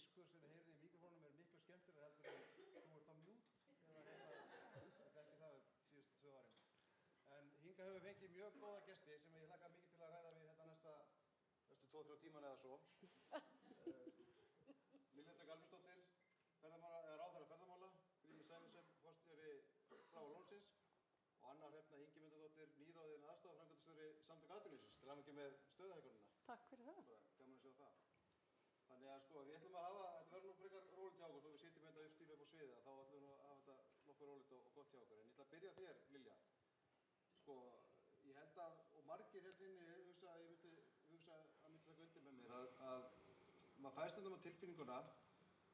ískur sem þið heyrið í mikrofónum miklu skemmtilega heldur en þú ert á mjút eða ekki það síðustu 2 árin. En hingað höfum við fengið mjög góða gesti sem ég hlakka mikið til að ræða við þetta næstu 2-3 tímana eða svo. Lilja Dögg Alfreðsdóttir, ráðherra ferðamála, Grímur Sæmundsson, forstjóri Bláa lónsins og Anna Hrefna Ingimundardóttir, nýráðin aðstoðarframkvæmdastjóri Samtaka atvinnulífsins til hamingju með stöðuhækkunina. Takk fyrir það. Bara gaman að sjá það. Þannig að við ætlum að hafa, þetta verður nú frekar rólegt hjá okkur, þó við sitjum hérna uppstílu upp á sviðið, þá ætlum við að hafa þetta nokkuð rólegt og gott hjá okkur. En ég ætla að byrja þér, Lilja. Ég held að, og margir hérna inni ég myndi taka undir með mér, að maður fæst stundum á tilfinninguna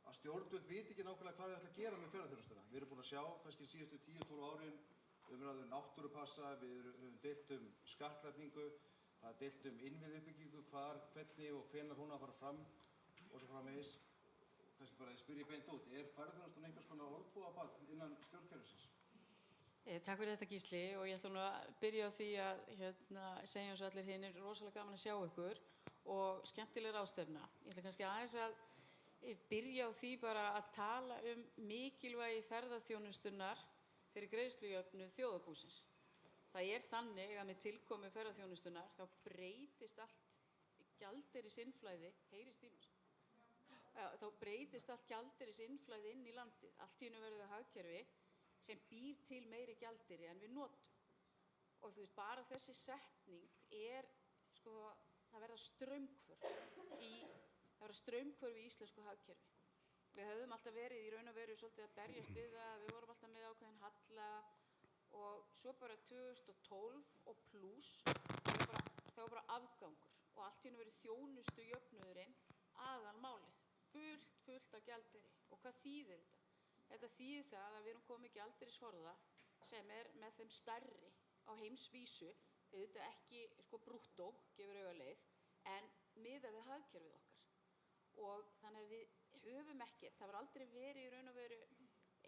að stjórnvöld viti ekki nákvæmlega hvað þau ætla að gera með ferðaþjónustuna. Við erum búin að sjá kannski síðustu 10-12 árin, við höfum rætt náttúrupassa, við höfum deilt skattlagningu, það er deilt innviðuppbyggingu, hvar, hvernig og hvenær hún á að fara fram og svo framvegis. Kannski bara að spyrja beint út, ferðaþjónustan einhvers konar olnbogabarn innan stjórnkerfisins? Takk fyrir þetta Gísli og ég ætla nú að byrja á því að segja eins og allir hinir rosalega gaman að sjá ykkur og skemmtileg ráðstefna. Ég ætla kannski aðeins að byrja á því bara að tala mikilvægi ferðaþjónustunnar fyrir greiðslujöfnuð þjóðarbúsins. Það þannig að með tilkomu ferðaþjónustunnar þá breytist allt gjaldeyrisinnflæði, heyrist í mér? Þá breytist allt gjaldeyrisinnflæði inn í landið. Allt í einu verður við hagkerfi sem býr til meiri gjaldeyri en við notum. Og þú veist, bara þessi setning það verða straumhvörf í íslensku hagkerfi. Við höfðum alltaf verið í raun og veru svolítið að berjast við það, við vorum alltaf með ákveðinn halla og svo bara 2012 og plús, það var bara afgangur og allt í einu verið þjónustujöfnuðurinn aðalmálið, fullt af gjaldeyri. Og hvað þýðir þetta? Þetta þýðir það að við erum komið gjaldeyrisforða sem með þeim stærri á heimsvísu, auðvitað ekki brúttó, gefur augaleið, en miðað við hagkerfið okkar. Og þannig að við höfum ekki, það var aldrei verið í raun og veru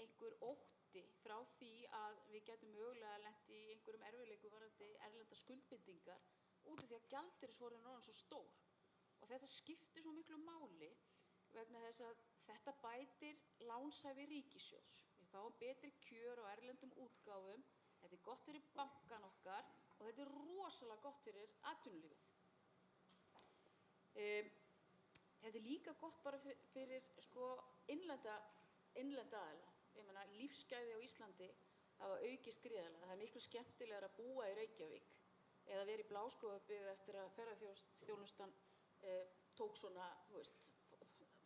einhver ótti frá því að við getum mögulega lent í einhverjum erfiðleikum varðandi erlendar skuldbindingar út af því að gjaldeyrisforðinn er orðinn svo stór. Og þetta skiptir svo miklu máli vegna þess að þetta bætir lánshæfi ríkissjóðs. Við fáum betri kjör á erlendum útgáfum, þetta gott fyrir bankan okkar og þetta rosalega gott fyrir atvinnulífið. Þetta líka gott bara fyrir innlenda aðila. Ég meina, lífsgæði á Íslandi hafa aukist gríðarlega. Það miklu skemmtilegra að búa í Reykjavík eða vera í Bláskógabyggð eftir að ferðaþjónustan tók svona,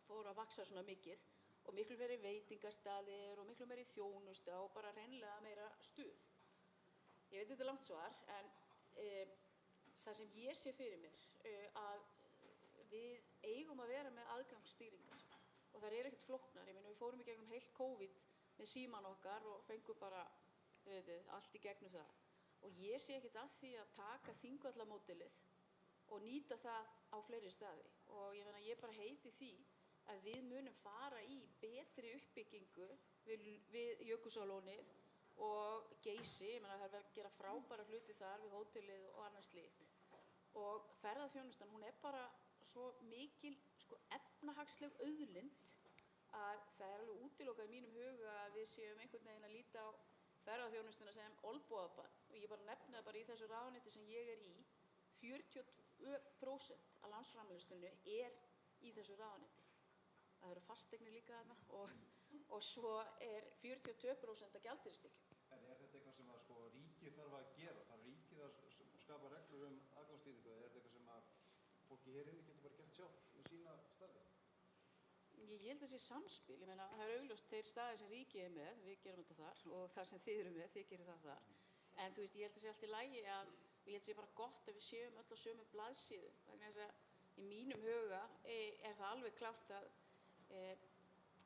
fór að vaxa svona mikið og miklu fleiri veitingastaðir og miklu meiri þjónusta og bara hreinlega meira stuð. Ég veit þetta er langt svar, en það sem ég sé fyrir mér að við eigum að vera með aðgangsstýringar og þær ekkert flóknar. Ég meina, við fórum í gegnum heilt COVID með síman okkar og fengum bara allt í gegnum það. Og ég sé ekkert að því að taka Þingvallamódelið og nýta það á fleiri staði. Og ég bara heiti því að við munum fara í betri uppbyggingu við Jökulsárlónið og Geysi. Ég meina, það verður að gera frábæra hluti þar við hótelið og annars slíkt. Og ferðaþjónustan, hún bara svo mikil efnahagsleg auðlind að það alveg útilokað í mínum huga að við séum einhvern veginn að líta á ferðaþjónustuna sem olnbogabarn. Og ég bara nefni það bara í þessu ráðuneyti sem ég í, 42% af landsframleiðslunni í þessu ráðuneyti. Það eru fasteignir líka þarna og svo 42% af gjaldeyristekjum. En þetta eitthvað sem að ríkið þarf að gera? Þarf ríkið að skapa reglur aðgangsstýringu eða þetta eitthvað sem að fólki hér inni getur bara gert sjálf með sína staði? Ég held að það sé samspil. Ég meina, það augljóst þeir staðir sem ríkið með, við gerum þetta þar og það sem þið eru með, þið gerir það þar. En þú veist, ég held að það sé allt í lagi og ég held að það sé bara gott að við séum öll á sömu blaðsíðu. Vegna þess að í mínum huga það alveg klárt að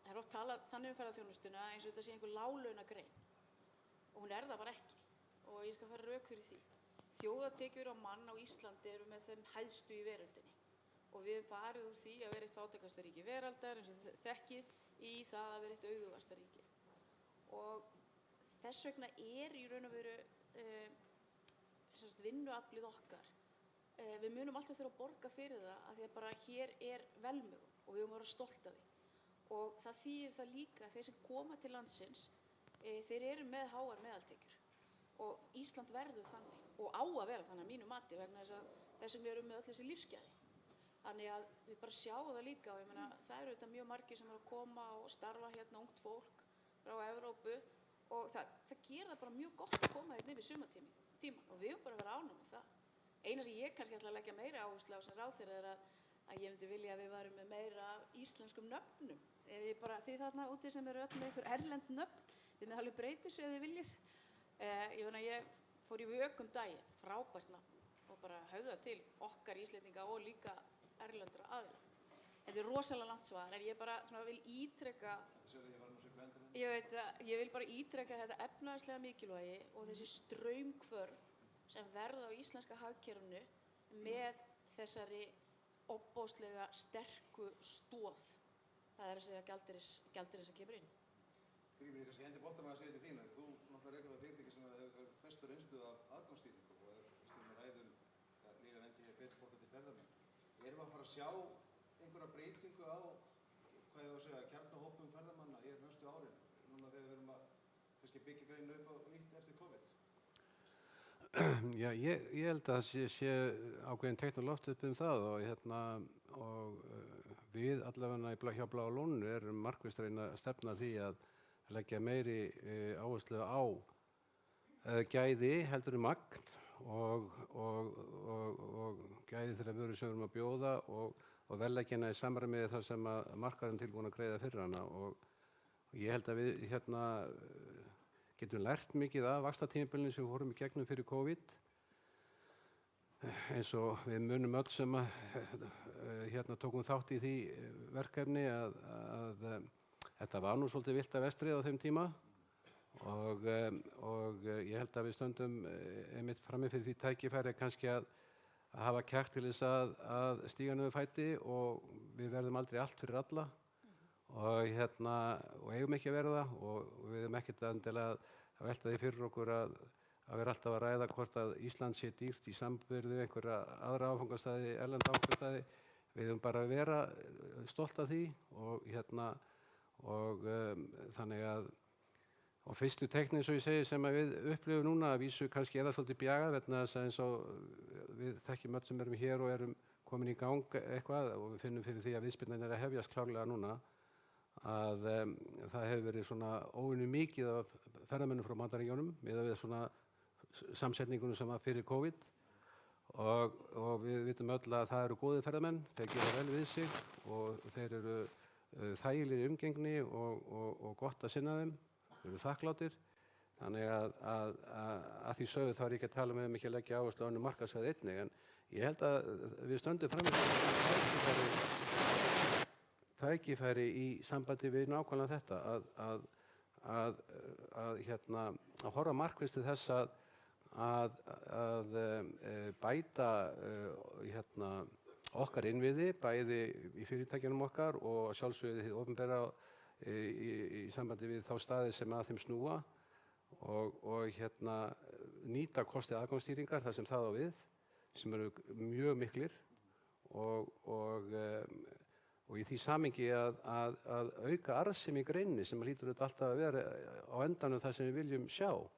það oft talað þannig ferðaþjónustuna eins og þetta sé einhver láglaunagrein og hún það bara ekki og ég skal fara rök fyrir því. Þjóðartekjur á mann á Íslandi eru með þeim hæstu í veröldinni og við höfum farið úr því að vera eitt fátækasta ríki veraldar eins og þekkið í það að vera eitt auðugasta ríkið. Og þess vegna í raun og veru vinnuaflið okkar. Við munum alltaf þurfa að borga fyrir það af því að bara hér velmegun og við höfum að vera stolt af því. og það þýðir það líka að þeir sem koma til landsins, þeir eru með háar meðaltekjur og Ísland verður þannig og á að vera þannig að mínu mati vegna þess að við erum með öll þessi lífsgæði. Þannig að við bara sjáum það líka og ég meina það eru þetta mjög margir sem eru að koma og starfa hérna ungt fólk frá Evrópu og það gerir það bara mjög gott að koma hérna yfir sumartímann og við erum bara að vera ánægð með það. Eina sem ég kannski ætla að leggja meira áherslu á sem ráðherra er að ég myndi vilja að við varum með meira íslenskum nöfnum. Þið þarna úti sem eru öll með einhver erlend nöfn, þið með alveg breytir sig ef þið viljið. Ég fór í Vök daginn, frábært nafn og bara höfða til okkar Íslendinga og líka erlendra aðila. Þetta er rosalega langt svar en ég bara vil ítreka ég vil bara ítreka þetta efnahagslega mikilvægi og þessi straumhvörf sem verða á íslenska hagkerfinu með þessari ofboðslega sterku stoð. Það er að segja gjaldeyris sem kemur inn. Grímur, ég kannski hendi boltanum að segja til þín að þú náttúrulega rekur það fyrirtæki sem hefur bestu reynslu af aðgangsstýringu og er stundum ræðum nýja nefndi hér betri bolta til ferðamenn. Erum við að fara að sjá einhverja breytingu á kjarnahópum ferðamanna hér næstu árin núna þegar við erum að kannski byggja greinina upp á nýtt eftir COVID? Já, ég held að það sé ákveðin teikn á loft upp það og við allavega hjá Bláa lóninu erum markvisst að reyna að stefna því að leggja meiri áherslu á gæði heldur magn og gæði þeirra vöru sem við erum að bjóða og verðleggina í samræmi við það sem að markaðurinn tilbúin að greiða fyrir hana og ég held að við getum lært mikið af vaxtatímabilinu sem við fórum í gegnum fyrir COVID eins og við munum öll sem að tókum þátt í því verkefni að þetta var nú svolítið villt að vestrið á þeim tíma og ég held að við stöndum einmitt frammi fyrir því tækifæri kannski að hafa kjark til þess að stíga niður fæti og við verðum aldrei allt fyrir alla og eigum ekki að vera það og við erum ekkert endilega að velta því fyrir okkur að vera alltaf að ræða hvort að Ísland sé dýrt í samanburði við einhverja aðra áfangastaði, erlenda áfangastaði. Við erum bara að vera stolt af því og þannig að og fyrstu teiknin eins og ég segi sem við upplifum núna að vísu kannski er það svolítið bjagað vegna þess að eins og við þekkjum öll sem erum hér og erum komin í gang eitthvað og við finnum fyrir því að viðspyrnan er að hefjast klárlega núna að það hefur verið svona óvenju mikið af ferðamönnum frá Bandaríkjunum miðað við svona samsetningunum sem var fyrir COVID og við vitum öll að það eru góðir ferðamenn, þeir gera vel við sig og þeir eru þægilegir í umgengni og gott að sinna þeim, þeir eru þakklátir þannig að því sögðu þá er ekki að tala með ekki að leggja áherslu á önnur markaðsvæði einnig en ég held að við stöndum fram með tækifæri í sambandi við nákvæmlega þetta að horfa markvisst til þess að bæta okkar innviði, bæði í fyrirtækjunum okkar og sjálfsögðu hið opinbera í sambandi við þá staði sem að þeim snúa og nýta kosti aðgangsstýringar þar sem það á við, sem eru mjög miklir og í því samhengi að auka arðsemi í greininni sem hlýtur þetta alltaf að vera á endanum það sem við viljum sjá og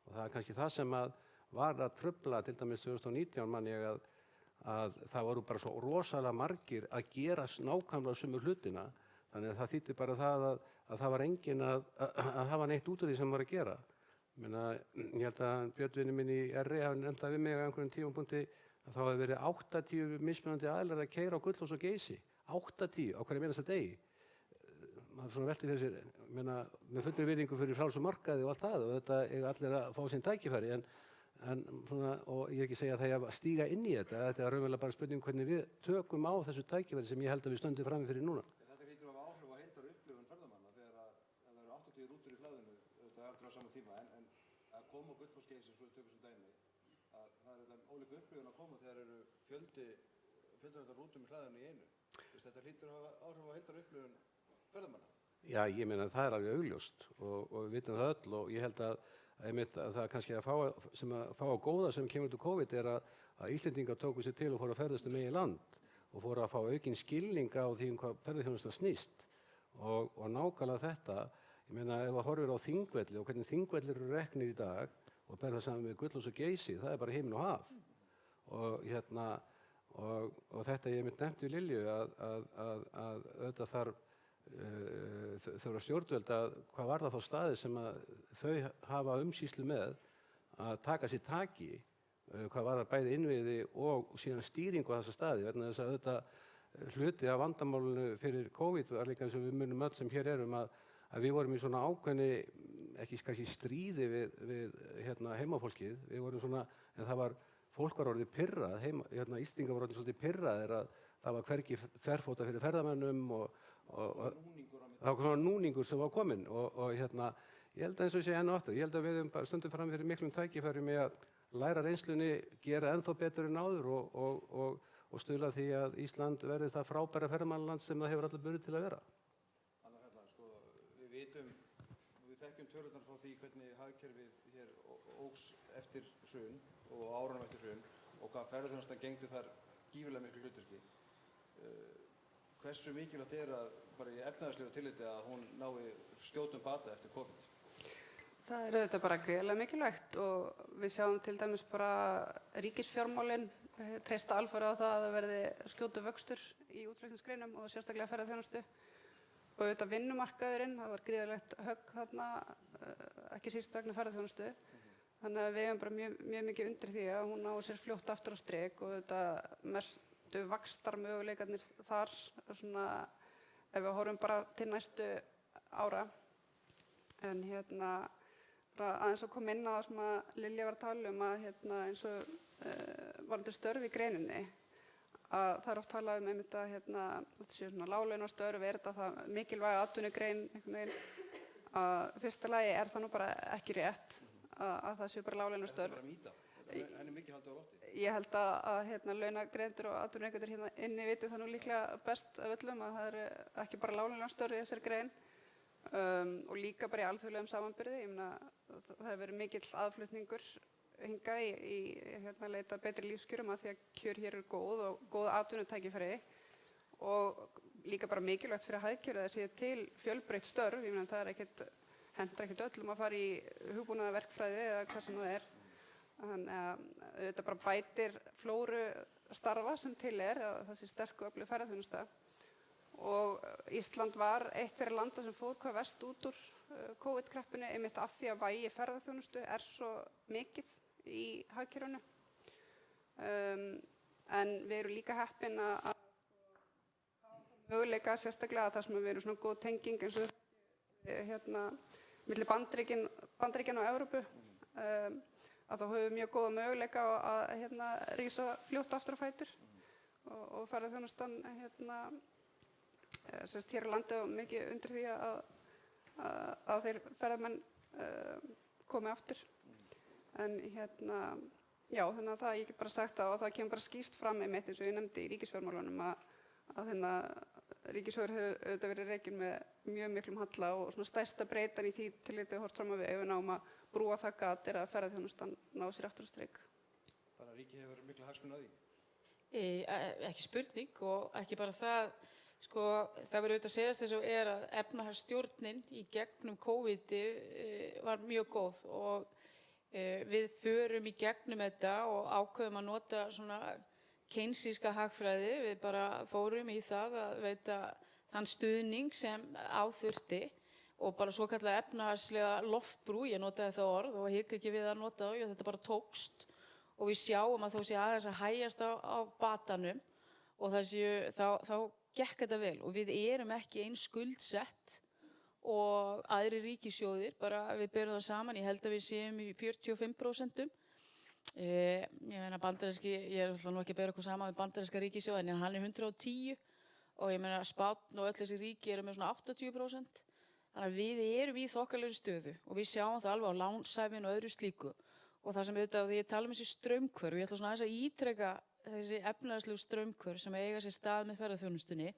það er kannski það sem var að trufla til dæmis 2019 man ég að það voru bara svo rosalega margir að gera nákvæmlega sömu hlutina þannig að það þýddi bara það að það var enginn að hafa neitt út úr því sem var að gera. Ég held að Björn vinur minn í RI hafi nefnt það við mig á einhverjum tímapunkti að það hafi verið 80 mismunandi aðilar að keyra á Gullfoss og Geysi. 80 á hverjum einasta degi. Maður svona velti fyrir sér, með fullri virðingu fyrir frjálsum markaði og allt það og þetta eiga allir að fá sín tækifæri en svona, og ég er ekki að segja að það er að stíga inn í þetta er raunverulega bara spurning hvernig við tökum á þessu tækifæri sem ég held að við stöndum frammi fyrir núna. Þetta hlýtur að hafa áhrif á heildarupplifun ferðamanna þegar það eru 80 rútur í hlaðinu auðvitað aftur á sama tíma en að koma á Gullfoss Geysi svo við tökum sem dæmi að það er þetta ólíka upplifun að koma þegar eru fjöldi rútum í hlaðinu í einu. Þetta hlýtur að hafa áhrif á heildarupplifun ferðamanna. Já, ég meina það er alveg augljóst og við vitum það öll og ég held að það kannski að fá á góða sem kemur til COVID er að Íslendingar tóku sér til og fóru að ferðast eigið land og fóru að fá aukinn skilning á því hvað ferðaþjónustan snýst og nákvæmlega þetta, ég meina ef að horfir á Þingvelli og hvernig Þingvellir eru reknir í dag og ber það saman við Gullfoss og Geysi, það bara himinn og haf. Og þetta ég mitt nefnt við Lilju að auðvitað þurfa stjórnvöld hvað var það þá staði sem að þau hafa umsýslu með að taka sér taki, hvað var það bæði innviði og síðan stýringu á þessa staði, vegna þess að auðvitað hluti af vandamálinu fyrir COVID var líka eins og við munum öll sem hér erum að við vorum í svona ákveðni, ekki kannski stríði við heimafólkið, við vorum svona, en það var fólk var orðið pirrað, Íslendingar voru orðið svolítið pirraðir að það var hvergi þverfóta fyrir ferðamönnum og það var svona núningur sem var kominn og ég held að eins og ég segi enn og aftur, ég held að við stöndum fram fyrir miklum tækifærum með að læra reynslunni, gera ennþá betur en áður og stuðla því að Ísland verði það frábæra ferðamannaland sem það hefur allir burði til að vera. Anna Hrefna, sko, við þekkjum tölurnar frá því hvernig hagkerfið hér óx eftir hrun og árunum eftir hrun og hvað ferðaþjónustan gegndi þar gífurlega miklu hlutverki. Hversu mikilvægt að bara í efnahagslegu tilliti að hún nái skjótum bata eftir COVID? Það auðvitað bara gríðarlega mikilvægt og við sjáum til dæmis bara ríkisfjármálin treysta alfarið á það að það verði skjótur vöxtur í útflutningsgreinum og sérstaklega ferðaþjónustu. Og auðvitað vinnumarkaðurinn, það var gríðarlegt högg þarna, ekki síst vegna ferðaþjónustu. Þannig að við hefum bara mjög mikið undir því að hún á sér fljótt aftur á strik og auðvitað mestu vaxtarmöguleikarnir þar, svona, ef við horfum bara til næstu ára. En bara aðeins að koma inn á það sem að Lilja var að tala um að eins og varðandi störf í greininni, að það oft talað einmitt að þetta séu svona láglaunastörf, þetta það mikilvæga atvinnugrein einhvern veginn, að fyrsta lagi það nú bara ekki rétt að það séu bara láglaunastörf. Þetta er bara mýta, en mikið haldið á lofti. Ég held að launagreinendur og atvinnurekendur hérna inni viti það nú líklega best af öllum að það eru ekki bara láglaunastörf í þessari grein. Og líka bara í alþjóðlegum samanburði, ég meina það hefur verið mikill aðflutningur hingað í leita betri lífskjörum að því að kjör hér eru góð og góð atvinnutækifæri og líka bara mikilvægt fyrir hagkerfið að sé til fjölbreytt störf, ég meina það hentar ekkert öllum að fara í hugbúnaðarverkfræði eða hvað sem það er. Þannig að þetta bara bætir flóru starfa sem til að það sé sterk og öflug ferðaþjónusta. Og Ísland var eitt þeirra landa sem fór hvað verst út úr COVID-kreppunni einmitt af því að vægi ferðaþjónustu svo mikið í hagkerfinu. En við erum líka heppin að möguleika sérstaklega að það sem við erum svona góð tenging eins og milli Bandaríkjanna og Evrópu, að þá höfum við mjög góða möguleika að rísa fljótt aftur á fætur og ferðaþjónustan hér á landi og mikið undir því að þeir ferðamenn komi aftur. En já, þannig að það ég get bara sagt og það kemur bara skýrt fram einmitt eins og ég nefndi í ríkisfjármálunum að ríkissjóður hefur auðvitað verið rekinn með mjög miklum halla og svona stærsta breytan í því tilliti horft fram á við ef við náum að brúa það gat að ferðaþjónustan ná sér aftur á strik. Þannig að ríkið hefur mikla hagsmuni af því? Ekki spurning og ekki bara það. Sko, það verður auðvitað að segjast þess að að efnahagsstjórnin í gegnum COVID var mjög góð og við förum í gegnum þetta og ákveðum að nota svona keynesíska hagfræði. Við bara fórum í það að veita þann stuðning sem áþurfti og bara svokallaða efnahagslega loftbrú, ég notaði það orð og hika ekki við að nota það og þetta bara tókst og við sjáum að þó sé aðeins að hægjast á batanum og þá gekk þetta vel og við erum ekki eins skuldsett og aðri ríkissjóðir, bara við berum það saman, ég held að við séum í 45%. Ég meina bandaríski, ég er alltaf nú ekki að bera okkur saman við bandaríska ríkissjóð en hann er 110 og ég meina Spánn og öll þessi ríki eru með svona 80%. Þannig að við erum í þokkalegri stöðu og við sjáum það alveg á lánshæfinu og öðru slíku og það sem auðvitað því ég tala um þessi straumhvörf, ég ætla svona aðeins að ítreka þessi efnahagslegu straumhvörf sem eiga sér stað með ferðaþjónustunni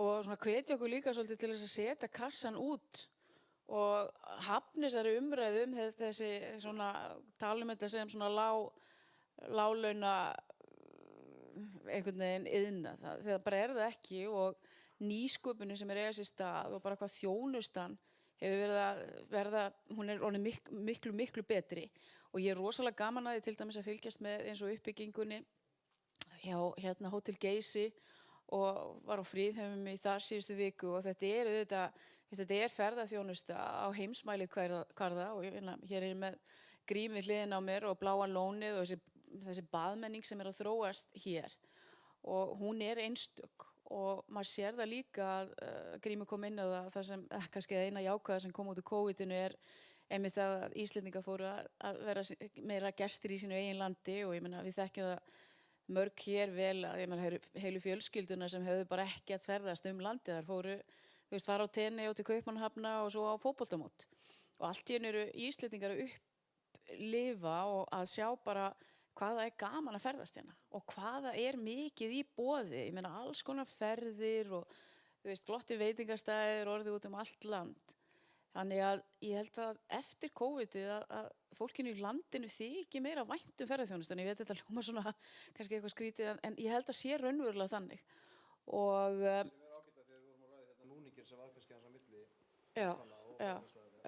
og svona hvetja okkur líka svolítið til þess að setja kassan út og hafna þessari umræðu þessi svona tala um þetta sem svona láglauna einhvern veginn iðnað, það bara það ekki og nýsköpunum sem eiga sér stað og bara hvað þjónustan hefur verið að verða, hún orðin miklu betri og ég rosalega gaman að því til dæmis að fylgjast með eins og uppbyggingunni hjá Hótel Geysi og var á Fríðheimum í þar síðustu viku og þetta er ferðaþjónusta á heimsmælikvarða og hér er með Grím við hliðina á mér og Bláa lónið og þessi baðmenning sem að þróast hér og hún er einstök og maður sér það líka að Grímur kom inn á það sem kannski eina jákvæða sem kom út úr COVID-inu er einmitt það að Íslendingar fóru að vera meira gestir í sínu eigin landi og ég meina við þekkjum það mörg hér vel að ég meina heilu fjölskylduna sem höfðu bara ekki að ferðast landið, þar fóru fara á tenni og til Kaupmannahafna og svo á fótboltamót og allt í einu eru Íslendingar að upplifa og að sjá bara hvað það er gaman að ferðast hérna og hvað það er mikið í boði. Ég meina alls konar ferðir og flotti veitingastæðir orðið út allt land. Þannig að ég held að eftir COVID að fólkinu í landinu þykir meira vænt ferðaþjónustan. Ég veit þetta hljómar svona kannski eitthvað skrítið en ég held að sé raunverulega þannig. Og sem er ágætt að þegar við vorum að ræða þetta núningir sem var kannski hans á milli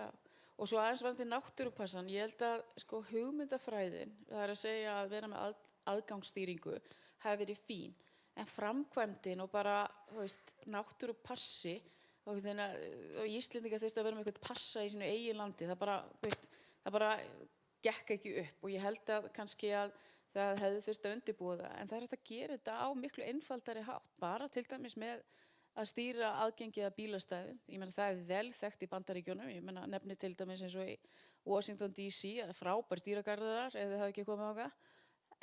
já. Og svo aðeins varðandi náttúrupassan, ég held að hugmyndafræðin, það er að segja að vera með aðgangsstýringu, hafi verið fín. En framkvæmdin og bara, náttúrupassi, og Íslendingar þurftu að vera með eitthvað passa í sínu eigin landi, það bara gekk ekki upp. Og ég held að kannski að það hefði þurft að undirbúa það. En það er hægt að gera þetta á miklu einfaldari hátt, bara til dæmis með að stýra aðgengi að bílastæðum. Ég meina það er vel þekkt í Bandaríkjunum. Ég meina nefni til dæmis eins og í Washington DC, það er frábær dýragarðar ef þið hafa ekki komið á það.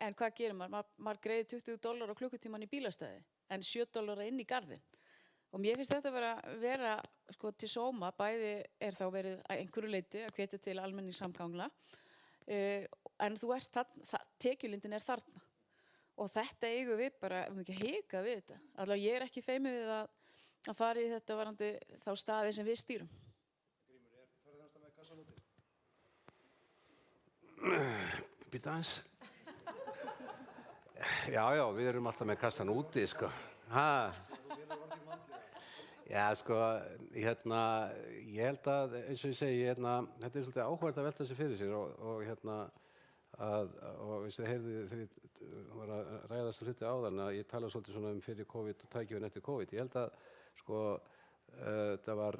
En hvað gerir maður? Maður greiðir $20 á klukkutíman í bílastæði en $7 inn í garðinn. Og mér finnst þetta vera til sóma, bæði er þá verið að einhverju leyti að hvetja til almenningssamgangna en þú ert tekjulindin er þarna. Og þetta eigum við bara, við ekki hika við þetta. Allavega ég er ekki feimið við að fara í þetta varandi þá staði sem við stýrum. Grímur, ferðaþjónusta með kassan úti? Býta aðeins. Já, við erum alltaf með kassan úti, sko. Já, sko, ég held að, eins og ég segi, þetta er svolítið áhugavert að velta þessu fyrir sér og eins og ég heyrði þegar ég var að ræða þessu hluti áðan að ég tala svolítið svona fyrir COVID og tækifærin eftir COVID. Ég held að, það var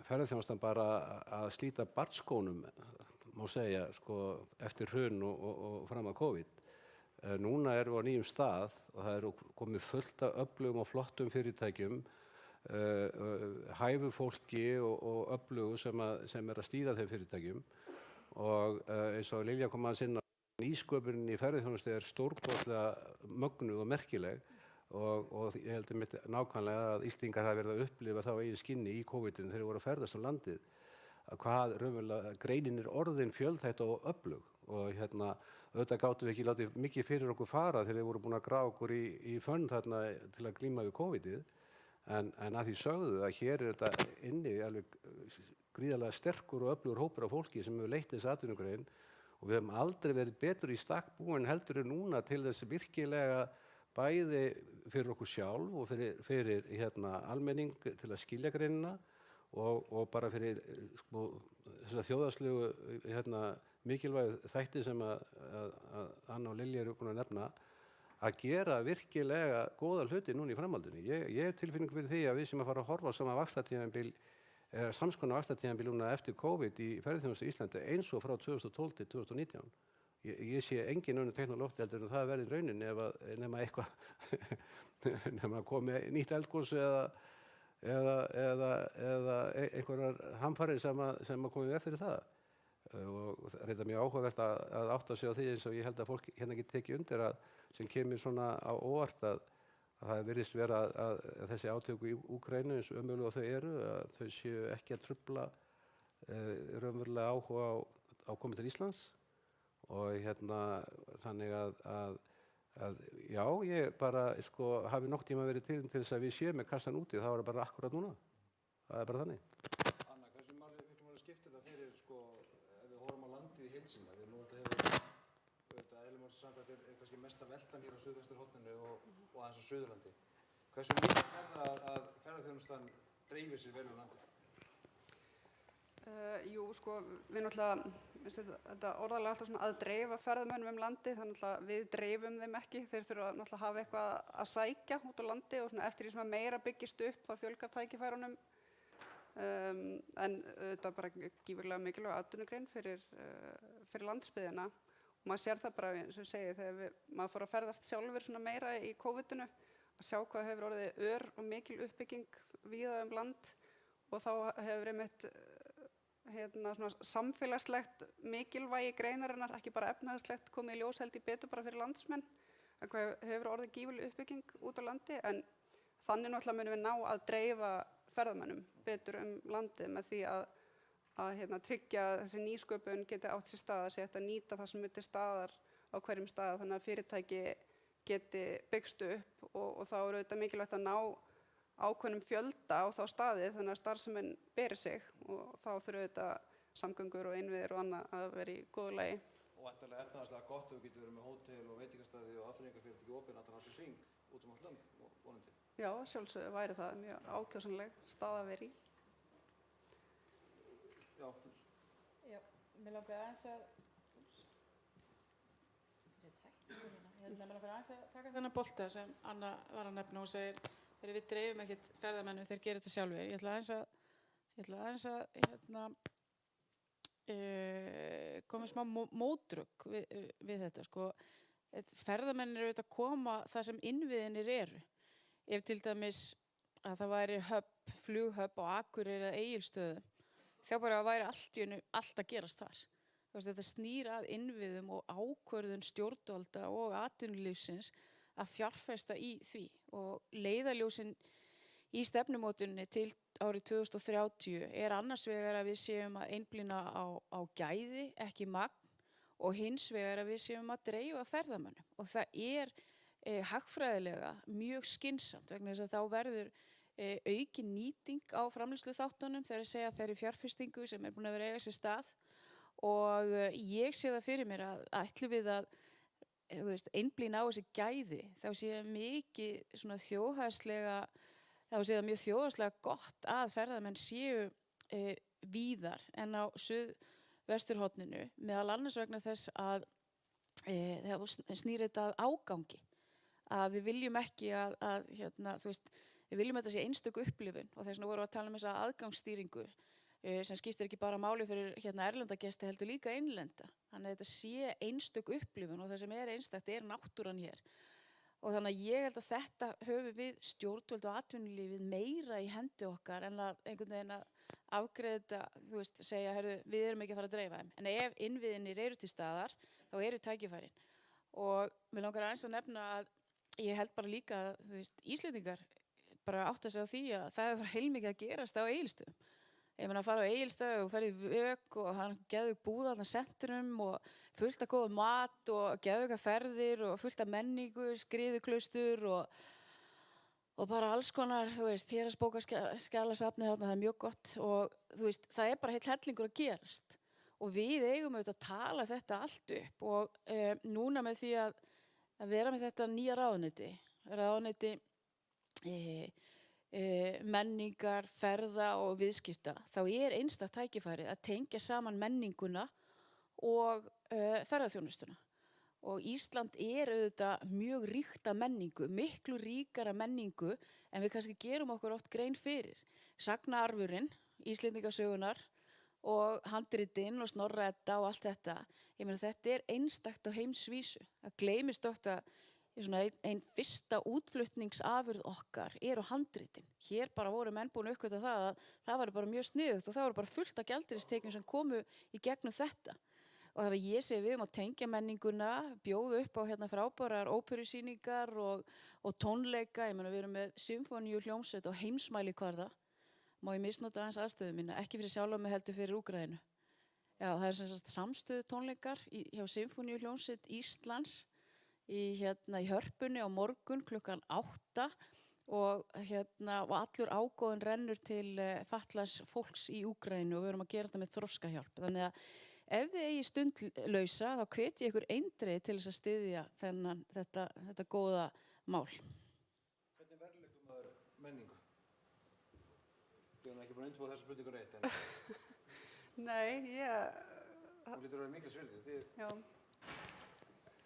ferðaþjónustan bara að slíta barnsskónum, má segja, eftir hrun og fram að COVID. Núna erum við á nýjum stað og það eru komið fullt af öflugum og flottum fyrirtækjum, hæfu fólki og öflugu sem er að stýra þeim fyrirtækjum og eins og Lilja kom að sinna nýsköpunin í ferðaþjónustu er stórkostlega mögnuð og merkileg og ég held nákvæmlega að Íslendingar hafi verið að upplifa þá eigin skinni í COVID-19 þegar þeir voru að ferðast landið að hvað raunverulega greinin er orðin fjölþætt og öflug og auðvitað gátum við ekki látið mikið fyrir okkur fara þegar þeir voru búin að grafa okkur í fönn þarna til að glíma við COVID-ið en að því sögðu að hér er þetta inni alveg gríðarlega sterkur og öflugur hópur af fólki sem hefur leitt þessi atvinnugrein og við hefum aldrei verið betur í stakk búin heldur en núna til þess virkilega bæði fyrir okkur sjálf og fyrir almenning til að skilja greinina og bara fyrir þessa þjóðhagslegu mikilvægu þætti sem að Anna og Lilja eru búin að nefna að gera virkilega góða hluti núna í framhaldinu. Ég hef tilfinningu fyrir því að við sem að fara að horfa á sama vaxtatímabil samskonar vaxtatímabil núna eftir COVID í ferðaþjónustu í Íslandi eins og frá 2012 til 2019. Ég sé engin önnur teikn á lofti heldur en það verði raunin nema eitthvað nema komi nýtt eldgos eða einhverjar hamfarir sem að komi við fyrir það. Og það er mjög áhugavert að átta sig á því eins og ég held að fólk hérna geti tekið undir sem kemur svona á óvart að það virðist vera að þessi átöku í Úkraínu eins og ömurlega þau eru að þau séu ekki að trufla raunverulega áhuga á komið til Íslands og þannig að já, ég bara hafi nokkuð tíma verið til þess að við séum með kassan úti þá er það bara akkurat núna. Það er bara þannig. Anna, hversu máli skiptir það fyrir ef við horfum á landið í heild sinni? Því nú hefur eðlilega samkvæmt er kannski mesta veltan hér á suðvesturhorninu og aðeins á Suðurlandi. Hversu mikið það að ferðaþjónustan dreifir sér vel um landið? Jú, sko, við náttúrulega, þetta orðalega alltaf svona að dreifa ferðamönnum um landið, þannig að við dreifum þeim ekki. Þeir þurfa náttúrulega að hafa eitthvað að sækja út á landi og svona eftir því sem að meira byggist upp þá fjölgar tækifærunum. En þetta er bara gífurlega mikilvæg atvinnugrein fyrir landsbyggðina. Og maður sér það bara, eins og ég segi, þegar maður fór að ferðast sjálfur svona meira í COVID-inu, að sjá hvað hefur orðið ör og mikil uppbygging víða um land og þá hefur einmitt svona samfélagslegt mikilvægi greinarinnar, ekki bara efnahagslegt, komið í ljós held ég betur bara fyrir landsmenn, að hvað hefur orðið gífurleg uppbygging út á landi, en þannig náttúrulega munum við ná að dreifa ferðamönnum betur um landið með því að tryggja að þessi nýsköpun geti átt sér stað, að sé hægt að nýta það sem er til staðar á hverjum stað, þannig að fyrirtæki geti byggst upp og þá er auðvitað mikilvægt að ná ákveðnum fjölda á þá staði þannig að starfsemin beri sig og þá þurfa auðvitað samgöngur og innviðir og annað að vera í góðu lagi. Og eftirlega efnahagslega gott að þú getur verið með hótel og veitingastæði og afþreyingarfyrirtæki opin allan á sér hring út um allt land, vonandi. Já, sjálfsögðu væri það mjög ákjósanleg stað að vera í. Já. Já, mér langar aðeins að mér langar aðeins að taka þennan bolta sem Anna var að nefna og segir við dreifum ekkert ferðamennum, þeir gera þetta sjálfur. Ég ætla aðeins að koma smá mótrugg við þetta. Sko. Ferðamennir eru auðvitað að koma það sem innviðinir eru. Ef til dæmis að það væri flughöfn á Akureyri eða Egilsstöðum, þá bara væri allt að gerast þar. Þetta snýr að innviðum og ákvörðun stjórnvalda og atvinnulífsins að fjárfesta í því og leiðarljósin í stefnumótuninni til árið 2030 er annars vegar að við séum að einblína á gæði, ekki magn og hins vegar að við séum að dreifa ferðamönnum og það er hagfræðilega mjög skynsamt vegna þess að þá verður aukin nýting á framleiðslu þáttunum þegar segja að þeirri fjárfestingu sem er búin að vera eiga sér stað og ég sé það fyrir mér að ætlum við að einblína á þessi gæði þá sé mikið svona þjóðhagslega þá sé það mjög þjóðhagslega gott að ferðamenn séu víðar en á suðvesturhorninu meðal annars vegna þess að það snýr þetta að ágangi að við viljum ekki að við viljum að þetta sé einstök upplifun og þess vegna vorum við að tala um þessa aðgangsstýringu sem skiptir ekki bara máli fyrir erlenda gesti heldur líka innlenda. Þannig að þetta sé einstök upplifun og það sem er einstakt er náttúran hér. Og þannig að ég held að þetta höfum við stjórnvöld og atvinnulífið meira í hendi okkar en að einhvern veginn að afgreiða þetta, segja, við erum ekki að fara að dreifa þeim. En ef innviðinir eru til staðar, þá eru tækifærin. Og mér langar aðeins að nefna að ég held bara líka að Íslendingar bara átta sig á því að það er heilmikið að gerast á Egilsstöðum. Ég meina að fara á Egilsstaði og ferði í Vök og hann geðvig búð allan centrum og fullt af góða mat og geðviga ferðir og fullt af menningu, skriðuklaustur og bara alls konar, héraðsbókaskjalasafnið þarna, það er mjög gott og það er bara heill hellingur að gerast og við eigum auðvitað að tala þetta allt upp og núna með því að vera með þetta nýja ráðuneyti menningar, ferða og viðskipta, þá er einstakt tækifæri að tengja saman menninguna og ferðaþjónustuna. Og Ísland er auðvitað mjög ríkt af menningu, miklu ríkara menningu en við kannski gerum okkur oft grein fyrir. Sagnaarfurinn, Íslendingasögunar og handritinn og Snorra Edda og allt þetta. Ég meina þetta er einstakt á heimsvísu. Það gleymist oft að ein fyrsta útflutningsafurð okkar eru handritin. Hér bara voru menn búin að uppgötva það að það var bara mjög sniðugt og það voru bara fullt af gjaldeyristekjum sem komu í gegnum þetta. Og það er ég segi við að tengja menninguna, bjóða upp á frábærar óperusýningar og tónleika. Ég meina við erum með symfóníuhljómsveit á heimsmælikvarða. Má ég misnota aðeins aðstöðu mína, ekki fyrir sjálfa mig heldur fyrir Úkraínu. Já, það er sem sagt samstöðu tónleikar hjá Symfóníuhljómsveit Íslands í Hörpunni á morgun klukkan 8 og allur ágóðinn rennur til fatlaðs fólks í Úkraínu og við erum að gera þetta með þroskahjálp. Þannig að ef þið eigi stundlausa þá hvet ég ykkur eindregið til þess að styðja þetta góða mál. Hvernig verðleikum ekki búin að undirbúa þessa spurningu reitt, en Nei, þú lítur að vera mikil svirði. já.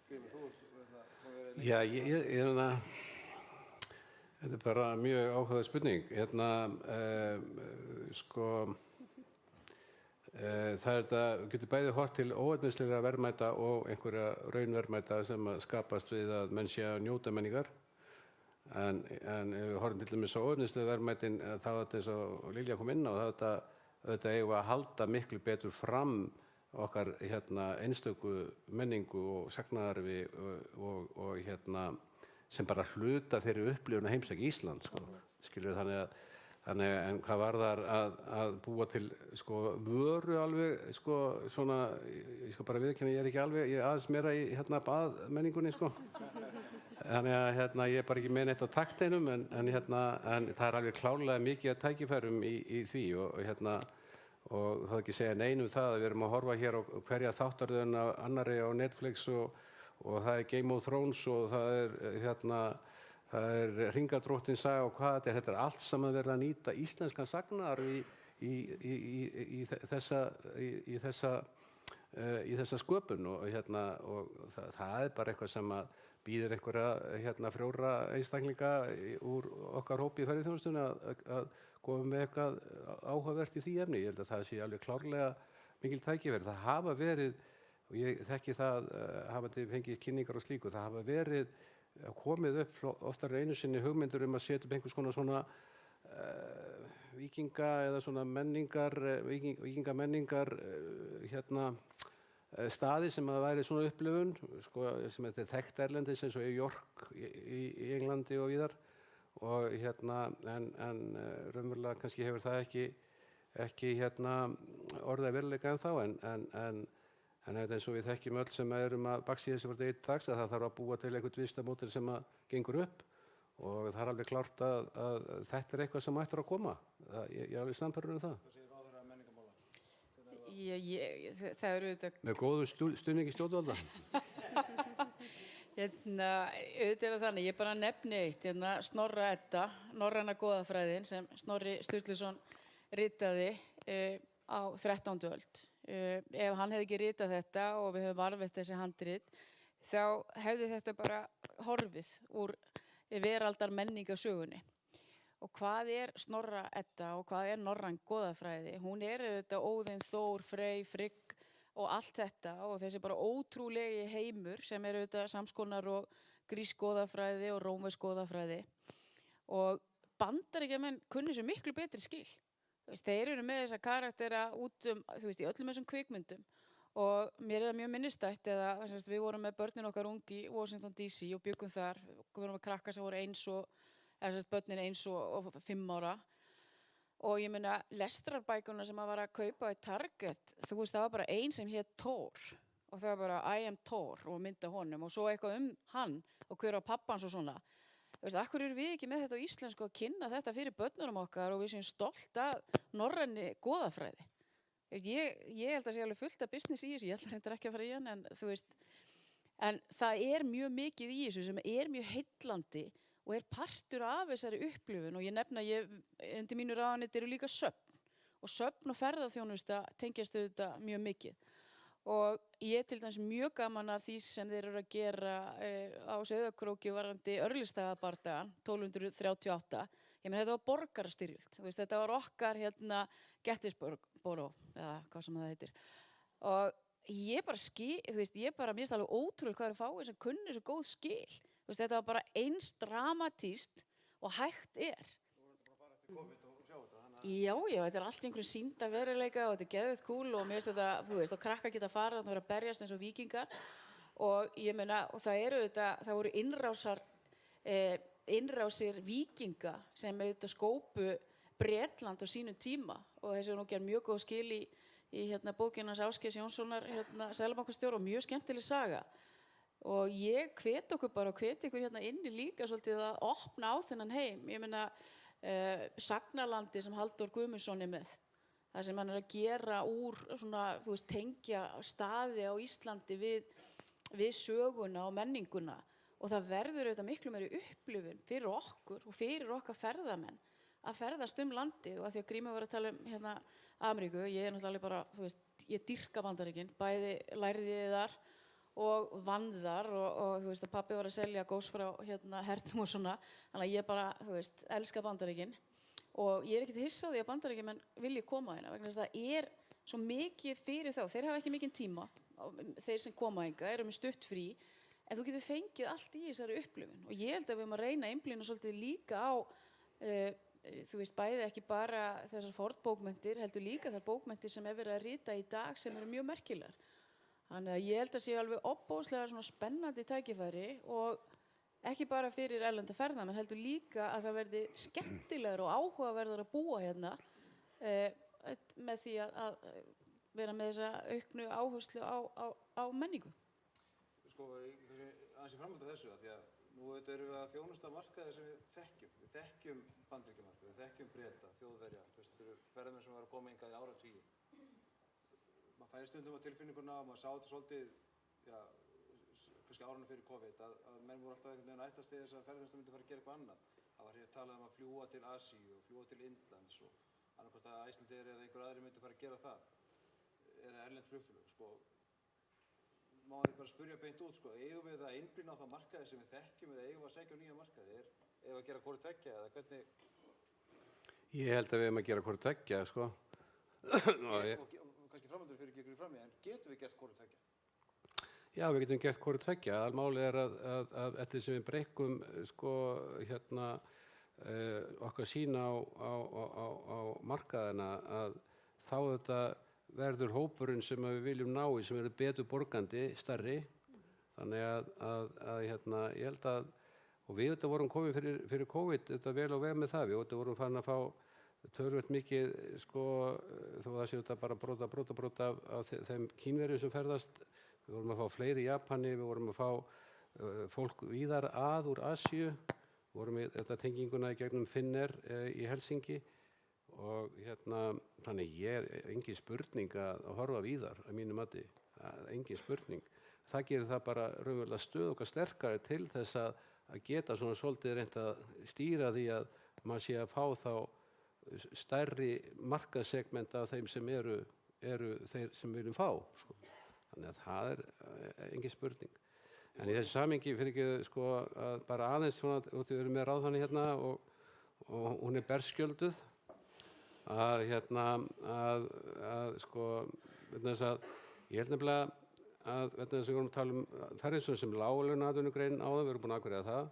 Grímur, þú verið Já, þetta er bara mjög áhugaverð spurning. Það getur bæði horft til óefnislegra verðmæta og einhverja raunverðmæta sem skapast við að menn sé að njóta menningar. En ef við horfum til dæmis á óefnislegu verðmætin, þá er þetta eins og Lilja kom inn á, þetta eigum við að halda miklu betur fram okkar einstöku menningu og sagnaarfi og sem bara hluta þeirri upplifun að heimsækja Ísland, sko. Skilur þannig en hvað varðar að búa til vöru alveg svona, ég skal bara viðurkenna, ég er ekki alveg, ég aðeins meira í baðmenningunni, sko. Þannig að ég er bara ekki með neitt á takteinum en það er alveg klárlega mikið að tækifærum í því og það ekki segja neinu það að við erum að horfa hér á hverja þáttaröðin af annarri á Netflix og það er Game of Thrones og það er Hringadróttins saga og hvað þetta er allt saman verið að nýta íslenskan sagnaarf í þessa sköpun og það er bara eitthvað sem að býður einhverja frjóra einstaklinga úr okkar hópi í ferðaþjónustunni að koma með eitthvað áhugavert í því efni. Ég held að það sé alveg klárlega mikil tækifæri. Það hafa verið, og ég þekki það, hafandi fengið kynningar og slíku, það hafa verið komið upp oftar einu sinni hugmyndur að setja upp einhvers konar svona víkinga eða svona víkingamenningar staði sem að væri svona upplifun, sem þetta er þekkt erlendis eins og í York í Englandi og víðar og en raunverulega kannski hefur það ekki orðið að veruleika ennþá en þetta eins og við þekkjum öll sem erum að baxi þessi fyrir einn dags að það þarf að búa til eitthvað vistamódel sem að gengur upp og það er alveg klárt að þetta er eitthvað sem ættir að koma. Ég er alveg sannfærður það. Hvað segir ráðherra menningarmála? Það eru auðvitað... Með góðum stuðningi stjórnvalda. Auðvitað er það þannig, ég bara nefni eitt, Snorra Edda, Norræna goðafræðin sem Snorri Sturluson ritaði á 13. öld. Ef hann hefði ekki ritað þetta og við höfum varðveitt þessi handrit, þá hefði þetta bara horfið úr veraldar menningarsögunni. Og hvað er Snorra Edda og hvað er norræn goðafræði? Hún er auðvitað Óðinn, Þór, Frey, Frigg og allt þetta og þessi bara ótrúlegi heimur sem er auðvitað samskonar og grísk goðafræði og rómversk goðafræði. Og Bandaríkjamenn kunni svo miklu betri skil. Þeir eru með þessa karaktera út í öllum þessum kvikmyndum og mér er það mjög minnistætt við vorum með börnin okkar ungi í Washington DC og byggum þar og við vorum með krakkar sem voru börnin 1 og 5 ára og ég meina lestrarbækuna sem að var að kaupa í Target, það var bara ein sem hét Thor og það var bara I am Thor og mynda honum og svo eitthvað hann og hver á pappans og svona. Akkur eru við ekki með þetta á íslensku að kynna þetta fyrir börnunum okkar og við séum stolt að norrænni goðafræði. Ég held að sé alveg fullt af business í þessu, ég held að reyndar ekki að fara í hann, en það er mjög mikið í þessu sem er mjög heillandi og er partur af þessari upplifun og ég nefna, undir mínu ráðuneyti eru líka söfn og ferðaþjónusta tengjast auðvitað mjög mikið. Og ég til dæmis mjög gaman af því sem þeir eru að gera á Sauðárkróki varðandi Örlygsstaðabardagann 1238. Ég meina þetta var borgarastyrjöld, þetta var okkar Gettysburg, eða hvað sem það heitir. Og ég bara mér finnst alveg ótrúlega hvað er að fá þess að kunni svo góð skil. Þetta var bara eins dramatískt og hægt er. Þú voru bara að fara eftir COVID og sjá þetta, Já, þetta er allt einhverjum sýnda veruleika og þetta er geðveikt kúl og mér finnst þetta, og krakkar geta farið að vera að berjast eins og víkingar og ég meina, og það voru innrásir víkinga sem auðvitað skópu Bretland á sínum tíma og þessi var nú gerð mjög góð skil í bókinans Ásgeirs Jónssonar, seðlabankastjóra og mjög skemmtileg saga. Og ég hvet okkur bara og hvet ykkur inni líka svolítið að opna á þennan heim. Ég meina, Sagnalandi sem Halldór Guðmundsson er með. Það sem hann er að gera úr svona, tengja staði á Íslandi við söguna og menninguna. Og það verður auðvitað miklu meiri upplifun fyrir okkur og fyrir okkar ferðamenn að ferðast landið og að því að Grímur var að tala hérna Ameríku, ég náttúrulega bara, þú veist, ég dýrka Bandaríkin, bæði lærði ég þar og vann þar og þú veist að pabbi var að selja gós frá hérna hernum og svona, þannig að ég bara, þú veist, elska Bandaríkin og ég ekkert hissa á því að Bandaríkjamenn vilji koma hérna vegna þess að það svo mikið fyrir þá, þeir hafa ekki mikinn tíma, þeir sem koma hingað eru með stutt frí, en þú getur fengið allt í þessari upplifun og ég held að við erum að reyna að einblína svolítið líka á, þú veist, bæði ekki bara þessar fornbókmenntir, heldur líka þær bókmenntir sem verið að rita í dag sem eru mjög merkilegar. Þannig að ég held að sé alveg opbóðslega svona spennandi tækifæri og ekki bara fyrir erlenda ferðamenn, heldur líka að það verði skemmtilegar og áhugaverðar að búa hérna með því að vera með þessa auknu áherslu á menningu. Sko, aðeins í framhald af þessu, því að nú erum við að þjónusta markaði sem við þekkjum. Við þekkjum Bandaríkjamarkað, við þekkjum Breta, Þjóðverja, þetta eru ferðamenn sem var að koma hingað í áratugi. Maður fæði stundum á tilfinninguna og maður sá þetta svolítið, já, kannski árunum fyrir COVID, að menn voru alltaf einhvern veginn að ætlast til þess að ferðarþjónustan myndi fara að gera eitthvað annað. Það var hér talað að fljúga til Asíu og fljúga til Indlands og annarkvort að Icelandair eða einhver aðri myndi fara að gera það, eða erlend flugfélög, sko. Má ég bara spyrja beint út, sko, eigum við að einblína á þá markaði sem við þekkjum eða eigum við að segja á nýja markaði? Eigum við að gera hvort tveggja eða hvernig? Ég held að við eigum að gera hvort tveggja, sko. Og kannski framhaldur fyrir ekki ykkur fram í, en getum við gert hvort tveggja? Já, við getum gert hvort tveggja. Almáli að eftir sem við breykum, sko, hérna, okkar sýn á markaðina að þá þetta verður hópurinn sem við viljum ná í sem eru betur borgandi, stærri. Þannig að hérna, ég held að, og við þetta vorum komið fyrir COVID, þetta vel og vel með það, við þetta vorum farin að fá töluvert mikið, sko, þó það sé þetta bara brota af þeim Kínverjum sem ferðast, við vorum að fá fleiri í Japani, við vorum að fá fólk víðar að úr Asíu, við vorum í þetta tenginguna í gegnum Finnair í Helsinki, og hérna, þannig ég engin spurning að horfa víðar að mínu mati, engin spurning. Það gerir það bara raunverulega stöðugt og sterkari til þess að geta svona svolítið reynt að stýra því að maður sé að fá þá stærri markaðssegment af þeim sem eru þeir sem við viljum fá, sko. Þannig að það engin spurning. En í þessu samhengi fyrir ekki, sko, að bara aðeins svona, við erum með ráðhanni hérna og hún berskjölduð, að hérna sko vegna þess að ég held nefnilega að vegna þess að við vorum að tala ferðaþjónustu sem láglaunatvinnugrein áðan, við erum búin að afgreiða það,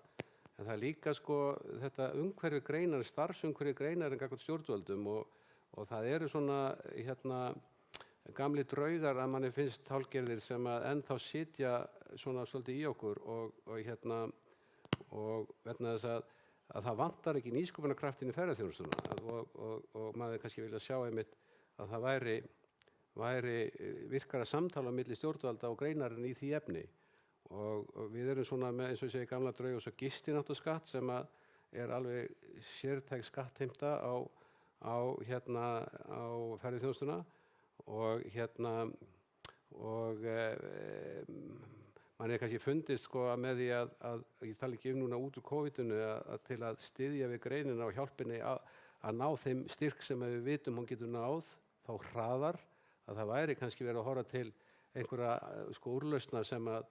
en það er líka sko þetta umhverfi greinar, starfsumhverfi greinar en gagnvart stjórnvöldum og það eru svona hérna gamli draugar að manni finnst hálfgerðir sem að ennþá sitja svona svolítið í okkur og hérna og vegna þess að það vantar ekki nýsköpunarkraftin í ferðaþjónustuna og maður kannski vilja sjá einmitt að það væri virkara samtala á milli stjórnvalda og greinarinn í því efni og við erum svona með eins og ég segi gamla draug og svo gistináttaskatt sem að er alveg sértæk skattheimta á ferðaþjónustuna og hérna og mann kannski fundist sko með því að ég tala ekki núna út úr COVID-inu að til að styðja við greinina og hjálpinni að ná þeim styrk sem við vitum hún getur náð þá hraðar að það væri kannski verið að horfa til einhverja sko úrlausna sem að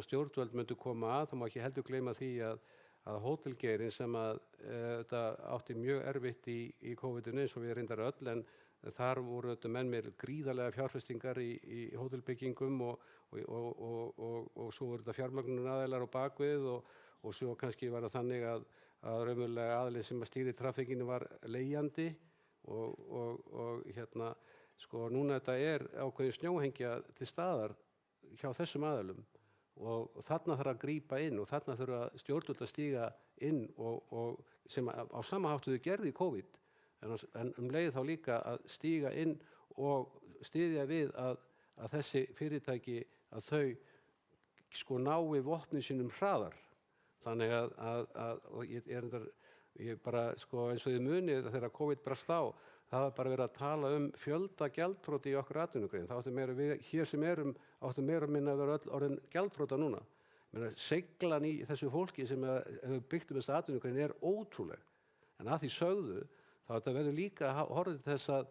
stjórnvöld myndu koma að, það má ekki heldur gleyma því að hótelgeirin sem að þetta átti mjög erfitt í COVID-inu eins og við reyndar öll en þar voru þetta menn með gríðarlega fjárfestingar í hótelbyggingum og svo voru þetta fjármögnunaraðilar á bakvið og svo kannski var það þannig að raunverulega aðilinn sem að stýri traffíkinu var leigjandi og hérna sko núna þetta er ákveðin snjóhengja til staðar hjá þessum aðilum og þarna þarf að grípa inn og þarna þurfa stjórnvöld að stíga inn og sem á sama háttu þau gerði í COVID en leið þá líka að stíga inn og styðja við að þessi fyrirtæki að þau sko nái vopnin sínum hraðar þannig og ég bara sko eins og þið munið þegar COVID brast á það var bara verið að tala fjölda gjaldþroti í okkar atvinnugrein þá áttu meira við hér sem áttu meira að minna að vera öll orðin gjaldþrota núna seiglan í þessu fólki sem hefur byggt þessa atvinnugrein ótrúleg En að því sögðu, þá þetta verður líka að horfa til þess að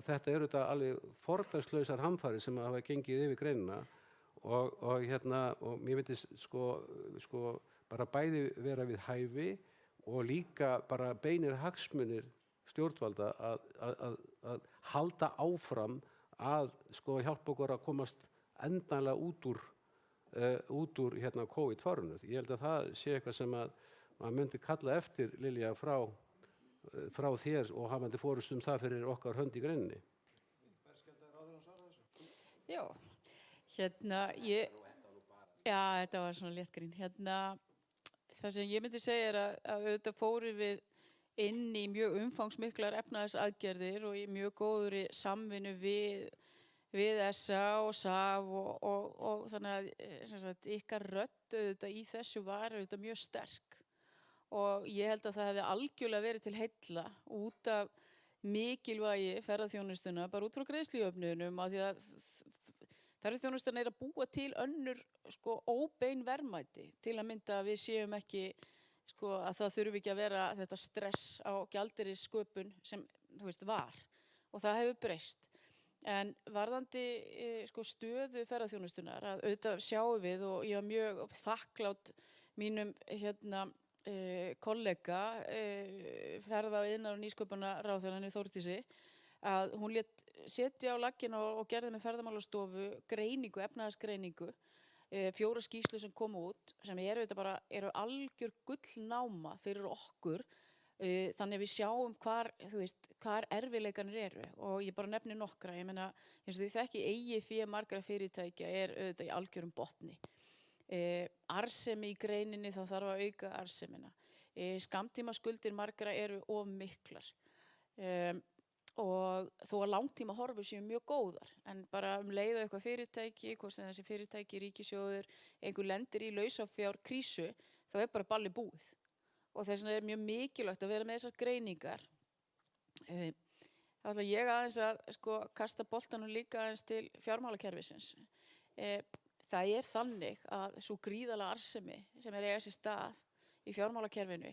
þetta eru þetta alveg fordagslausar hamfarir sem hafa gengið yfir greinina og mér myndi sko bara bæði vera við hæfi og líka bara beinir hagsmunir stjórnvalda að halda áfram að sko hjálpa okkur að komast endanlega út úr COVID-farinu. Ég held að það sé eitthvað sem að maður myndi kalla eftir, Lilja, frá þér og hafandi forystu það fyrir okkar hönd í greininni. Já, þetta var svona léttgrín. Það sem ég myndi segja er að auðvitað fórum við inn í mjög umfangsmiklar efnahagsaðgerðir og í mjög góðri samvinnu við SA og SAF og þannig að ykkar rödd auðvitað í þessu var auðvitað mjög sterk. Og ég held að það hefði algjörlega verið til heilla út af mikilvægi ferðaþjónustuna, bara út frá greiðslujöfnuðinum, af því að ferðaþjónustan að búa til önnur óbein verðmæti, til að mynda að við séum ekki að það þurfi ekki að vera þetta stress á gjaldeyrissköpun sem var, og það hefur breyst. En varðandi stöðu ferðaþjónustunar, að auðvitað sjáum við, og ég var mjög þakklát mínum kollega ferða- og iðnaðar- og nýsköpunarráðherrann Þórdísi, að hún lét setja á laggirnar og gerði með Ferðamálastofu greiningu, efnahagsgreiningu, 4 skýrslur sem komu út, sem eru algjör gullnáma fyrir okkur, þannig að við sjáum hvar erfiðleikarnir eru, og ég bara nefni nokkra. Ég meina, eins og því þekki eigið fé margra fyrirtækja auðvitað í algjörum botni. Arðsemi í greininni, þá þarf að auka arðsemina. Skammtímaskuldir margra eru of miklar, og þó að langtíma horfur séu mjög góðar, en bara leið á eitthvað fyrirtæki, hvort sem þessi fyrirtæki, ríkissjóður, einhver lendir í lausafjárkrísu, þá bara balli búið. Og þess vegna mjög mikilvægt að vera með þessar greiningar. Þá ætla ég aðeins að kasta boltanum líka aðeins til fjármálakerfisins. Það þannig að svo gríðarlega arðsemi sem eiga sér stað í fjármálakerfinu,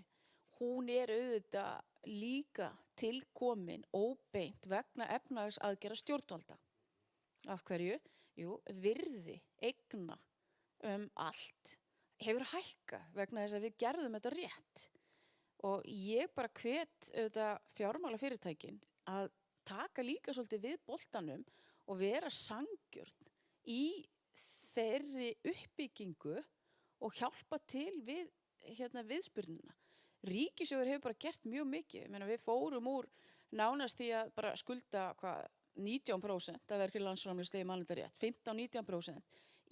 hún auðvitað líka tilkomin óbeint vegna efnahagsaðgerða stjórnvalda. Af hverju? Jú, virði eigna allt hefur hækkað vegna þess að við gerðum þetta rétt. Og ég bara hvet fjármálafyrirtækin að taka líka svolítið við boltanum og vera sanngjörn í þeirri uppbyggingu og hjálpa til við viðspyrnuna. Ríkissjóður hefur bara gert mjög mikið. Við fórum úr nánast í að bara skulda 19% af vergri landsframleiðslu, ef man þetta rétt, 15-19%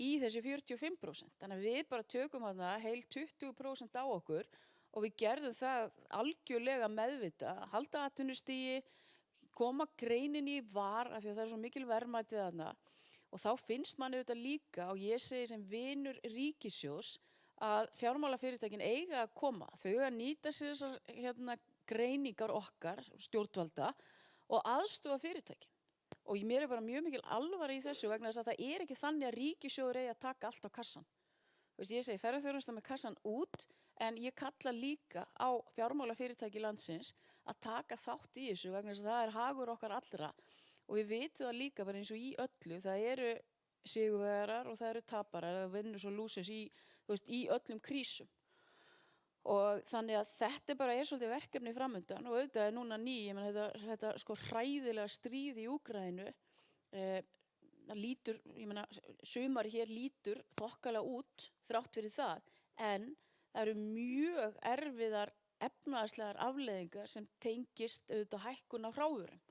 í þessi 45%. Þannig að við bara tökum þarna heil 20% á okkur og við gerðum það algjörlega meðvita, halda atvinnustigi, koma greininni í var af því að það svo mikil verðmæti þarna. Og þá finnst manni auðvitað líka, og ég segi sem vinur ríkissjóðs, að fjármálafyrirtækin eiga að koma. Þau að nýta sér þessar greiningar okkar, stjórnvalda, og aðstofa fyrirtækin. Og mér bara mjög mikil alvara í þessu vegna þess að það ekki þannig að ríkissjóður eigi að taka allt á kassan. Ég segi ferðaþjónusta með kassan út, en ég kalla líka á fjármálafyrirtæki landsins að taka þátt í þessu vegna þess að það hagur okkar allra. Og við vitum það líka bara eins og í öllu, það eru sigurvegarar og það eru taparar, það vinnur svo lúsis í öllum krísum. Og þannig að þetta bara svolítið verkefni framundan, og auðvitað núna þetta hræðilega stríð í Úkraínu, sumari hér lítur þokkalega út þrátt fyrir það, en það eru mjög erfiðar efnahagslegar afleiðingar sem tengist auðvitað hækkun á hrávörum.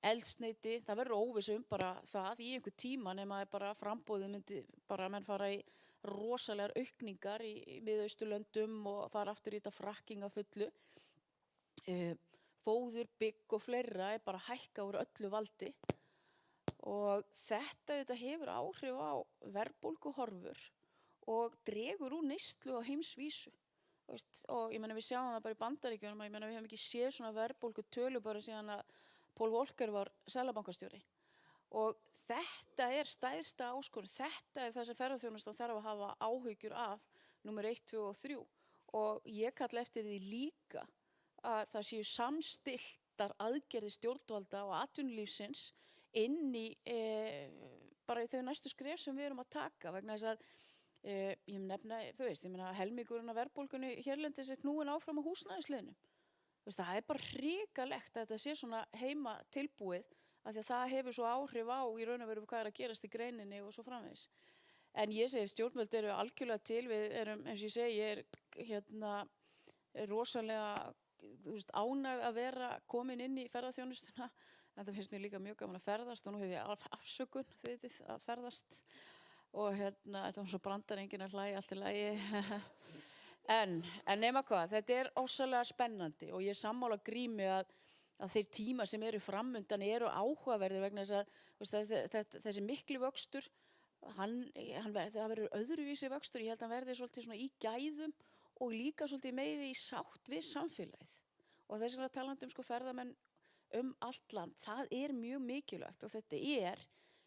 Eldsneyti, það verður óvissu bara það í einhver tíma nema bara framboðið myndi bara menn fara í rosalegar aukningar í Miðausturlöndum og fara aftur í þetta fracking að fullu. Fóður, bygg og fleira bara hækka úr öllu valdi, og þetta hefur áhrif á verðbólguhorfur og dregur úr neyslu á heimsvísu. Og við sjáum það bara í Bandaríkjunum, við höfum ekki séð svona verðbólgutölu bara síðan að Paul Volcker var seðlabankastjóri. Og þetta stærsta áskorun, þetta það sem ferðaþjónustan þarf að hafa áhyggjur af, númer 1, 2 og 3. Og ég kalla eftir því líka að það séu samstilltar aðgerðir stjórnvalda og atvinnulífsins inn í bara í þau næstu skref sem við erum að taka vegna þess að ég nefna, þú veist, ég meina helmingurinn af verðbólgunni hérlendis knúin áfram á húsnæðisliðnum. Það bara hrikalegt að þetta sé svona heima tilbúið af því að það hefur svo áhrif á í raun og veru hvað að gerast í greininni og svo framvegis. En ég segi stjórnvöld eru algjörlega til, við erum, eins og ég segi, ég er rosalega ánægð að vera komin inn í ferðaþjónustuna. Þetta finnst mér líka mjög gaman að ferðast og nú hef ég afsökun að ferðast og þetta var svo brandar enginn að hlæja allt í lagi. en nema hvað, þetta er ósalega spennandi og ég er sammála Grími að þeir tíma sem eru framundan eru áhugaverðir vegna þess að þessi mikli vöxtur það verður öðruvísi vöxtur, ég held að hann verði svolítið svona í gæðum og líka svolítið meiri í sátt við samfélagið og þess vegna talandi ferðamenn allt land, það er mjög mikilvægt og þetta er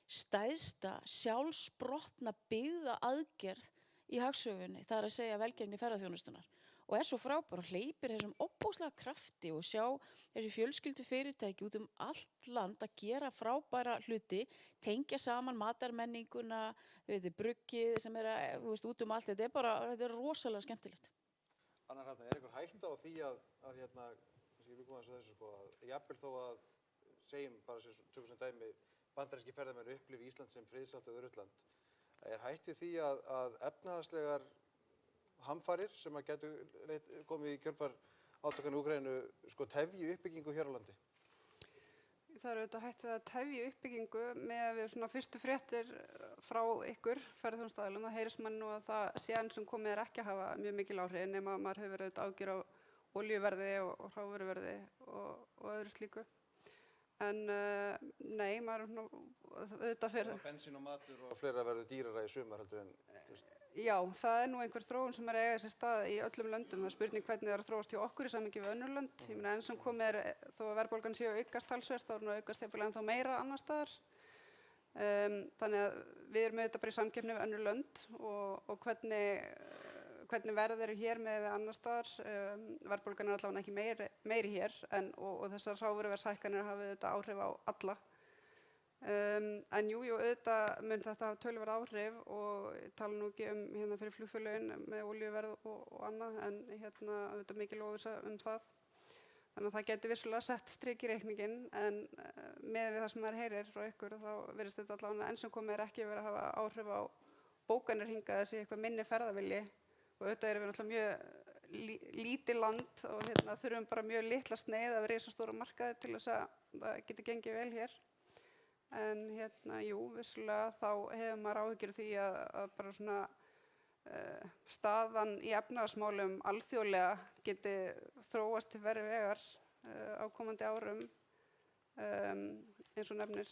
stærsta sjálfsprottna byggða aðgerð í hagsögunni, það er að segja velgengni ferðaþjónustunnar og er svo frábær og hleypir þessum óbúslega krafti og sjá þessi fjölskyldu fyrirtæki út allt land að gera frábæra hluti, tengja saman matarmenninguna, bruggið sem er út allt, þetta er rosalega skemmtilegt. Anna Hrafna, er einhver hætta á því að jafnvel þó að segjum bara tökum sem dæmi bandaríski ferðamenn upplifi Ísland sem friðsátt og öruggt land, er hætt við því að efnahagslegar hamfarir sem að getu komið í kjölfar átakanna í Úkraínu tefji uppbyggingu hér á landi? Það eru auðvitað hætt við að tefja uppbyggingu með við svona fyrstu fréttir frá ykkur ferðaþjónustaðilum. Það heyrist mann nú að það sé enn sem komið ekki að hafa mjög mikil áhrif nema að maður hefur auðvitað ágjör á olíuverði og hrávöruverði og öðru slíku. En nei, maður auðvitað fyrir... Bensín og matur og fleira verður dýrara í sumar heldur en... Já, það er nú einhver þróun sem er að eiga sér stað í öllum löndum. Það er spurning hvernig það er að þróast hjá okkur í samhengi við önnur lönd. Ég meina enn sem komið þó að verðbólgan sé að aukast talsvert, þá er nú aukast jafnvel ennþá meira annars staðar. Þannig að við erum auðvitað bara í samkeppni við önnur lönd og hvernig verð eru hér með við annars staðar. Verðbólgan er allavega ekki meiri hér og þessar hrávöruverðshækkanir hafa auðvitað áhrif á alla. En jú, auðvitað mun þetta hafa töluverð áhrif og ég tala nú ekki fyrir flugfélögin með olíuverð og annað en auðvitað mikil óvissa það. Þannig að það geti vissulega sett strik í reikninginn en með við það sem maður heyrir frá ykkur þá virðist þetta allavega enn sem komið ekki verið að hafa áhrif á bókanir hingað þessi eitthvað minni ferðavilji og auðvitað erum við náttúrulega mjög lítið land og þurfum bara mjög litla sneið af risastóra markaði til þess að það geti gengið vel hér. En jú, vissulega þá hefur maður áhyggjur því að bara svona staðan í efnahagsmálum alþjóðlega geti þróast til verri vegar á komandi árum eins og nefnir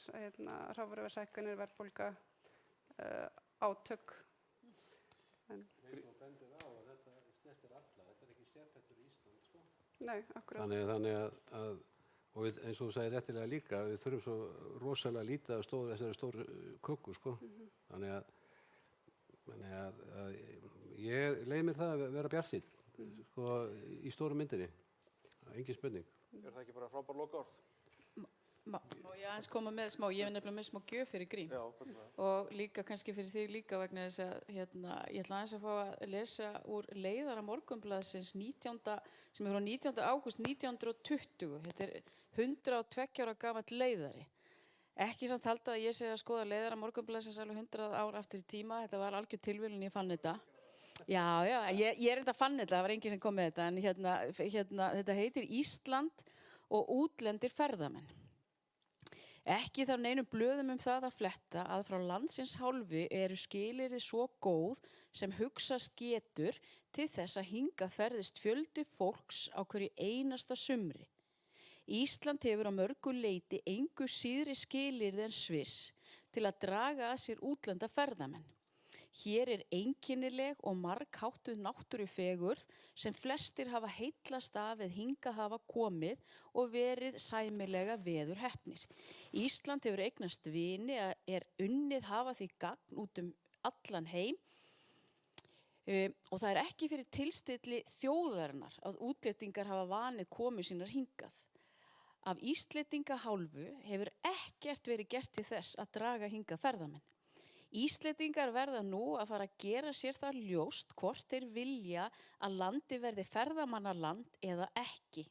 hrávöruverðshækkanir, verðbólga, átök. Þú bendir á að þetta snertir alla, þetta er ekki sértækt fyrir Ísland, sko. Nei, akkurat. Þannig að og við, eins og þú sagði réttilega líka, við þurfum svo rosalega lítið af þessari stóru köku, sko. Þannig að ég leyfi mér það að vera bjartsýnn, sko, í stóru myndinni. Engin spurning. Er það ekki bara frábær lokaorð? Má ég aðeins koma með smá, ég hef nefnilega með smá gjöf fyrir Grím. Já, hvernig það? Og líka kannski fyrir þig líka vegna þess að ég ætla aðeins að fá að lesa úr leiðara Morgunblaðsins sem er frá 19. ágúst 1920. Þetta er 102 ára gamall leiðari. Ekki samt halda að ég sé að skoða leiðara Morgunblaðsins alveg 100 ár aftur í tíma. Þetta var algjör tilviljun, ég fann þetta. Já, ég er enda fann þetta, það var enginn sem kom með þetta. En þetta heitir Ísland og útlendir ferðamenn. Ekki þarf neinum blöðum það að fletta að frá landsins hálfu eru skilyrði svo góð sem hugsast getur til þess að hingað ferðist fjöldi fólks á hverju einasta sumri. Ísland hefur á mörgu leyti engu síðri skilyrði en Sviss til að draga að sér útlenda ferðamenn. Hér er einkennileg og margháttuð náttúrufegurð sem flestir hafa heillast af eða hingað hafa komið og verið sæmilega veðurheppnir. Ísland hefur eignast vini að er unnið hafa því gagn út allan heim Og það ekki fyrir tilstilli þjóðarinnar að útlendingar hafa vanið komu sínar hingað. Af Íslendinga hálfu hefur ekkert verið gert til þess að draga hingað ferðamenn. Íslendingar verða nú að fara að gera sér það ljóst hvort þeir vilja að landi verði ferðamannaland eða ekki.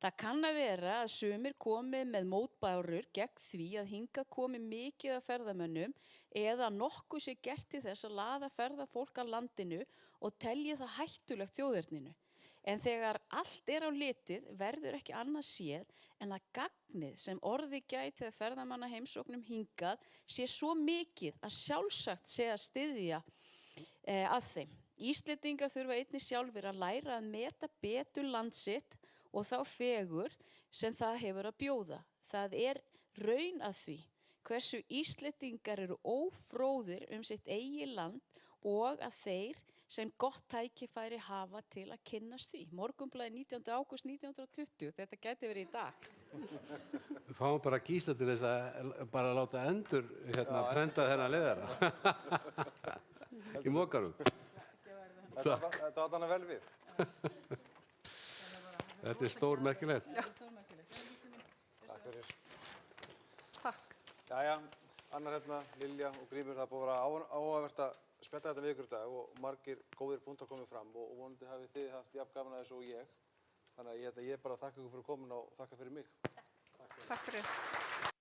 Það kann að vera að sumir komi með mótbárur gegn því að hingað komi mikið af ferðamönnum eða nokkuð sé gert til þess að laða ferðafólk að landinu og telji það hættulegt þjóðerninu. En þegar allt á litið verður ekki annað séð en að gagnið sem orði gæti að ferðamanna heimsóknum hingað sé svo mikið að sjálfsagt sé að styðja að þeim. Íslendingar þurfa einnig sjálfur að læra að meta betur land sitt og þá fegurð sem það hefur að bjóða. Það raun að því hversu Íslendingar eru ófróðir sitt eigið land og að þeir sem gott tækifæri hafa til að kynnast því. Morgunblaðið 19. ágúst 1920, þetta gæti verið í dag. Við fáum bara Gísla til þess að bara láta endur prenta þennan leiðara. Í mokarum. Þetta átt hana vel við. Þetta stór merkilegt. Takk fyrir. Takk. Jæja, Annar Lilja og Grímur, það búið að vera áhugavert að spjalla þetta við ykkur í dag og margir góðir punktar komið fram og vonandi hafið þið haft jafn gaman að þessu og ég. Þannig að ég bara þakka ykkur fyrir komin og þakka fyrir mig. Takk fyrir.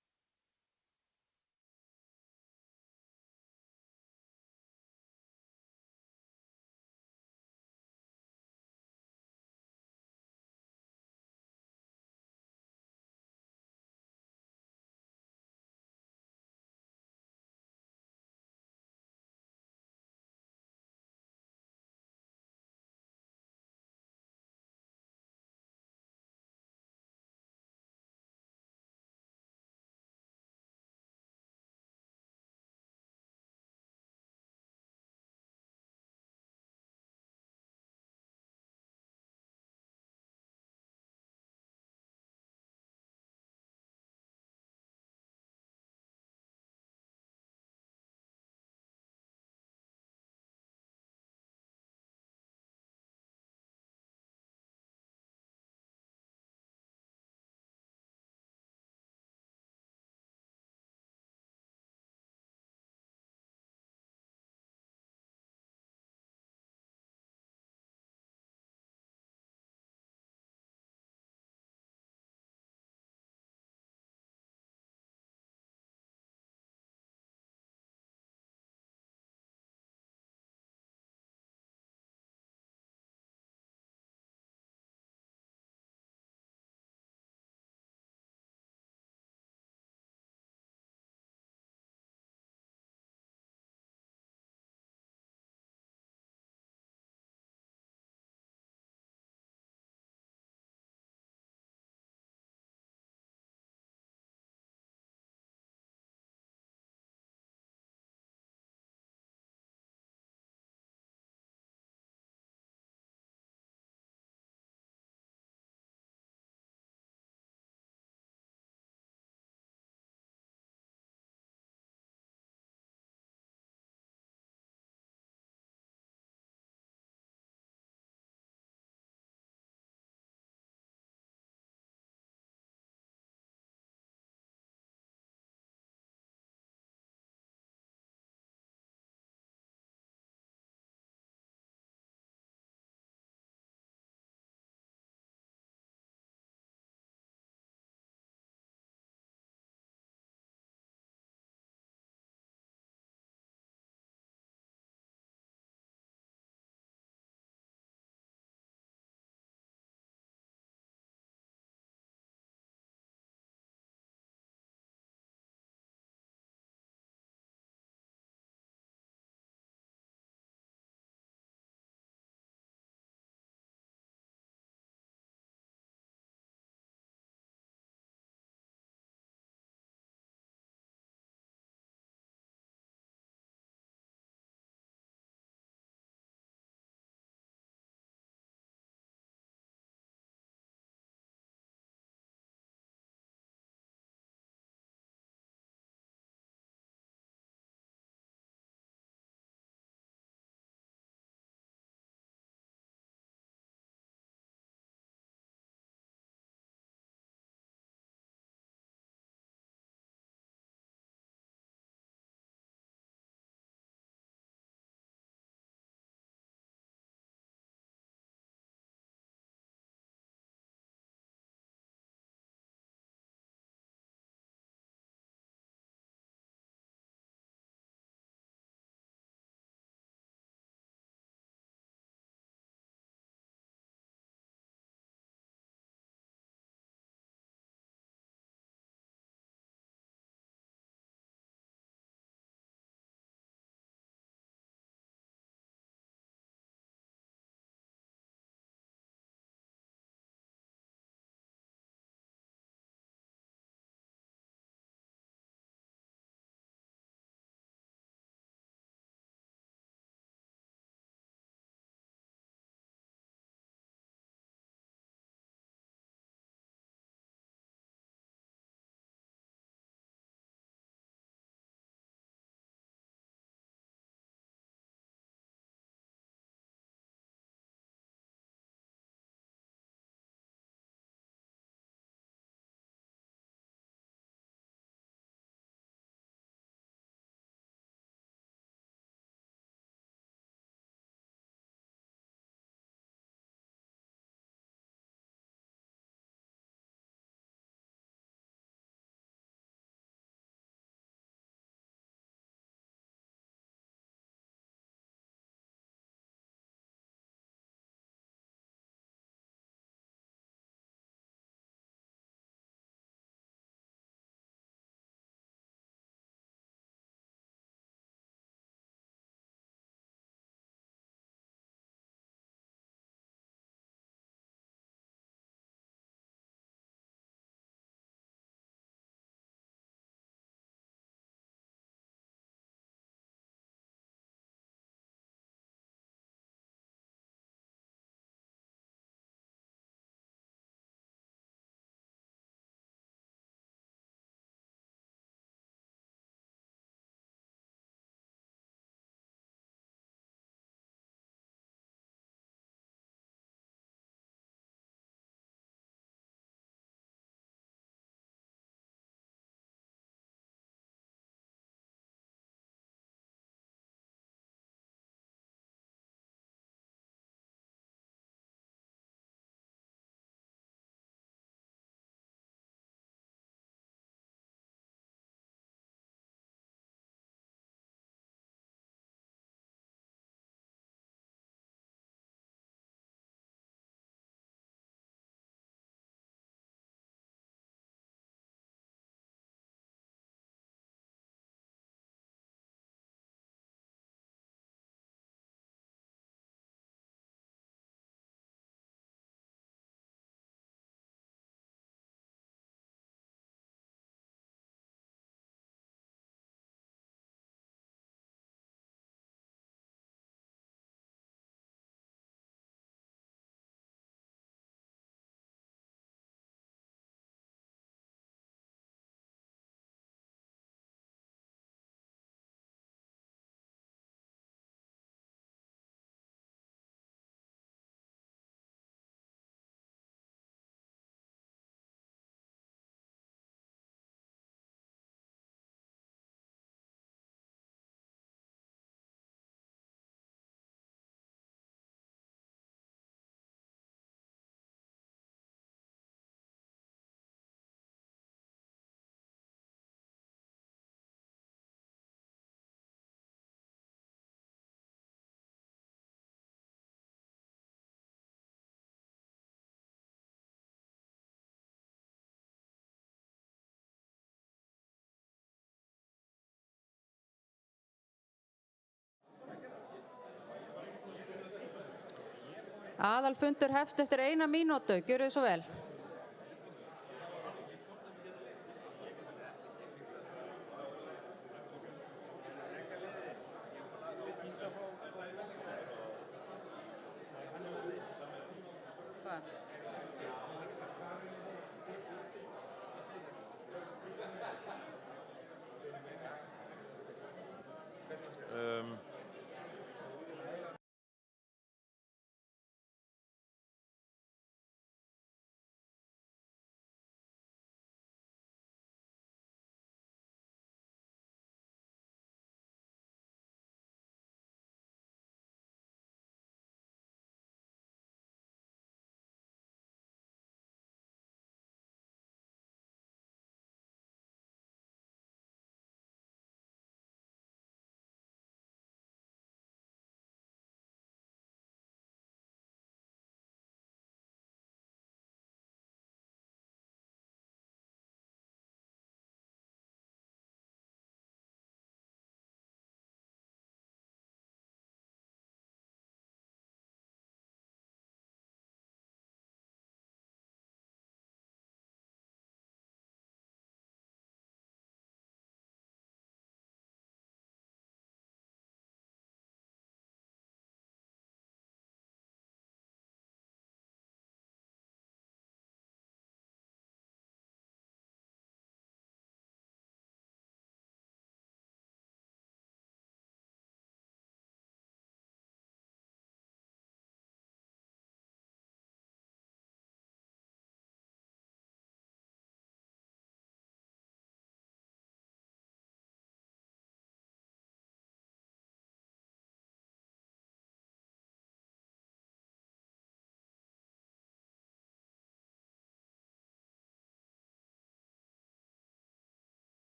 Aðalfundur hefst eftir 1 mínútu. Gjörið svo vel.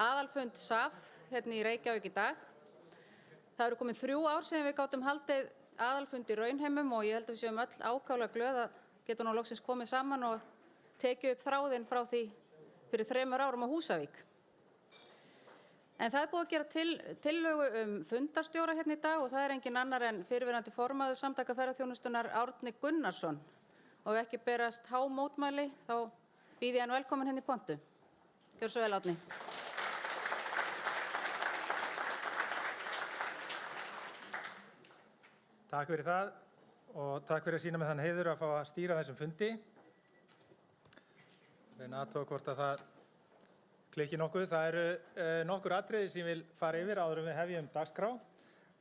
Aðalfund SAF hérna í Reykjavík í dag. Það eru komin 3 ár síðan við gátum haldið aðalfund í Raunheimum og ég held að við séum öll ákaflega glöð að geta nú loksins komið saman og tekið upp þráðinn frá því fyrir 3 árum á Húsavík. En það er búið að gera tillögu fundarstjóra hérna í dag og það er engin annar en fyrrverandi formaður Samtaka ferðaþjónustunnar Árni Gunnarsson. Og ef ekki berast há mótmæli þá býð ég hann velkomin hérna í pontu. Gjörðu svo vel, Árni. Takk fyrir það og takk fyrir að sýna með þann heiður að fá að stýra þessum fundi. Reyna að athuga hvort að það klikki nokkuð. Það eru nokkur atriði sem ég vil fara yfir áður en við hefjum dagskrá.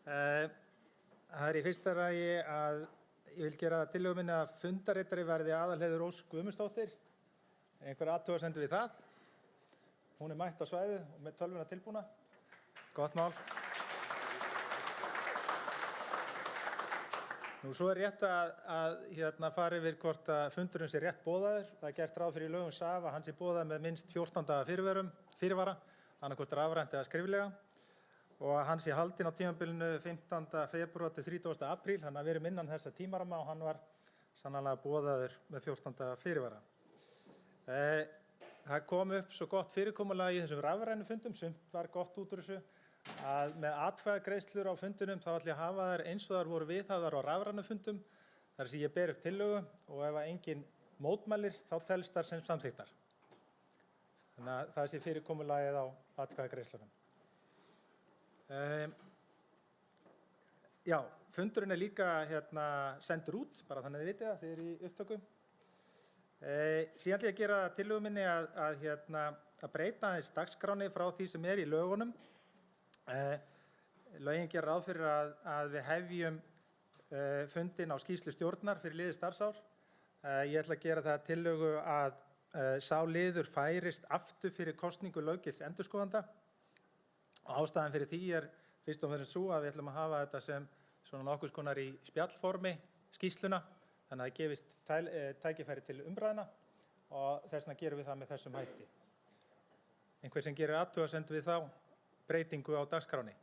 Það er í fyrsta lagi að ég vil gera tillögu minni að fundarritari verði Aðalheiður Ósk Guðmundsdóttir. Einhver athugasemdir við það? Hún er mætt á svæðið og með tölvuna tilbúna. Gott mál. Nú svo er rétt að fara yfir hvort að fundurinn sé rétt boðaður. Það er gert ráð fyrir í lögum SAF að hann sé boðað með minnst 14 daga fyrirvara, annað hvort rafrænt eða skriflega, og að hann sé haldinn á tímabilinu 15. febrúar til 30. apríl, þannig að við erum innan þessa tímaramma og hann var sannarlega boðaður með 14 daga fyrirvara. Það kom upp svo gott fyrirkomulag í þessum rafrænu fundum, sumt var gott út úr þessu, að með atkvæðagreiðslur á fundunum þá ætla ég að hafa þær eins og þær voru viðhafðar á rafrænu fundum, þar sem ég ber upp tillögu og ef engin mótmælir þá telst þær sem samþykktar. Þannig að það sé fyrirkomulagið á atkvæðagreiðslunum. Já, fundurinn er líka sendur út, bara þannig að þið vitið það, þið eru í upptöku. Síðan ætla ég að gera tillögu minni að breyta aðeins dagskráni frá því sem er í lögunum. Lögin gera ráð fyrir að við hefjum fundinn á skýrslu stjórnar fyrir liðið starfsár. Ég ætla að gera það tillögu að sá liður færist aftur fyrir kosningu löggilts endurskoðanda Ástæðan fyrir því fyrst og fremst sú að við ætlum að hafa þetta sem svona nokkurs konar í spjallformi skýrsluna, þannig að það gefist tækifæri til umræðna og þess vegna gerum við það með þessum hætti. Einhver sem gerir athugasemd við þá breytingu á dagskránni.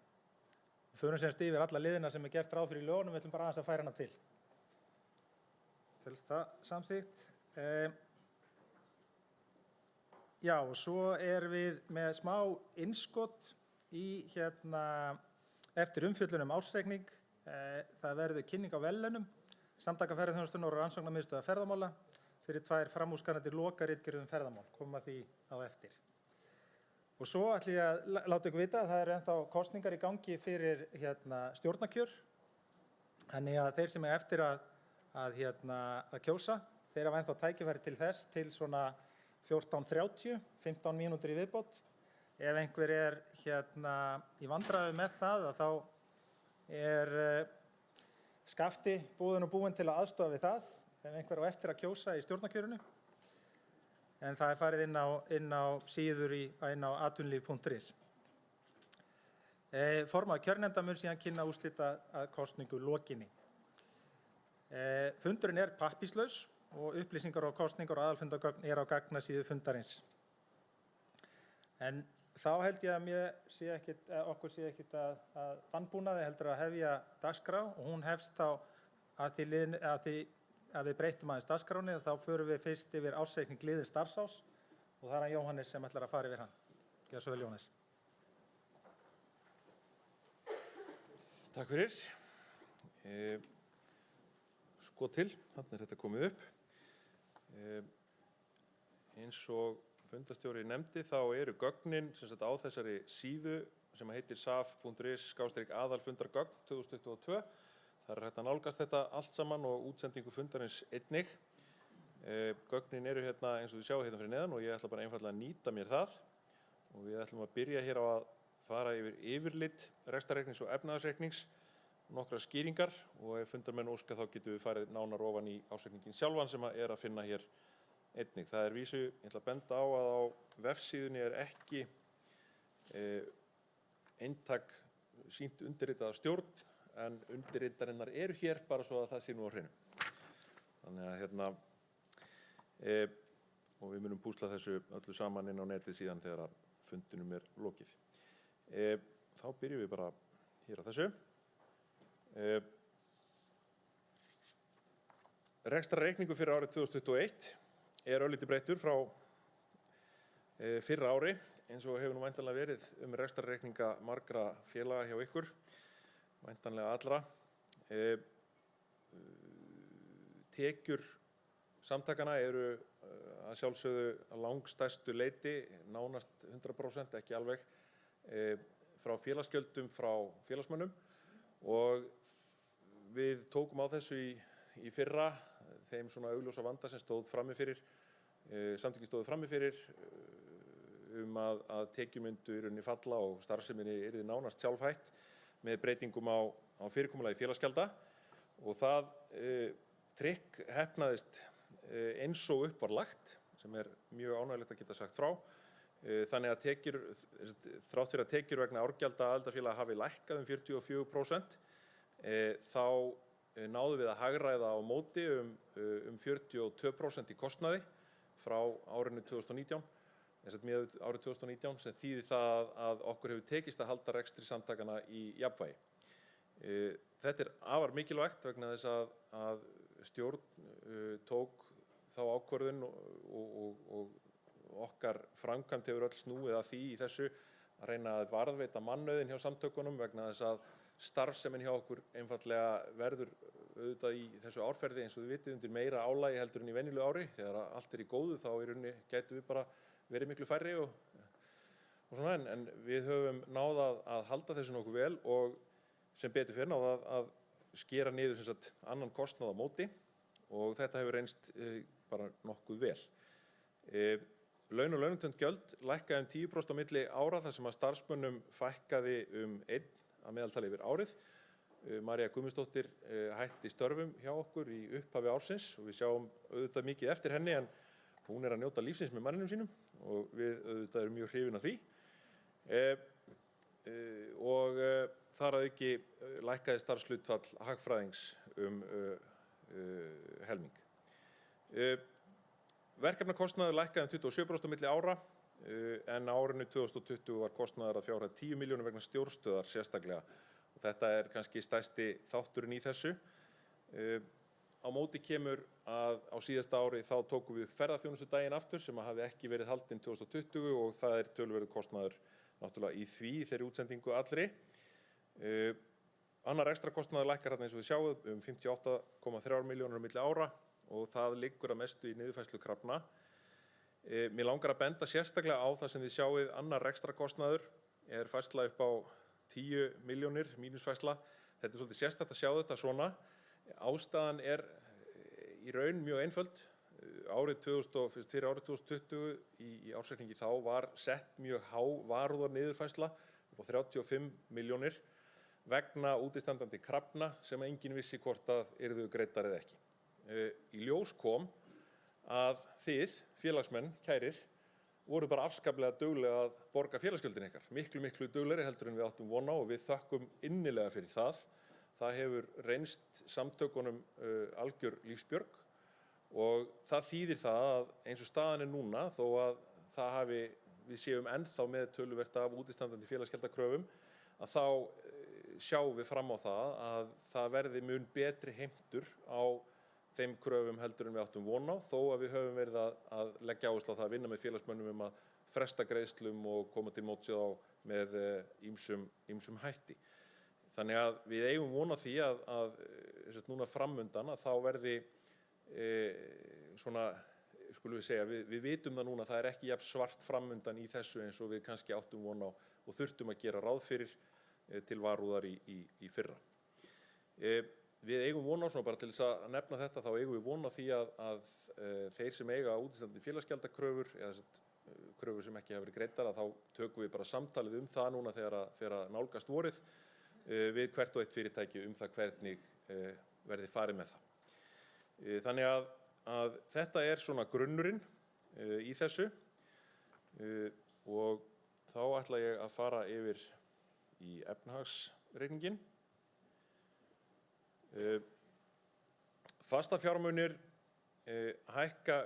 Við förum semst yfir alla liðina sem gert ráð fyrir í lögunum, við ætlum bara aðeins að færa hana til. Telst það samþykkt. Já, og svo við með smá innskot í eftir umfjöllun ársreikning. Það verður kynning á verðlaunum Samtaka ferðaþjónustunnar og rannsóknarmiðstöðvar ferðamála fyrir 2 framúrskarandi lokaritgerðir ferðamál, koma því á eftir. Og svo ætla ég að láta ykkur vita að það ennþá kosningar í gangi fyrir stjórnarkjör. Þannig að þeir sem eftir að kjósa, þeir hafa ennþá tækifæri til þess til svona 14:30, 15 mínútur í viðbót. Ef einhver í vandræðum með það, þá Skafti búinn og búinn til að aðstoða við það, ef einhver á eftir að kjósa í stjórnarkjörinu. En það farið inn á síður inn á atvinnulíf.is. Formaður kjörnefndar mun síðan kynna úrslita að kosningu lokinni. Fundurinn pappírslaus og upplýsingar og kosningar og aðalfundargögn á gagnasíðu fundarins. En þá held ég að okkur sé ekkert að vanbúnaði heldur að hefja dagskrá og hún hefst þá að við breytum aðeins dagskráni og þá förum við fyrst yfir ársreikning liðins starfsás og það hann Jóhannes sem ætlar að fara yfir hann. Gjörðu svo vel, Jóhannes. Takk fyrir. Sko til, þarna þetta komið upp. Eins og fundastjóri nefndi þá eru gögnin á þessari síðu sem heitir saf.is/aðalfundargögn 2022. Það hægt að nálgast þetta allt saman og útsendingu fundarins einnig. Gögnin eru eins og þið sjáu fyrir neðan og ég ætla bara einfaldlega að nýta mér það. Og við ætlum að byrja hér á að fara yfir yfirlit rekstrarreiknings og efnahagsreiknings, nokkrar skýringar og ef fundarmenn óska þá getum við farið nánar ofan í ársreikningin sjálfan sem að finna hér einnig. Það vísu, ég ætla að benda á að á vefsíðunni ekki eintak sýnt undirritað af stjórn, en undirritarinnar eru hér bara svo að það sé nú á hreinu. Þannig að og við munum púsla þessu öllu saman inn á netið síðan þegar fundinum lokið. Þá byrjum við bara hér á þessu. Rekstrarreikningur fyrir árið 2021 örlítið breyttur frá fyrra ári, eins og hefur nú væntanlega verið rekstrarreikninga margra félaga hjá ykkur, væntanlega allra. Tekjur samtakana eru að sjálfsögðu að langstærstu leyti, nánast 100%, ekki alveg, frá félagsgjöldum frá félagsmönnum og við tókum á þessu í fyrra þeim svona augljósa vanda sem stóð frammi fyrir, samtökin stóðu frammi fyrir að tekjur myndu í rauninni falla og starfseminni yrði nánast sjálfhætt með breytingum á fyrirkomulagi félagsgjalda og það trikk heppnaðist eins og upp var lagt, sem mjög ánægjulegt að geta sagt frá. Þannig að þrátt fyrir að tekjur vegna árgjalda aðildarfélaga hafi lækkað 44%, þá náðum við að hagræða á móti 42% í kostnaði frá árinu 2019, með árið 2019, sem þýðir það að okkur hefur tekist að halda rekstri samtakana í jafnvægi. Þetta afar mikilvægt vegna þess að stjórn tók þá ákvörðun og okkar framkvæmd hefur öll snúið að því í þessu að reyna að varðveita mannauðinn hjá samtökunum vegna þess að starfsemin hjá okkur einfaldlega verður auðvitað í þessu árferði eins og þið vitið undir meira álagi heldur en í venjulegu ári. Þegar allt í góðu þá í rauninni gætum við bara verið miklu færri og svona en við höfum náð að halda þessu nokkuð vel og sem betur fyrir náð að skera niður sem sagt annan kostnað á móti og þetta hefur reynst bara nokkuð vel. Laun og launatengd gjöld lækkaði 10% á milli ára þar sem að starfsmönnum fækkaði 1 að meðaltali yfir árið. María Guðmundsdóttir hætti störfum hjá okkur í upphafi ársins og við sjáum auðvitað mikið eftir henni en hún að njóta lífsins með manninum sínum og við auðvitað erum mjög hrifin af því. og þar að auki lækkaði starfshlutfall hagfræðings helming. Verkefnakostnaður lækkaði 27% á milli ára, en á árinu 2020 var kostnaður að fjárhæð 10 milljónir vegna stjórnstöðar sérstaklega. Og þetta kannski stærsti þátturinn í þessu. Á móti kemur að á síðasta ári þá tókum við upp ferðaþjónustudaginn aftur sem hafði ekki verið haldinn 2020 og það töluverður kostnaður náttúrulega í því þeirri útsendingu allri. Annar rekstrarkostnaður lækkar eins og við sjáum 58,3 milljónir á milli ára og það liggur að mestu í niðurfærslu krafna. Mér langar að benda sérstaklega á það sem þið sjáið annar rekstrarkostnaður færsla upp á 10 milljónir mínusfærsla. Þetta svolítið sérstakt að sjá þetta svona. Ástæðan í raun mjög einföld. Fyrir árið 2020 í ársreikningi þá var sett mjög há varúðarniðurfærsla upp á 35 milljónir vegna útistandandi krafna sem enginn vissi hvort að yrðu greiddar eða ekki. Í ljós kom að þið, félagsmenn, kærir, voru bara afskaplega duglega að borga félagsgjöldin ykkar. Miklu duglegri heldur en við áttum von á og við þökkum innilega fyrir það. Það hefur reynst samtökunum algjör lífsbjörg og það þýðir það að eins og staðan núna, þó að við séum ennþá með töluvert af útistandandi félagsgjaldakröfum, að þá sjáum við fram á það að það verði mun betri heimtur á þeim kröfum heldur en við áttum von á, þó að við höfum verið að leggja áherslu á það að vinna með félagsmönnum að fresta greiðslum og koma til móts við þá með ýmsum hætti. Þannig að við eigum von á því að núna framundan að þá verði skulum við segja, við vitum það núna að það ekki jafn svart framundan í þessu eins og við kannski áttum von á og þurftum að gera ráð fyrir til varúðar í fyrra. Við eigum von á, svona bara til þess að nefna þetta, þá eigum við von á því að þeir sem eiga útistandandi félagsgjaldakröfur, eða kröfur sem ekki hafa verið greiddar, að þá tökum við bara samtalið það núna þegar nálgast vorið við hvert og eitt fyrirtæki það hvernig verði farið með það. Þannig að þetta svona grunnurinn í þessu og þá ætla ég að fara yfir í efnahagsreikninginn. Fastafjármunir hækka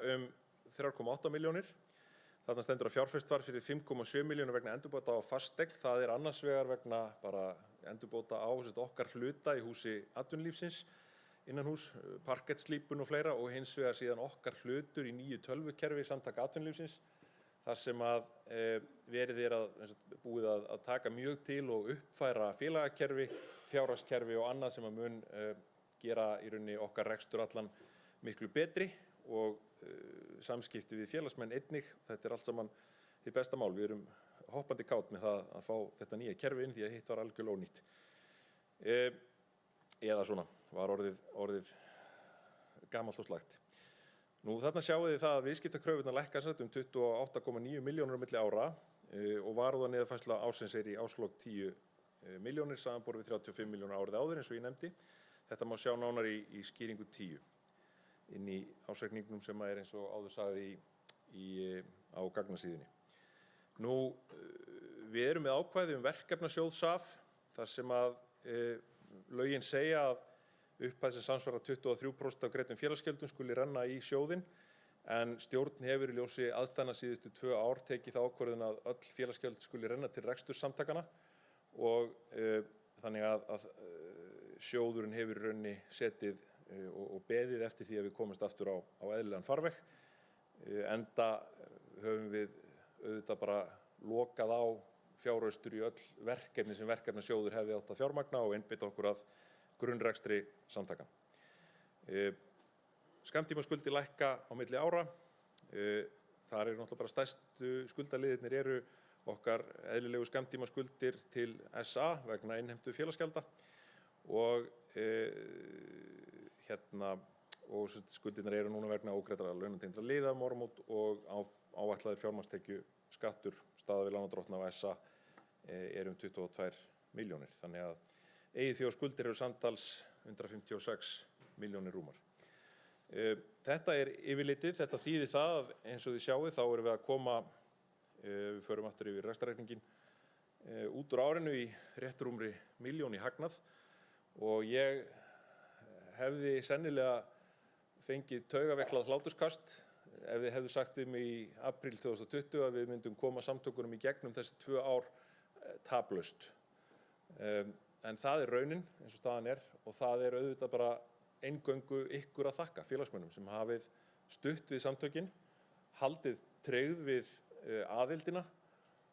3,8 milljónir. Þarna stendur að fjárfest var fyrir 5,7 milljónir vegna endurbóta á fasteign. Það annars vegar vegna bara endurbóta á okkar hluta í húsi atvinnulífsins, innanhús, parkettslípun og fleira, og hins vegar síðan okkar hlutur í nýju tölvukerfi Samtaka atvinnulífsins, þar sem að verið búið að taka mjög til og uppfæra félagakerfi, fjárhagskerfi og annað sem að mun gera í rauninni okkar rekstur allan miklu betri og samskipti við félagsmenn einnig. Þetta allt saman hið besta mál. Við erum hoppandi kát með það að fá þetta nýja kerfi inn því að hitt var algjörlega ónýtt. Eða svona, var orðið gamalt og slagt. Nú þarna sjáum við það að viðskiptakröfurnar lækka 28,9 milljónir á milli ára og varúðarniðurfærsla ársins í árslok 10 milljónir samanborið við 35 milljónir árið áður eins og ég nefndi. Þetta má sjá nánar í skýringu 10 inn í ársreikningnum sem eins og áður sagði á gagnasíðunni. Nú, við erum með ákvæði verkefnasjóð SAF þar sem að lögin segja að upphæð sem samsvarar 23% af greiddum félagsgjöldum skuli renna í sjóðinn, en stjórn hefur í ljósi aðstæðna síðustu 2 ár tekið þá ákvörðun að öll félagsgjöld skuli renna til rekstursamtakanna og þannig að sjóðurinn hefur í rauninni setið og beðið eftir því að við komumst aftur á eðlilegan farveg, enda höfum við auðvitað bara lokað á fjárhaustur í öll verkefni sem verkefnasjóður hefði átt að fjármagna og einbeita okkur að grunnrekstri samtaka. Skammtímaskuldir lækka á milli ára. Þar náttúrulega bara stærstu skuldaliðirnir okkar eðlilegu skammtímaskuldir til SA vegna innheimtu félagsgjalda og skuldirnar núna vegna ógreiddra launatengdra liða um áramót og áætlaður fjármagnstekju skattur staða við lánardrottna af SA 22 milljónir. Þannig að eigið fé og skuldir eru samtals 156 milljónir rúmar. Þetta yfirlitið, þetta þýðir það að eins og þið sjáið þá erum við að koma, við förum aftur yfir rekstrarreikninginn, út úr árinu í rétt rúmri 1 milljón í hagnað og ég hefði sennilega fengið taugaveiklað hláturskast ef þið hefðu sagt við mig í apríl 2020 að við myndum koma samtökunum í gegnum þessi 2 ár taplaust. En það er raunin eins og staðan er og það er auðvitað bara eingöngu ykkur að þakka félagsmönnum sem hafið stutt við samtökin, haldið tryggð við aðildina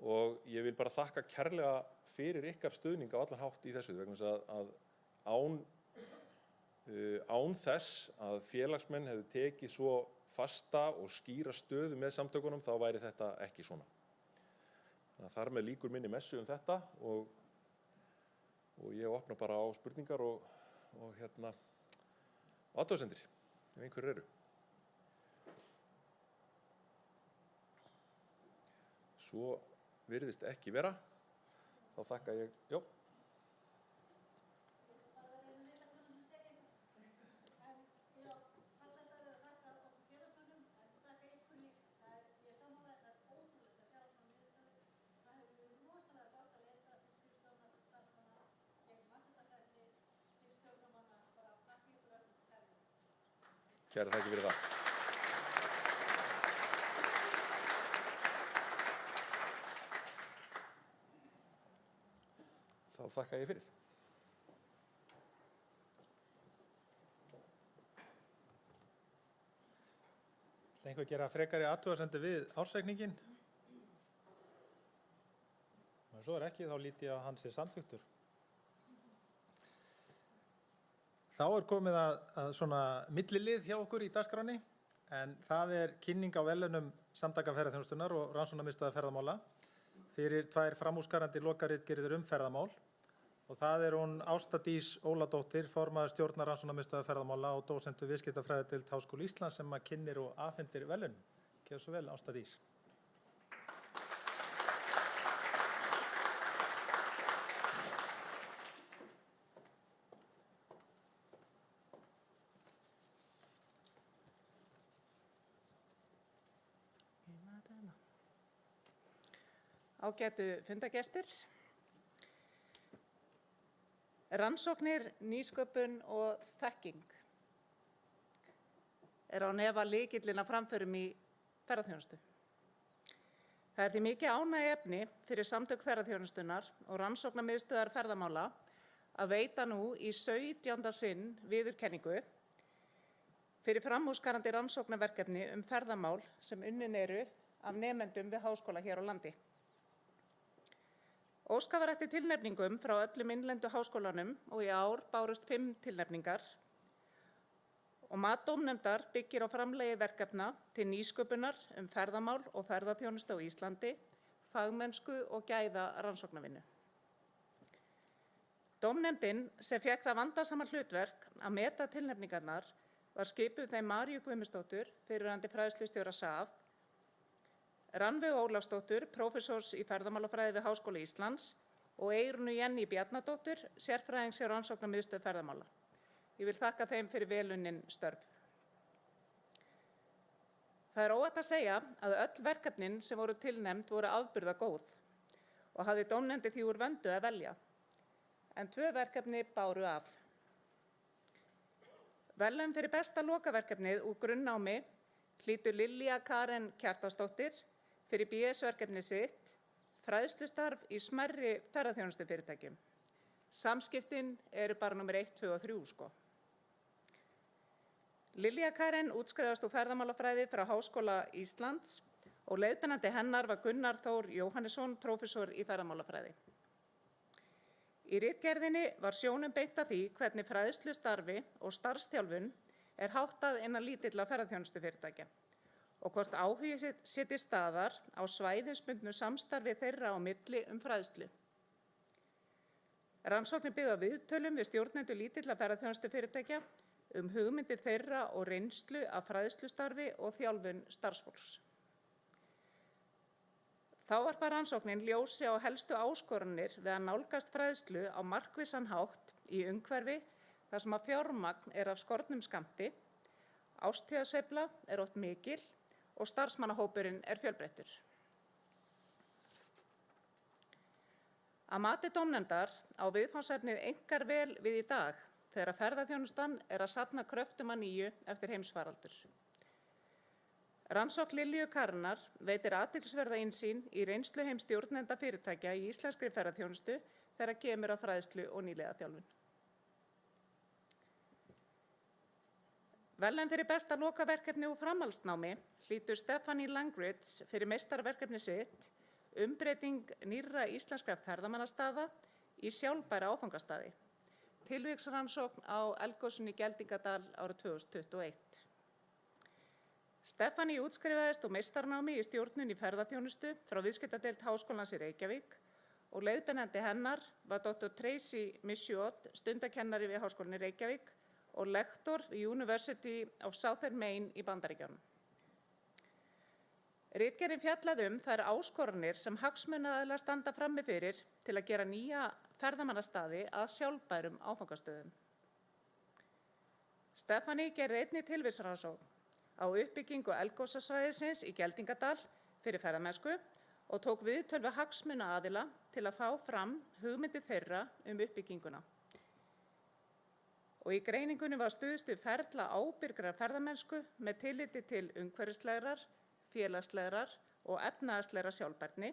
og ég vil bara þakka kærlega fyrir ykkar stuðning á allan hátt í þessu vegna þess að án þess að félagsmenn hefðu tekið svo fasta og skýra stöðu með samtökunum þá væri þetta ekki svona. Þannig að þar með lýkur minni messu þetta og ég opna bara á spurningar og athugasemdir ef einhverjir eru. Svo virðist ekki vera. Þá þakka ég, já. Kærar þakkir fyrir það. Þá þakka ég fyrir. Einhver gera frekari athugasemdir við ársreikningin? Ef svo ekki, þá lít ég að hann sé samþykktur. Þá komið að svona millilið hjá okkur í dagskránni, en það er kynning á verðlaunum Samtaka ferðaþjónustunnar og Rannsóknarmiðstöðvar ferðamála fyrir 2 framúrskarandi lokaritgerðir ferðamál og það er hún Ásta Dís Óladóttir, formaður stjórnar Rannsóknarmiðstöðvar ferðamála og dósent við viðskiptafræðideild Háskóla Íslands sem kynnir og afhendir verðlaun. Gjörðu svo vel, Ásta Dís. Ágætu fundargestir. Rannsóknir, nýsköpun og þekking án efa lykillinn að framförum í ferðaþjónustu. Það er því mikið ánægjuefni fyrir samtök ferðaþjónustunnar og Rannsóknarmiðstöðvar ferðamála að veita nú í 17. sinn viðurkenningu fyrir framúrskarandi rannsóknarverkefni ferðamál sem unnin eru af nemendum við háskóla hér á landi. Óskað var eftir tilnefningum frá öllum innlendu háskólanum og í ár bárust 5 tilnefningar og mat dómnefndar byggir á framlagi verkefna til nýsköpunar ferðamál og ferðaþjónustu á Íslandi, fagmennsku og gæða rannsóknarvinnu. Dómnefndin sem fékk það vandasama hlutverk að meta tilnefningarnar var skipuð þeim Maríu Guðmundsdóttur, fyrrverandi fræðslustjóra SAF, Rannveigu Ólafsdóttur, prófessors í ferðamálafræði við Háskóla Íslands og Eyrúnu Jenný Bjarnadóttur, sérfræðings hjá Rannsóknarmiðstöð ferðamála. Ég vil þakka þeim fyrir vel unnin störf. Það er óhætt að segja að öll verkefnin sem voru tilnefnd voru afburðagóð og hafði dómnefndin því úr vöndu að velja, en 2 verkefni báru af. Verðlaun fyrir besta lokaverkefnið úr grunnnámi hlýtur Lilja Karen Kjartansdóttir fyrir BS-verkefni sitt, fræðslustarf í smærri ferðaþjónustufyrirtækjum. Samskiptin eru bara númer 1, 2 og 3 sko. Lilja Karen útskrifast úr ferðamálafræði frá Háskóla Íslands og leiðbeinandi hennar var Gunnar Þór Jóhannesson, prófessor í ferðamálafræði. Í ritgerðinni var sjónum beint að því hvernig fræðslustarfi og starfsþjálfun er háttað innan lítilla ferðaþjónustufyrirtækja og hvort áhugi sé til staðar á svæðisbundnu samstarfi þeirra á milli fræðslu. Rannsóknin byggði á viðtölum við stjórnendur lítilla ferðaþjónustufyrirtækja hugmyndir þeirra og reynslu af fræðslustarfi og þjálfun starfsfólks. Þá varpar rannsóknin ljósi á helstu áskoranir við að nálgast fræðslu á markvissan hátt í umhverfi þar sem að fjármagn er af skornum skammti, árstíðasveifla er oft mikil og starfsmannahópurinn er fjölbreyttur. Að mati dómnefndar á viðfangsefnið einkar vel við í dag þegar ferðaþjónustan að safna kröftum að nýju eftir heimsfaraldur. Rannsókn Lilju Karenar veitir athyglisverða innsýn í reynsluheim stjórnenda fyrirtækja í íslenskri ferðaþjónustu þegar kemur að fræðslu og nýliðaþjálfun. Verðlaun fyrir besta lokaverkefni úr framhaldsnámi hlýtur Stephanie Langridge fyrir meistarverkefni sitt umbreyting nýrra íslenskra ferðamannastaða í sjálfbæra áfangastaði. Tilviksrannsókn á eldgosunni í Geldingadal árið 2021. Stephanie útskrifaðist úr meistarnámi í stjórnun í ferðaþjónustu frá Viðskiptadeild Háskólans í Reykjavík og leiðbeinandi hennar var Dr. Tracy Michaud, stundakennari við Háskólann í Reykjavík og lektor í University of Southern Maine í Bandaríkjunum. Ritgerðin fjallaði þær áskoranir sem hagsmunaaðilar standa frammi fyrir til að gera nýja ferðamannastaði að sjálfbærum áfangastöðum. Stephanie gerði einnig tilvísrannsókn á uppbyggingu eldgosasvæðisins í Geldingadal fyrir ferðamennsku og tók viðtöl við hagsmunaaðila til að fá fram hugmyndir þeirra uppbygginguna. Og í greiningunni var stuðst við ferla ábyrgrar ferðamennsku með tilliti til umhverfislegrar, félagslegrar og efnahagslegrar sjálfbærni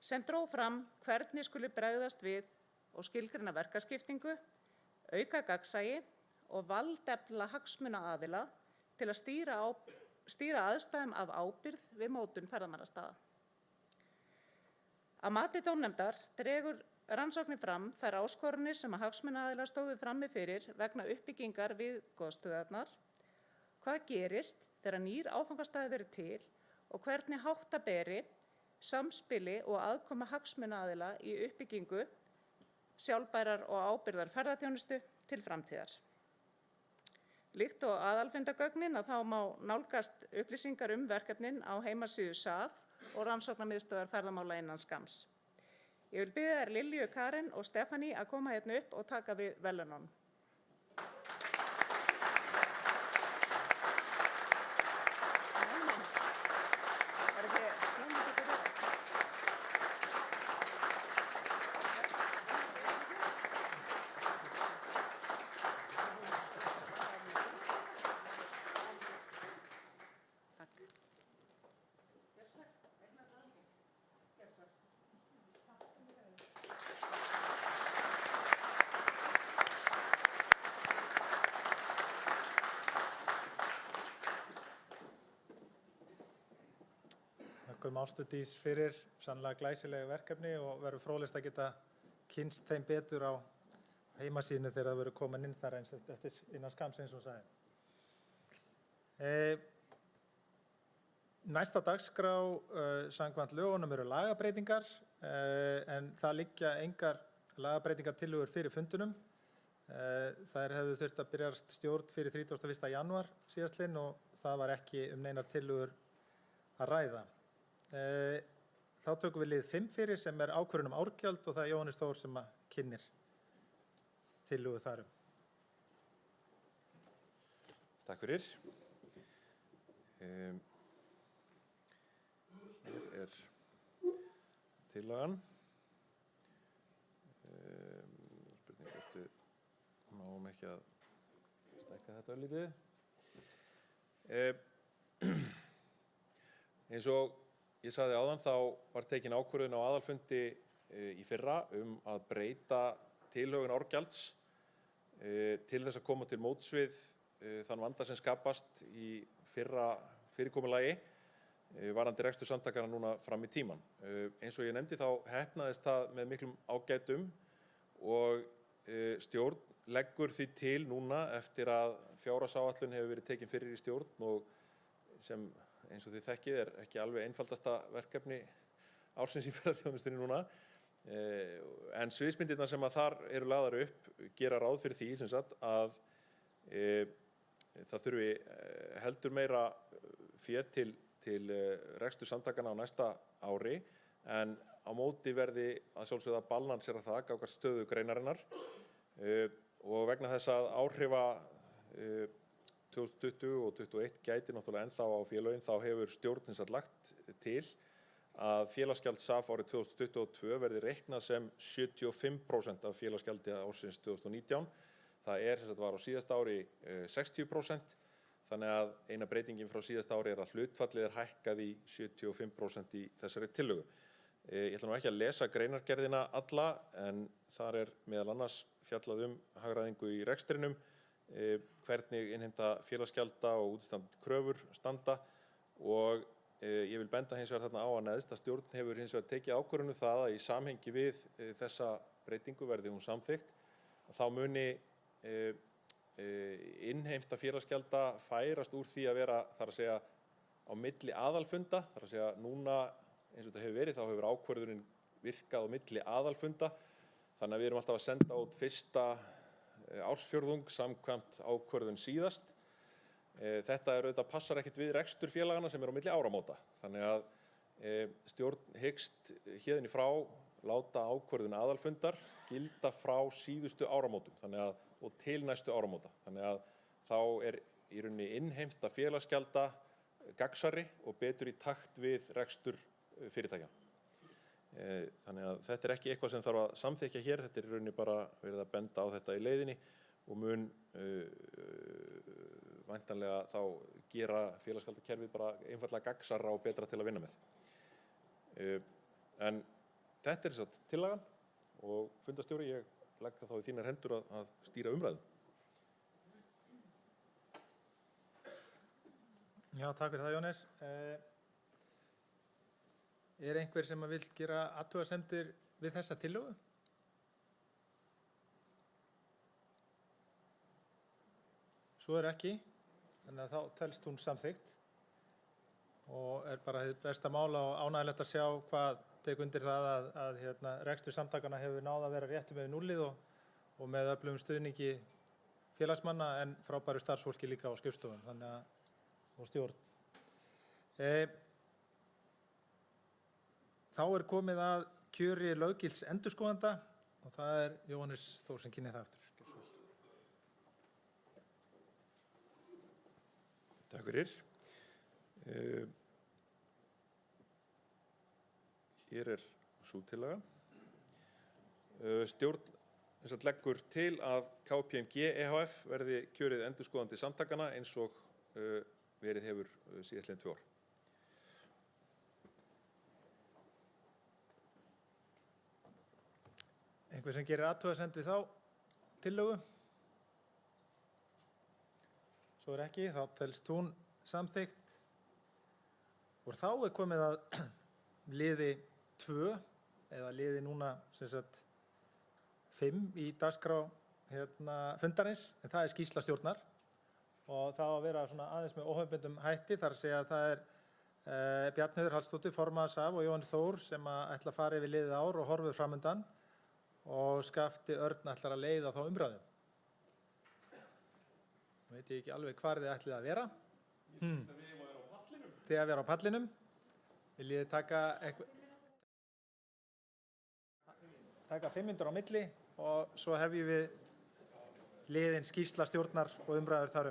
sem dró fram hvernig skuli bregðast við og skilgreina verkaskiptingu, auka gagnsæi og valdefla hagsmunaaðila til að stýra aðstæðum af ábyrgð við mótun ferðamannastaða. Að mati dómnefndar dregur rannsóknin fram þær áskoranir sem hagsmunaaðilar stóðu frammi fyrir vegna uppbyggingar við goðstöðvarnar, hvað gerist þegar nýr áfangastaður verður til og hvernig hátta beri samspili og aðkoma hagsmunaaðila í uppbyggingu sjálfbærar og ábyrgðar ferðaþjónustu til framtíðar. Líkt og aðalfundagögnin þá má nálgast upplýsingar verkefnin á heimasíðu SAF og rannsóknarmiðstöðvar ferðamála innan skamms. Ég vil biðja þær Lilju, Karen og Stephanie að koma hérna upp og taka við verðlaununum. Þakkum Ástu Dís fyrir sannlega glæsilegu verkefni og verður fróðlegt að geta kynnst þeim betur á heimasíðunni þegar það verður komin inn þar eins eftir innan skamms eins og sagði. Næsta dagskrá samkvæmt lögunum eru lagabreytingar en það liggja engar lagabreytingartillögur fyrir fundunum. Þær hefðu þurft að byrjast stjórn fyrir 31. janúar síðastliðinn og það var ekki neinar tillögur að ræða. Þá tökum við lið 5 fyrir sem ákvörðun árgjald og það Jóhannes Þór sem kynnir tillögu þar Takk fyrir. Hér tillagan. Spurning hvort við náum ekki að stækka þetta örlítið. Eins og ég sagði áðan þá var tekin ákvörðun á aðalfundi í fyrra að breyta tilhögun árgjalds til þess að koma til móts við þann vanda sem skapast í fyrra fyrirkomulagi varðandi rekstur samtakanna núna fram í tímann. Eins og ég nefndi þá heppnaðist það með miklum ágætum og stjórn leggur því til núna eftir að fjárhagsáætlun hefur verið tekin fyrir í stjórn og sem eins og þið þekkið ekki alveg einfaldasta verkefni ársins í ferðaþjónustunni núna. En sviðsmyndirnar sem þar eru lagðar upp gera ráð fyrir því sem sagt, að það þurfi heldur meira fé til rekstur samtakanna á næsta ári en á móti verði að sjálfsögðu að balansera það gagnvart stöðu greinarinnar og vegna þess að áhrifa 2020 og 2021 gæti náttúrulega ennþá á félögin þá hefur stjórnin satt lagt til að félagsgjald SAF árið 2022 verði reiknað sem 75% af félagsgjaldi ársins 2019. Það var á síðasta ári 60%, þannig að eina breytingin frá síðasta ári að hlutfallið hækkað í 75% í þessari tillögu. Ég ætla nú ekki að lesa greinargerðina alla, en þar meðal annars fjallað hagræðingu í rekstrinum, hvernig innheimta félagsgjalda og útistandandi kröfur standa, og ég vil benda hins vegar þarna á að neðst að stjórn hefur hins vegar tekið ákvörðun það að í samhengi við þessa breytingu verði hún samþykkt, þá muni innheimta félagsgjalda færast úr því að vera, þar að segja, á milli aðalfunda, þar að segja núna eins og þetta hefur verið, þá hefur ákvörðunin virkað á milli aðalfunda, þannig að við erum alltaf að senda út fyrsta ársfjórðung samkvæmt ákvörðun síðast. Þetta auðvitað passar ekkert við rekstur félagana sem á milli áramóta, þannig að stjórn hyggst héðan í frá láta ákvörðun aðalfundar gilda frá síðustu áramótum, og til næstu áramóta, þannig að þá í rauninni innheimta félagsgjalda gagnsærri og betur í takt við rekstur fyrirtækja. Þannig að þetta ekki eitthvað sem þarf að samþykkja hér, þetta í rauninni bara verið að benda á þetta í leiðinni og mun væntanlega þá gera félagsgjaldakerfið bara einfaldlega gagnsærra og betra til að vinna með. En þetta þess að tillagan og fundarstjóri, ég legg það þá í þínar hendur að stýra umræðum. Já, takk fyrir það, Jóhannes. Einhver sem vill gera athugasemdir við þessa tillögu? Svo ekki, þannig að þá telst hún samþykkt og bara hið besta mál og ánægjulegt að sjá hvað tek undir það að rekstur samtakanna hefur náð að vera réttum yfir núllið og með öflugum stuðningi félagsmanna en frábæru starfsfólki líka á skrifstofum og stjórn. Þá komið að kjöri löggilts endurskoðanda og það Jóhannes Þór sem kynnir það aftur. Takk fyrir. Hér sú tillaga. Stjórn leggur til að KPMG ehf. verði kjörið endurskoðandi samtakanna eins og verið hefur síðastliðin 2 ár. Einhver sem gerir athugasemd við þá tillögu? Svo ekki, þá telst hún samþykkt. Og þá komið að liði 2, eða liði núna 5 í dagskrá fundarins, en það skýrsla stjórnar. Og það á að vera aðeins með óhefðbundum hætti, þar að segja að það Bjarnheiður Hallsdóttir, formaður SAF og Jóhannes Þór sem ætla að fara yfir liðið ár og horfið framundan og Skafti Örn ætlar að leiða þá umræðu. Nú veit ég ekki alveg hvar þið ætlið að vera. Ég finnst að við eigum að vera á pallinum. Þið að vera á pallinum. Viljið þið taka 5 mínútur á milli og svo hefjum við liðin skýrsla stjórnar og umræður þar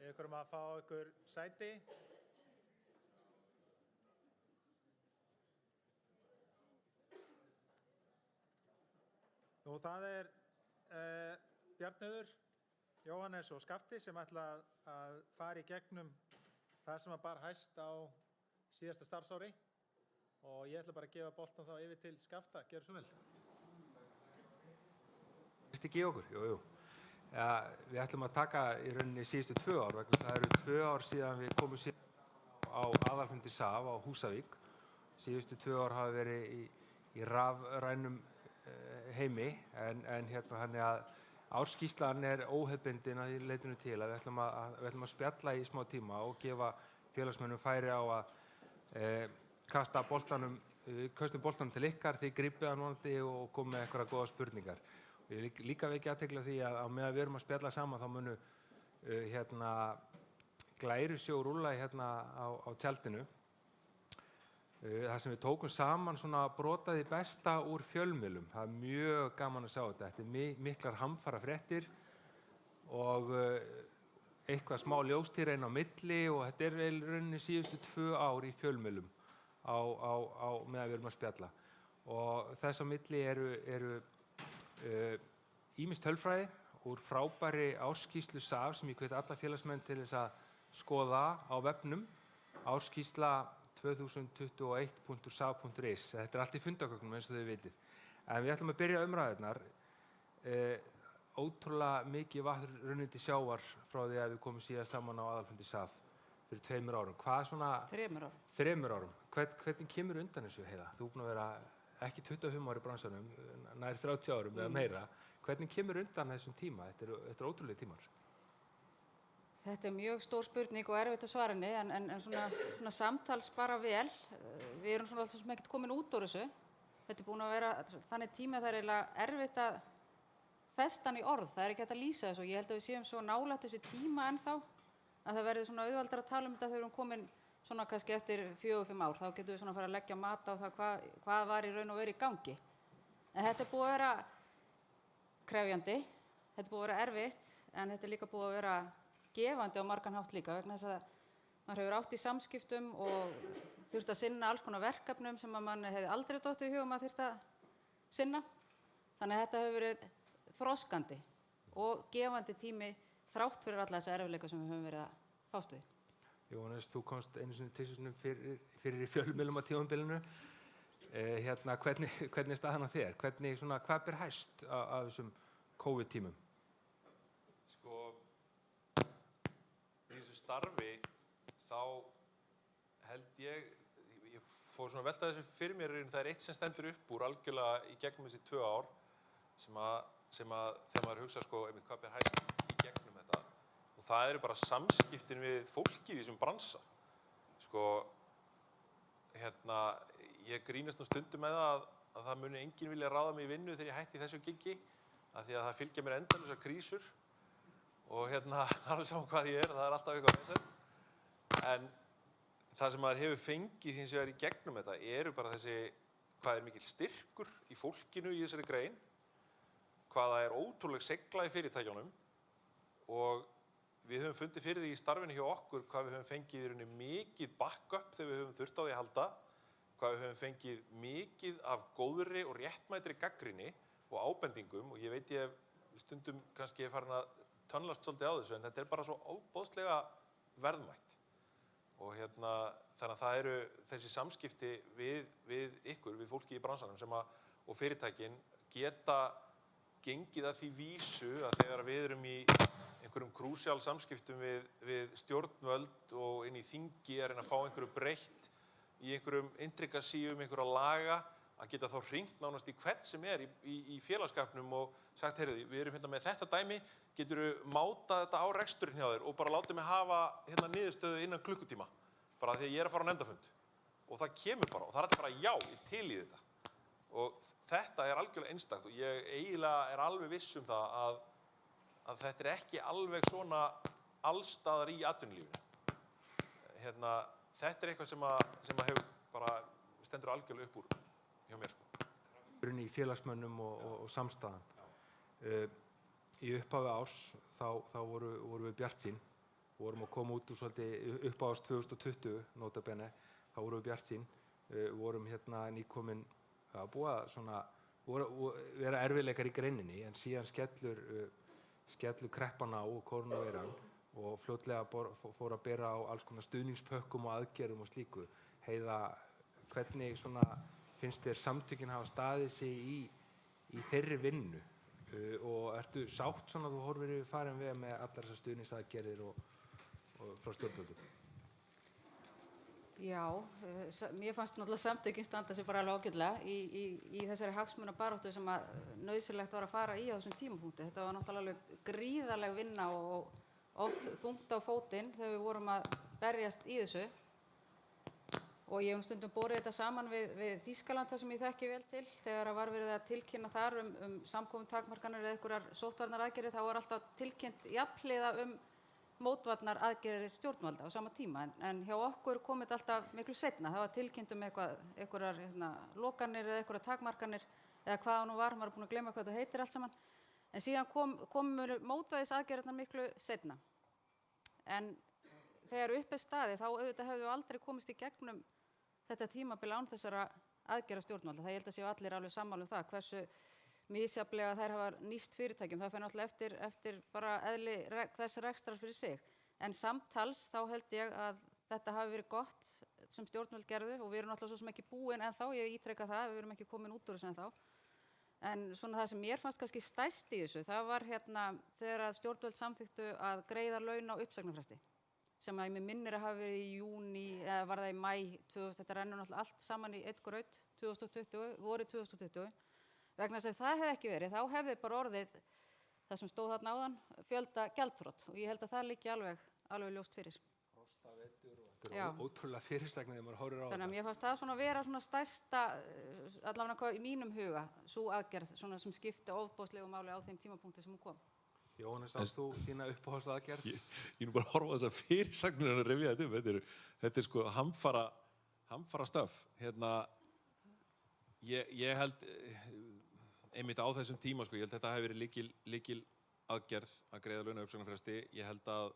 Við ykkur að fá ykkur sæti. Nú það Bjarnheiður, Jóhannes og Skafti sem ætla að fara í gegnum það sem bar hæst á síðasta starfsári og ég ætla bara að gefa boltan þá yfir til Skafta. Gjörðu svo vel. Viltu ekki okkur? Jú. Ja, við ætlum að taka í rauninni síðustu 2 ár vegna það eru 2 ár síðan við komum síðan á aðalfundi SAF á Húsavík. Síðustu 2 ár hafa verið í rafrænum heimi en þannig að árskýrslan óhefðbundin að því leytinu til að við ætlum að spjalla í smá tíma og gefa félagsmönnum færi á að kasta boltanum til ykkar, þið grípið hann vonandi og komið með eitthvað góða spurningar. Ég vil líka vekja athygli á því að á meðan við erum að spjalla saman þá munu glærusjó rúlla á tjaldinu. Það sem við tókum saman svona brotaði besta úr fjölmiðlum. Það er mjög gaman að sjá þetta. Þetta miklar hamfarafréttir og eitthvað smá ljóstýra inn á milli og þetta í rauninni síðustu 2 ár í fjölmiðlum á meðan við erum að spjalla. Og þess á milli eru ýmis tölfræði úr frábæri ársskýrslu SAF sem ég hvet alla félagsmenn til þess að skoða á vefnum. Ársskýrsla 2021.saf.is. Þetta allt í fundagögnum eins og þið vitið. En við ætlum að byrja umræðurnar. Ótrúlega mikið vatn runnið til sjávar frá því að við komum síðan saman á aðalfundi SAF fyrir 2 árum. Hvað svona... 3 árum. 3 árum. Hvernig kemur undan þessu, Heiða? Þú búin að vera ekki 25 ári í bransanum, nær 30 árum eða meira. Hvernig kemur undan þessum tíma? Þetta ótrúlega tímar. Þetta mjög stór spurning og erfitt að svara henni en svona samtals bara vel. Við erum svona alltaf sem ekkert komin út úr þessu. Þetta búin að vera þannig tími að það eiginlega erfitt að festa hann í orð. Það ekki hægt að lýsa þessu og ég held að við séum svo nálægt þessu tíma ennþá að það verði svona auðveldara að tala þetta þegar við erum komin svona kannski eftir 4-5 ár. Þá getum við svona að fara að leggja mat á það hvað var í raun og veru í gangi. En þetta búið að vera krefjandi, þetta búið að vera erfitt en þetta líka búið að vera gefandi á margan hátt líka vegna þess að maður hefur átt í samskiptum og þurft að sinna alls konar verkefnum sem að mann hefði aldrei dottið í hug að þurft að sinna. Þannig að þetta hefur verið þroskandi og gefandi tími þrátt fyrir alla þessa erfiðleika sem við höfum verið að fást við. Jóhannes, þú komst einu sinni til fyrir í fjölmiðlum á tímabilinu. Hvernig staðan á þér? Hvað ber hæst af þessum COVID-tímum? Í þessu starfi þá held ég fór svona að velta þessu fyrir mér það eitt sem stendur upp úr algjörlega í gegnum þessi 2 ár sem að þegar maður hugsa einmitt hvað ber hæst í gegnum þetta og það eru bara samskiptin við fólki í þessum bransa. Ég grínast stundum með að það muni enginn vilja ráða mig í vinnu þegar ég hætti þessu giggi af því að það fylgja mér endalausar krísur. Og það alveg saman hvað ég það alltaf eitthvað vesen. En það sem maður hefur fengið hins vegar í gegnum þetta eru bara hvað mikil styrkur í fólkinu í þessari grein, hvað það ótrúleg segla í fyrirtækjunum og við höfum fundið fyrir því í starfinu hjá okkur hvað við höfum fengið í rauninni mikið backup þegar við höfum þurft á því að halda, hvað við höfum fengið mikið af góðri og réttmætri gagnrýni og ábendingum og ég veit ég stundum kannski farin að tönnlast svolítið á þessu en þetta bara svo óboðslega verðmætt og þannig að það eru þessi samskipti við ykkur, við fólki í bransanum og fyrirtækin geta gengið að því vísu að þegar við erum í einhverjum krúsjál samskiptum við stjórnvöld og inn í þingi að reyna að fá einhverju breytt í einhverjum intrikasíum, einhverja laga að geta þá hringt nánast í hvern sem í félagsskapnum og sagt, heyrðu, við erum með þetta dæmi, geturðu mátað þetta á reksturinn hjá þér og bara látið mig hafa niðurstöðu innan klukkutíma, bara því að ég að fara á nefndafund. Og það kemur bara, og það allir bara já, ég til í þetta. Og þetta algjörlega einstakt og ég eiginlega alveg viss um það að þetta ekki alveg svona allstaðar í atvinnulífinu. Þetta eitthvað sem hefur bara stendur algjörlega upp úr hjá mér. Í félagsmönnum og samstæðan. Í upphafi árs þá voru við bjartsýn vorum að koma út úr svolítið upp á árs 2020, nota bene, þá vorum við bjartsýn, vorum hérna nýkomin að búa svona, vera erfiðleikar í greininni, en síðan skellur kreppan á og koronaveiran og fljótlega fór að bera á alls konar stuðningspökkum og aðgerðum og slíku. Heiða, hvernig svona finnst þér samtökin hafa staðið sig í þeirri vinnu og ertu sátt svona að þú horfir yfir farin veg með allar þessar stuðningsaðgerðir og frá stjórnvöldum? Já, mér fannst náttúrulega samtökin standa sig bara alveg ágætlega í þessari hagsmunabaráttu sem að nauðsynlegt var að fara í á þessum tímapunkti. Þetta var náttúrulega alveg gríðarleg vinna og oft þungt á fótinn þegar við vorum að berjast í þessu. Og ég hef stundum borið þetta saman við Þýskaland þar sem ég þekki vel til. Þegar var verið að tilkynna þar samkomutakmarkanir eða einhverjar sóttvarnaraðgerðir, þá var alltaf tilkynnt jafnhliða mótvarnaraðgerðir stjórnvalda á sama tíma. En hjá okkur kom þetta alltaf miklu seinna. Það var tilkynnt einhverjar lokanir eða einhverjar takmarkanir eða hvað það nú var, maður er búin að gleyma hvað það heitir allt saman. En síðan komu mótvægisaðgerðirnar miklu seinna. En þegar upp er staðið, þá auðvitað hefðu aldrei komist í gegnum þetta tímabil án þessara aðgerða stjórnvalda. Það ég held að séu allir alveg sammála um það, hversu misjafnlega þær hafa nýst fyrirtækjum. Það fer náttúrulega eftir bara eðli hvers rekstrar fyrir sig. En samtals þá held ég að þetta hafi verið gott sem stjórnvöld gerðu og við erum náttúrulega svo sem ekki búin ennþá, ég ítreka það, við erum ekki komin út úr þessu ennþá. En svona það sem mér fannst kannski stærst í þessu, það var þegar að stjórnvöld samþykktu að greiða laun á uppsagnarfresti, sem að ég minnir að hafa verið í júní, eða var það í maí 2020, þetta rennur náttúrulega allt saman í einn graut 2020, vorið 2020. Vegna þess að það hefði ekki verið, þá hefði bara orðið það sem stóð þarna áðan, fjölda gjaldþrot og ég held að það liggi alveg ljóst fyrir. Frostavetur og þetta er ótrúlega fyrirsagnir þegar maður horfir á þetta. Þannig að mér fannst það svona vera svona stærsta, allavega í mínum huga, sú aðgerð svona sem skipti ofboðslegu máli á þeim tímapunkti sem hún kom. Jóhannes, átt þú þína uppáhaldsaðgerð? Ég nú bara horfa á þessar fyrirsagnir að rifja þetta upp. Þetta er sko hamfara stöf. Ég held einmitt á þessum tíma, sko, ég held að þetta hefði verið lykil aðgerð að greiða launa uppsagnarfresti. Ég held að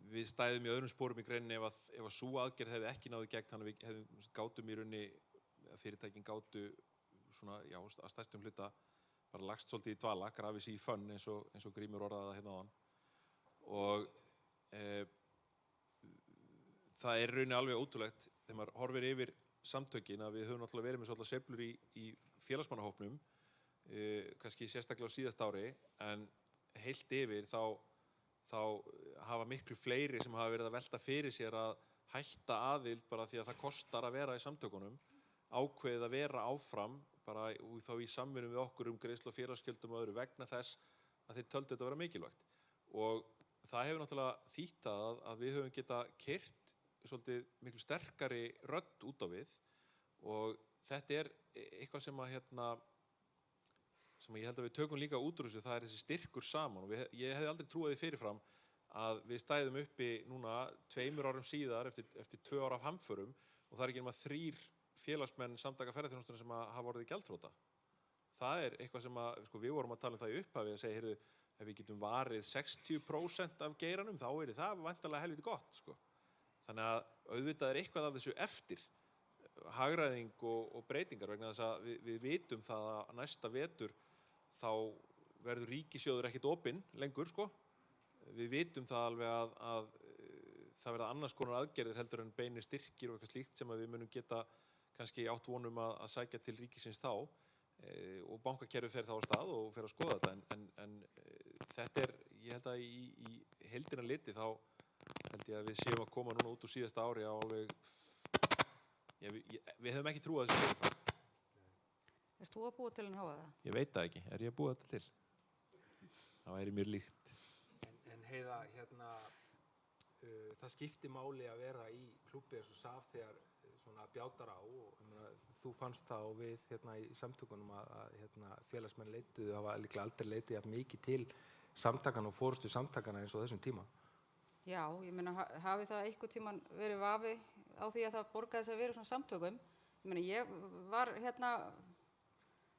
við stæðum í öðrum sporum í greininni ef að sú aðgerð hefði ekki náðu gegn, þannig að við gátum í rauninni, fyrirtækin gátu svona, já, að stærstum hluta bara lagst svolítið í dvala, grafið sig í fönn eins og Grímur orðaði það hérna áðan. Og það er rauninni alveg ótrúlegt þegar maður horfir yfir samtökin að við höfum náttúrulega verið með svolítið sveiflur í félagsmannahópnum, kannski sérstaklega á síðasta ári, en heilt yfir þá hafa miklu fleiri sem hafa verið að velta fyrir sér að hætta aðild bara því að það kostar að vera í samtökunum, ákveðið að vera áfram, bara þá í samvinnu við okkur greiðslu og félagsgjöldum og öðru vegna þess að þeir töldu þetta að vera mikilvægt. Og það hefur náttúrulega þýtt að við höfum getað keyrt svolítið miklu sterkari rödd út á við og þetta er eitthvað sem ég held að við tökum líka út úr þessu, það er þessi styrkur saman og ég hefði aldrei trúið því fyrirfram að við stæðum uppi núna 2 árum síðar eftir 2 ár af hamförum og það er ekki nema 3 félagsmenn samtaka ferðaþjónustunnar sem hafa orðið gjaldþrota. Það er eitthvað sem við vorum að tala um það í upphafi að segja, heyrðu, ef við getum varið 60% af geiranum, þá er það væntanlega helviti gott, sko. Þannig að auðvitað er eitthvað af þessu eftir, hagræðing og breytingar vegna þess að við vitum það að næsta vetur þá verður ríkissjóður ekkert opinn lengur, sko. Við vitum það alveg að það verða annars konar aðgerðir heldur en beinir styrkir og eitthvað slíkt sem að við munum geta kannski átt vonum að sækja til ríkisins þá og bankakerfið fer þá á stað og fer að skoða þetta en þetta er, ég held að í heildina liti þá held ég að við séum að koma núna út úr síðasta ári á alveg við hefum ekki trúað þessu fyrirfram. Erst þú að búa til en hafa það? Ég veit það ekki, er ég að búa þetta til? Það væri mér líkt. En Heiða, það skiptir máli að vera í klúbbi eins og SAF þegar svona bjátar á og þú fannst það og við í samtökunum að félagsmenn leituðu, það var líklega aldrei leitið jafn mikið til samtakana og forystu samtakana eins og þessum tíma. Já, ég meina hafi það einhvern tíman verið vafi á því að það borgaði sig að vera svona samtökum. Ég meina ég var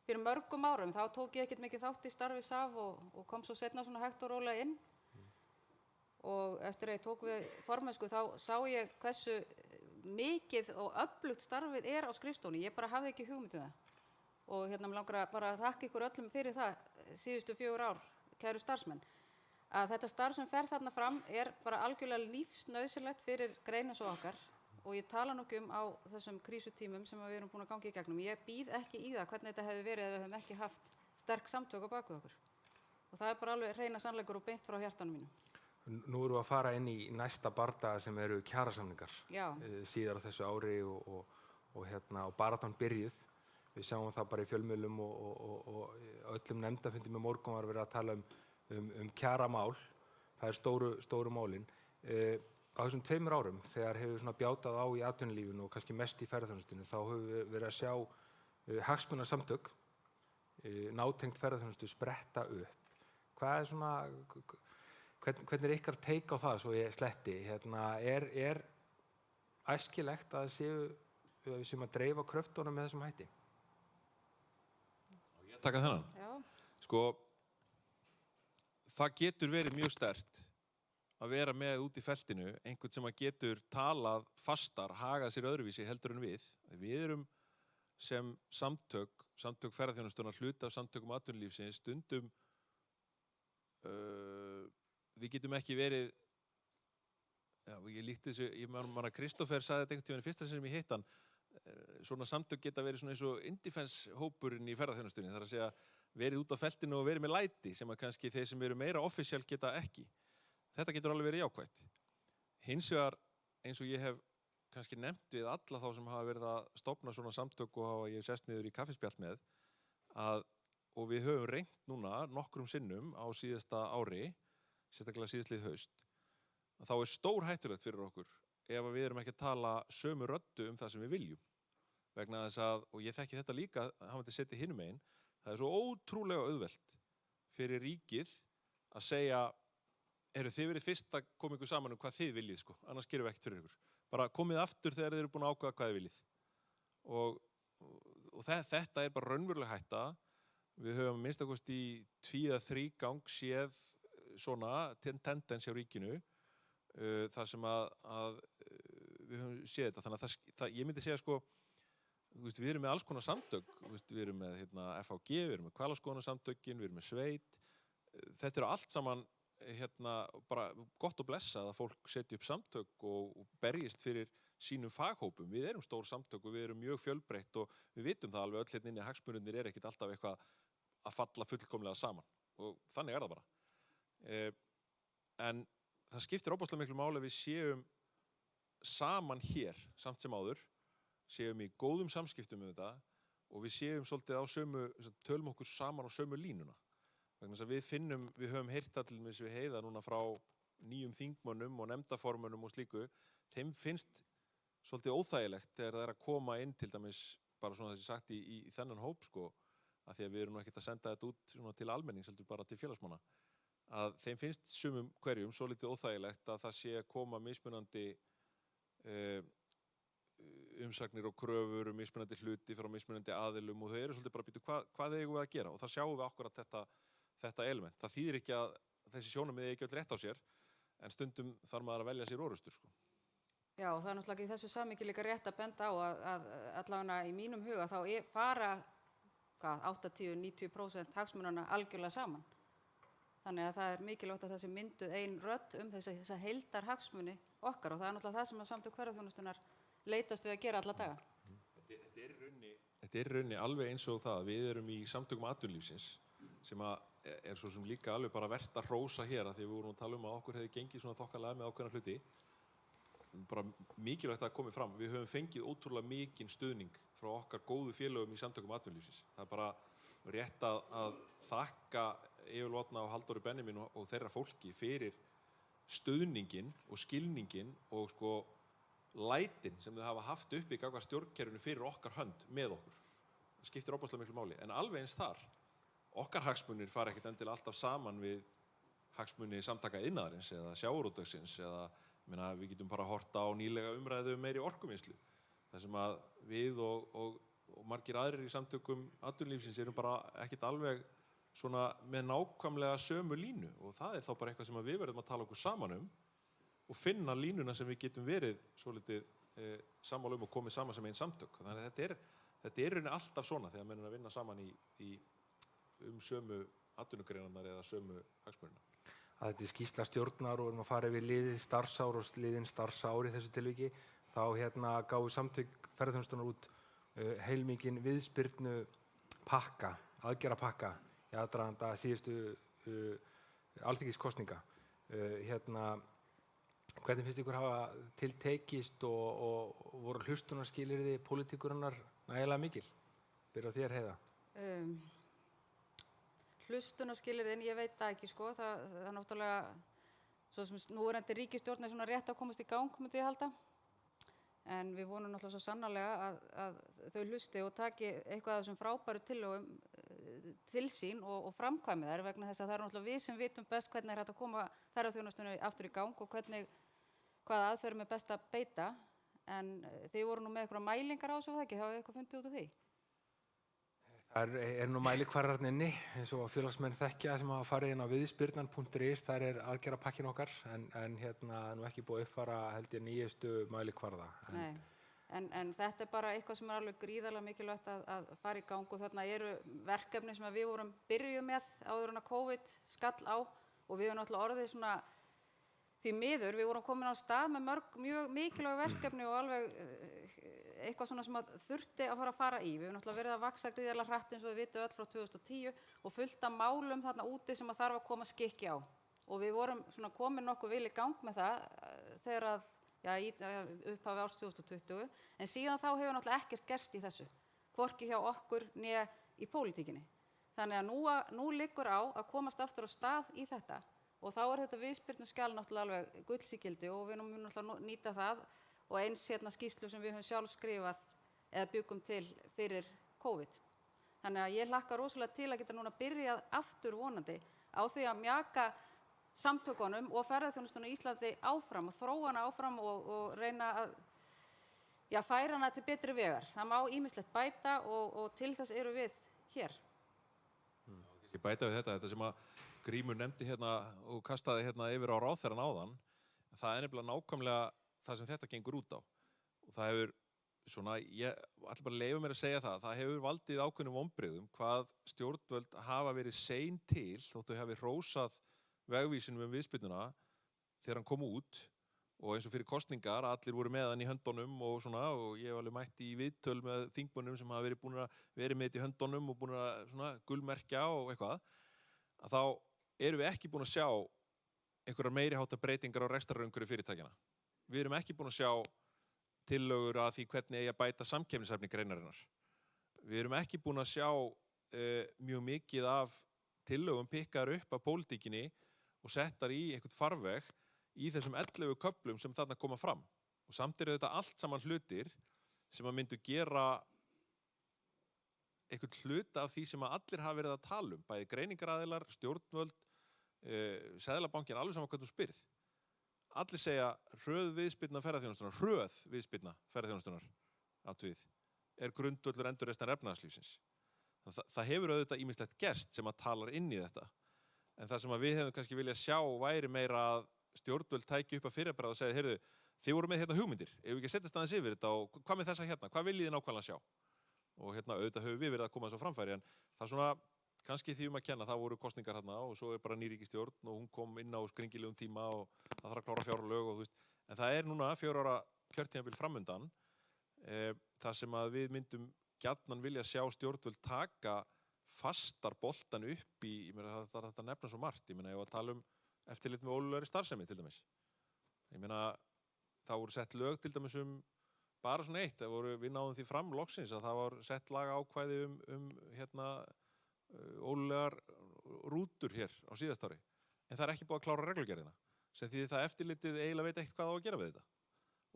fyrir mörgum árum, þá tók ég ekkert mikið þátt í starfi SAF og kom svo seinna svona hægt og rólega inn. og eftir að ég tók við formennsku þá sá ég hversu mikið og öflugt starfið á skrifstofunni. Ég bara hafði ekki hugmynd um það. Og mig langar bara að þakka ykkur öllum fyrir það síðustu 4 ár, kæru starfsmenn. Að þetta starf sem fer þarna fram bara algjörlega lífsnauðsynlegt fyrir grein eins og okkar. Og ég tala nú ekki á þessum krísutímum sem við erum búin að ganga í gegnum. Ég býð ekki í það hvernig þetta hefði verið ef við hefum ekki haft sterk samtök á baku okkur. Og það bara alveg hreina sannleikur og beint frá hjartanum mínu. Nú erum við að fara inn í næsta bardaga sem eru kjarasamningar síðar á þessu ári og baráttan byrjuð. Við sjáum það bara í fjölmiðlum og öllum nefndafundum í morgun var verið að tala um kjaramál. Það stóru málin. Á þessum 2 árum, þegar hefur bjátað á í atvinnulífinu og kannski mest í ferðaþjónustunni, þá höfum við verið að sjá hagsmunasamtök, nátengt ferðaþjónustu spretta upp. Hvernig ykkar take á það, svo ég sletti? Er æskilegt að við séum að dreifa kröftunum með þessum hætti? Ég taka þennan. Já. Sko, það getur verið mjög sterkt að vera með út í feltinu einhvern sem að getur talað fastar, hagað sér öðruvísi heldur en við. Við erum sem samtök ferðaþjónustunnar, hluti af samtökum atvinnulífsins, stundum við getum ekki verið, ég líkti þessu, ég man að Kristófer sagði þetta einhvern tímann fyrsta sem ég hitt hann, svona samtök geta verið svona eins og indefense-hópurinn í ferðaþjónustunni, þar að segja verið út á feltinu og verið með læti sem að kannski þeir sem eru meira offisjál geta ekki. Þetta getur alveg verið jákvætt. Hins vegar, eins og ég hef kannski nefnt við alla þá sem hafa verið að stofna svona samtök og ég hef sest niður í kaffispjall með, og við höfum reynt núna nokkrum sinnum á síðasta ári, sérstaklega síðastlið haust, þá stór hættulegt fyrir okkur ef við erum ekki að tala sömu röddu það sem við viljum. Vegna þess að, og ég þekki þetta líka, hafandi setið hinum megin, það svo ótrúlega auðvelt fyrir ríkið að segja, þið verið fyrst að koma ykkur saman hvað þið viljið, annars gerum við ekkert fyrir ykkur. Bara komið aftur þegar þið eru búin að ákveða hvað þið viljið. Og þetta bara raunveruleg hætta. Við höfum minnst að kosti í 2 eða 3 gang séð svona tendens hjá ríkinu, þar sem að við höfum séð þetta. Þannig að ég myndi segja, við erum með alls konar samtök, við erum með FHG, við erum með hvalaskoðunarsamtökin, við erum með sveit. Þetta eru allt saman bara gott og blessað að fólk setja upp samtök og berjist fyrir sínum faghópum. Við erum stór samtök og við erum mjög fjölbreytt og við vitum það alveg öll inni, hagsmunirnir ekkert alltaf eitthvað að falla fullkomlega saman og þannig það bara. En það skiptir óbúslega miklu máli að við séum saman hér samt sem áður, séum í góðum samskiptum með þetta og við séum svolítið á tölum okkur saman á sömu línuna. Vegna þess að við höfum heyrt allir með við Heiða núna frá nýjum þingmönnum og nefndaformönnum og slíku, þeim finnst svolítið óþægilegt þegar það að koma inn til dæmis, bara svona þessi sagt í þennan hóp, að því að við erum nú ekkert að senda þetta út til almennings, heldur bara til félagsmanna, að þeim finnst sumum hverjum svolítið óþægilegt að það sé að koma mismunandi umsagnir og kröfur mismunandi hluti frá mismunandi aðilum og þau eru svolítið bara að býta hvað eigum við að gera og það sjáum við akkurat þetta element. Það þýðir ekki að þessi sjónarmið eigi ekki öll rétt á sér, en stundum þarf maður að velja sér orrustur. Já, það náttúrulega í þessu samhengi líka rétt að benda á að allavega í mínum huga þá fara 80–90% hagsmunanna algjörlega saman. Þannig að það mikilvægt að þessi mynduð ein rödd þessa heildarhagsmuni okkar og það náttúrulega það sem að samtök ferðaþjónustunnar leitast við að gera alla daga. Þetta í rauninni alveg eins og það. Við erum í samtökum atvinnulífsins sem svo sem líka alveg bara vert að hrósa hér að því við vorum að tala að okkur hefði gengið svona þokkalega með ákveðna hluti. Bara mikilvægt að komi fram. Við höfum fengið ótrúlega mikinn stuðning frá okkar góðu félögum í samtökum atvinnulífsins. Það bara rétt að þakka Egil Árna og Halldóri Benjamín og þeirra fólki fyrir stuðninginn og skilninginn og lætin sem þau hafa haft uppi gagnvart stjórnkerfinu fyrir okkar hönd með okkur. Það skiptir óbúslega miklu máli. En alveg eins þar, okkar hagsmunir fara ekkert endilega alltaf saman við hagsmuni samtaka iðnaðarins eða sjávarútvegsins eða við getum bara horta á nýlega umræðu meiri orkuvinnslu. Það sem að við og margir aðrir í samtökum atvinnulífsins erum bara ekkert alveg svona með nákvæmlega sömu línu og það þá bara eitthvað sem við verðum að tala okkur saman og finna línuna sem við getum verið svolítið sammála og komið saman sem einn samtök. Þannig að þetta er rauninni alltaf svona þegar menn að vinna saman sömu atvinnugreinarnar eða sömu hagsmunina. Að þetta er skýrsla stjórnar og erum að fara yfir liðið starfsár og liðin starfsár í þessu tilviki, þá gáfu samtök ferðaþjónustunnar út heilmikinn viðspyrnu pakka, aðgerðapakka í aðdraganda síðustu alþingiskosninga. Hvernig finnst ykkur hafa tiltekist og voru hlustunarskilyrði pólitíkurinnar nægilega mikil? Byrja á þér, Heiða. Hlustunarskilyrðin, ég veit það ekki sko, það er náttúrulega, svo sem núverandi ríkisstjórn er svona rétt að komast í gang, myndi ég halda. En við vonum náttúrulega svo sannarlega að þau hlusti og taki eitthvað af þessum frábæru tillögum til sín og framkvæmi þær vegna þess að það er náttúrulega við sem vitum best hvernig er hægt að koma ferðaþjónustunni aftur í gang og hvaða aðferðum er best að beita. En þið voru nú með eitthvað mælingar á þessu, það ekki? Hafið þið eitthvað fundið út úr því? Það er nú mælikvarðarnir inni, eins og félagsmenn þekkja sem hafa farið inn á viðspyrnan.is, þar er aðgerðapakkin okkar, en nú ekki búið uppfara held ég nýjustu mælikvarða. Nei, en þetta er bara eitthvað sem er alveg gríðarlega mikilvægt að fara í gang og þarna eru verkefni sem við vorum byrjuð með áður en að COVID skall á og við höfum náttúrulega orðið svona því miður, við vorum komin á stað með mjög mikilvæg verkefni og alveg eitthvað svona sem þurfti að fara í. Við höfum náttúrulega verið að vaxa gríðarlega hratt eins og við vitum öll frá 2010 og fullt af málum þarna úti sem þarf að koma skikki á. Og við vorum svona komin nokkuð vel í gang með það þegar upphafi árs 2020, en síðan þá hefur náttúrulega ekkert gerst í þessu, hvorki hjá okkur né í pólitíkinni. Þannig að nú liggur á að komast aftur á stað í þetta og þá er þetta viðspyrnuskjal náttúrulega alveg gulls í gildi og við munum náttúrulega nýta það og eins skýrslu sem við höfum sjálf skrifað eða byggum til fyrir COVID. Þannig að ég hlakka rosalega til að geta núna byrjað aftur vonandi á því að mjaka samtökunum og ferðaþjónustunni í Íslandi áfram og þróa hana áfram og reyna að færa hana til betri vegar. Það má ýmislegt bæta og til þess eru við hér. Ég bæta við þetta sem að Grímur nefndi og kastaði yfir á ráðherrann áðan. Það er nefnilega nákvæmlega það sem þetta gengur út á. Og það hefur ég ætla bara að leyfa mér að segja það hefur valdið ákveðnum vonbrigðum hvað stjórnvöld hafa verið sein til þótt þau hafi hrósað vegvísinum viðspyrnuna þegar hann kom út og eins og fyrir kosningar allir voru með hann í höndunum og ég hef alveg mætt í viðtöl með þingmönnum sem hafa verið búin að vera með þetta í höndunum og búin að gullmerkja og eitthvað að þá erum við ekki búin að sjá einhverjar meiri háttar breytingar á rekstrarumhverfi fyrirtækjanna. Við erum ekki búin að sjá tillögur að því hvernig eigi að bæta samkeppnishæfni greinarinnar. Við erum ekki búin að sjá mjög mikið af tillögum pikkaðar upp af pólitíkinni og settar í eitthvað farveg í þessum 11 köflum sem þarna koma fram. Og samt eru þetta allt saman hlutir sem að myndu gera eitthvað hluta af því sem að allir hafa verið að tala um, bæði greiningaraðilar, stjórnvöld, Seðlabankinn, alveg saman hvað þú spyrð. Allir segja hröð viðspyrna ferðaþjónustunnar atvið er grundvöllur endurreisnar efnahagslífsins. Það hefur auðvitað ýmislegt gerst sem að talar inn í þetta. En það sem að við hefum kannski viljað sjá væri meira að stjórnvöld tæki upp að fyrirbræða og segja, heyrðu, þið voru með hugmyndir, ef við ekki setjast aðeins yfir þetta og hvað með þessa hvað viljið þið nákvæmlega sjá? Og auðvitað höfum við verið að koma þess á framfæri, en það er kannski því að kenna, það voru kosningar og svo er bara ný ríkisstjórn og hún kom inn á skringilegum tíma og það þarf að klára fjárlög en það er núna 4 ára kjörtímabil framundan þar sem að við myndum gjarnan vilja sjá stjórnvöld taka fastar boltan upp í, það er að nefna svo margt, ég var að tala eftirlit með ólöglegri starfsemi til dæmis. Það voru sett lög til dæmis bara svona eitt, við náðum því fram loksins að það var sett lagaákvæði ólöglegar rútur hér á síðast ári. En það er ekki búið að klára reglugerðina, sem því það eftirlitið eiginlega veit ekkert hvað á að gera við þetta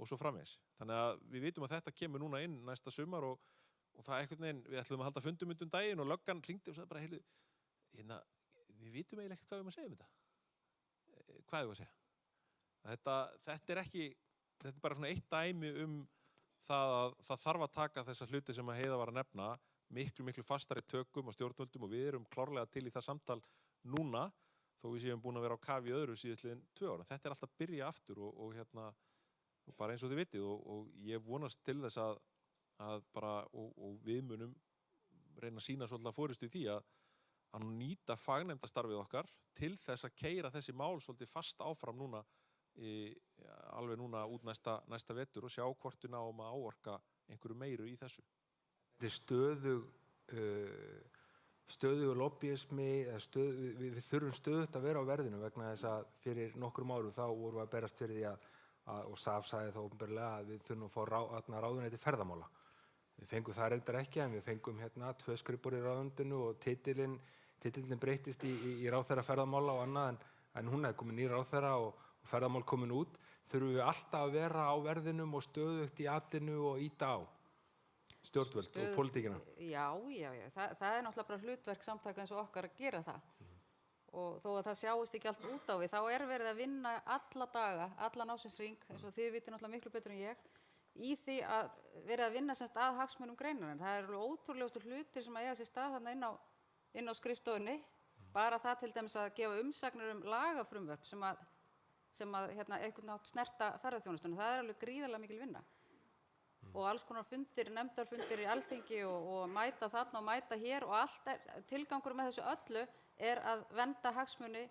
og svo framvegis. Þannig að við vitum að þetta kemur núna inn næsta sumar og það einhvern veginn, við ætlum að halda fundum daginn og löggan hringdi og sagði bara, heyrðu, við vitum eiginlega ekkert hvað við erum að segja þetta. Hvað erum við að segja? Þetta er bara svona eitt dæmi það að það þarf að taka þessa hluti sem að Heiða var að nefna miklu fastari tökum á stjórnvöldum og við erum klárlega til í það samtal núna þó við séum búin að vera á kafi í öðru síðastliðin 2 ára. Þetta er alltaf að byrja aftur og bara eins og þið vitið og ég vonast til þess að bara og við munum reyna að sýna svolítið forystu í því að nýta fagnefndastarfið okkar til þess að keyra þessi mál svolítið fast áfram núna alveg núna út næsta vetur og sjá hvort við náum að áorka einhverju meiru í þessu. Þetta er stöðugur lobbyismi, við þurfum stöðugt að vera á verðinu vegna þess að fyrir nokkrum árum þá vorum við að berast fyrir því og SAF sagði þá opinberlega að við þurfum að fá ráðuneyti ferðamála. Við fengum það reyndar ekki en við fengum 2 skrifborð í ráðuneytinu og titillinn breyttist í ráðherra ferðamála og annað en hún er komin í ráðherra og ferðamál komin út. Þurfum við alltaf að vera á verðinum og stöðugt í atinu og íta á stjórnvöld og pólitíkina? Já. Það er náttúrulega bara hlutverk samtaka eins og okkar að gera það. Og þó að það sjáist ekki allt út á við, þá er verið að vinna alla daga, allan ársins hring, eins og þið vitið náttúrulega miklu betur en ég, í því að verið að vinna semst að hagsmunum greinarins. Það eru ótrúlegustu hlutir sem að eiga sér stað þarna inn á skrifstofunni. Bara það til dæmis að gefa umsagnir lagafrumvörp sem að einhvern nátt snerta ferðaþjónustuna. Það er alveg gríðarlega mikil vinna. Og alls konar fundir, nefndarfundir í Alþingi og mæta þarna og mæta hér og allt tilgangur með þessu öllu er að vernda hagsmuni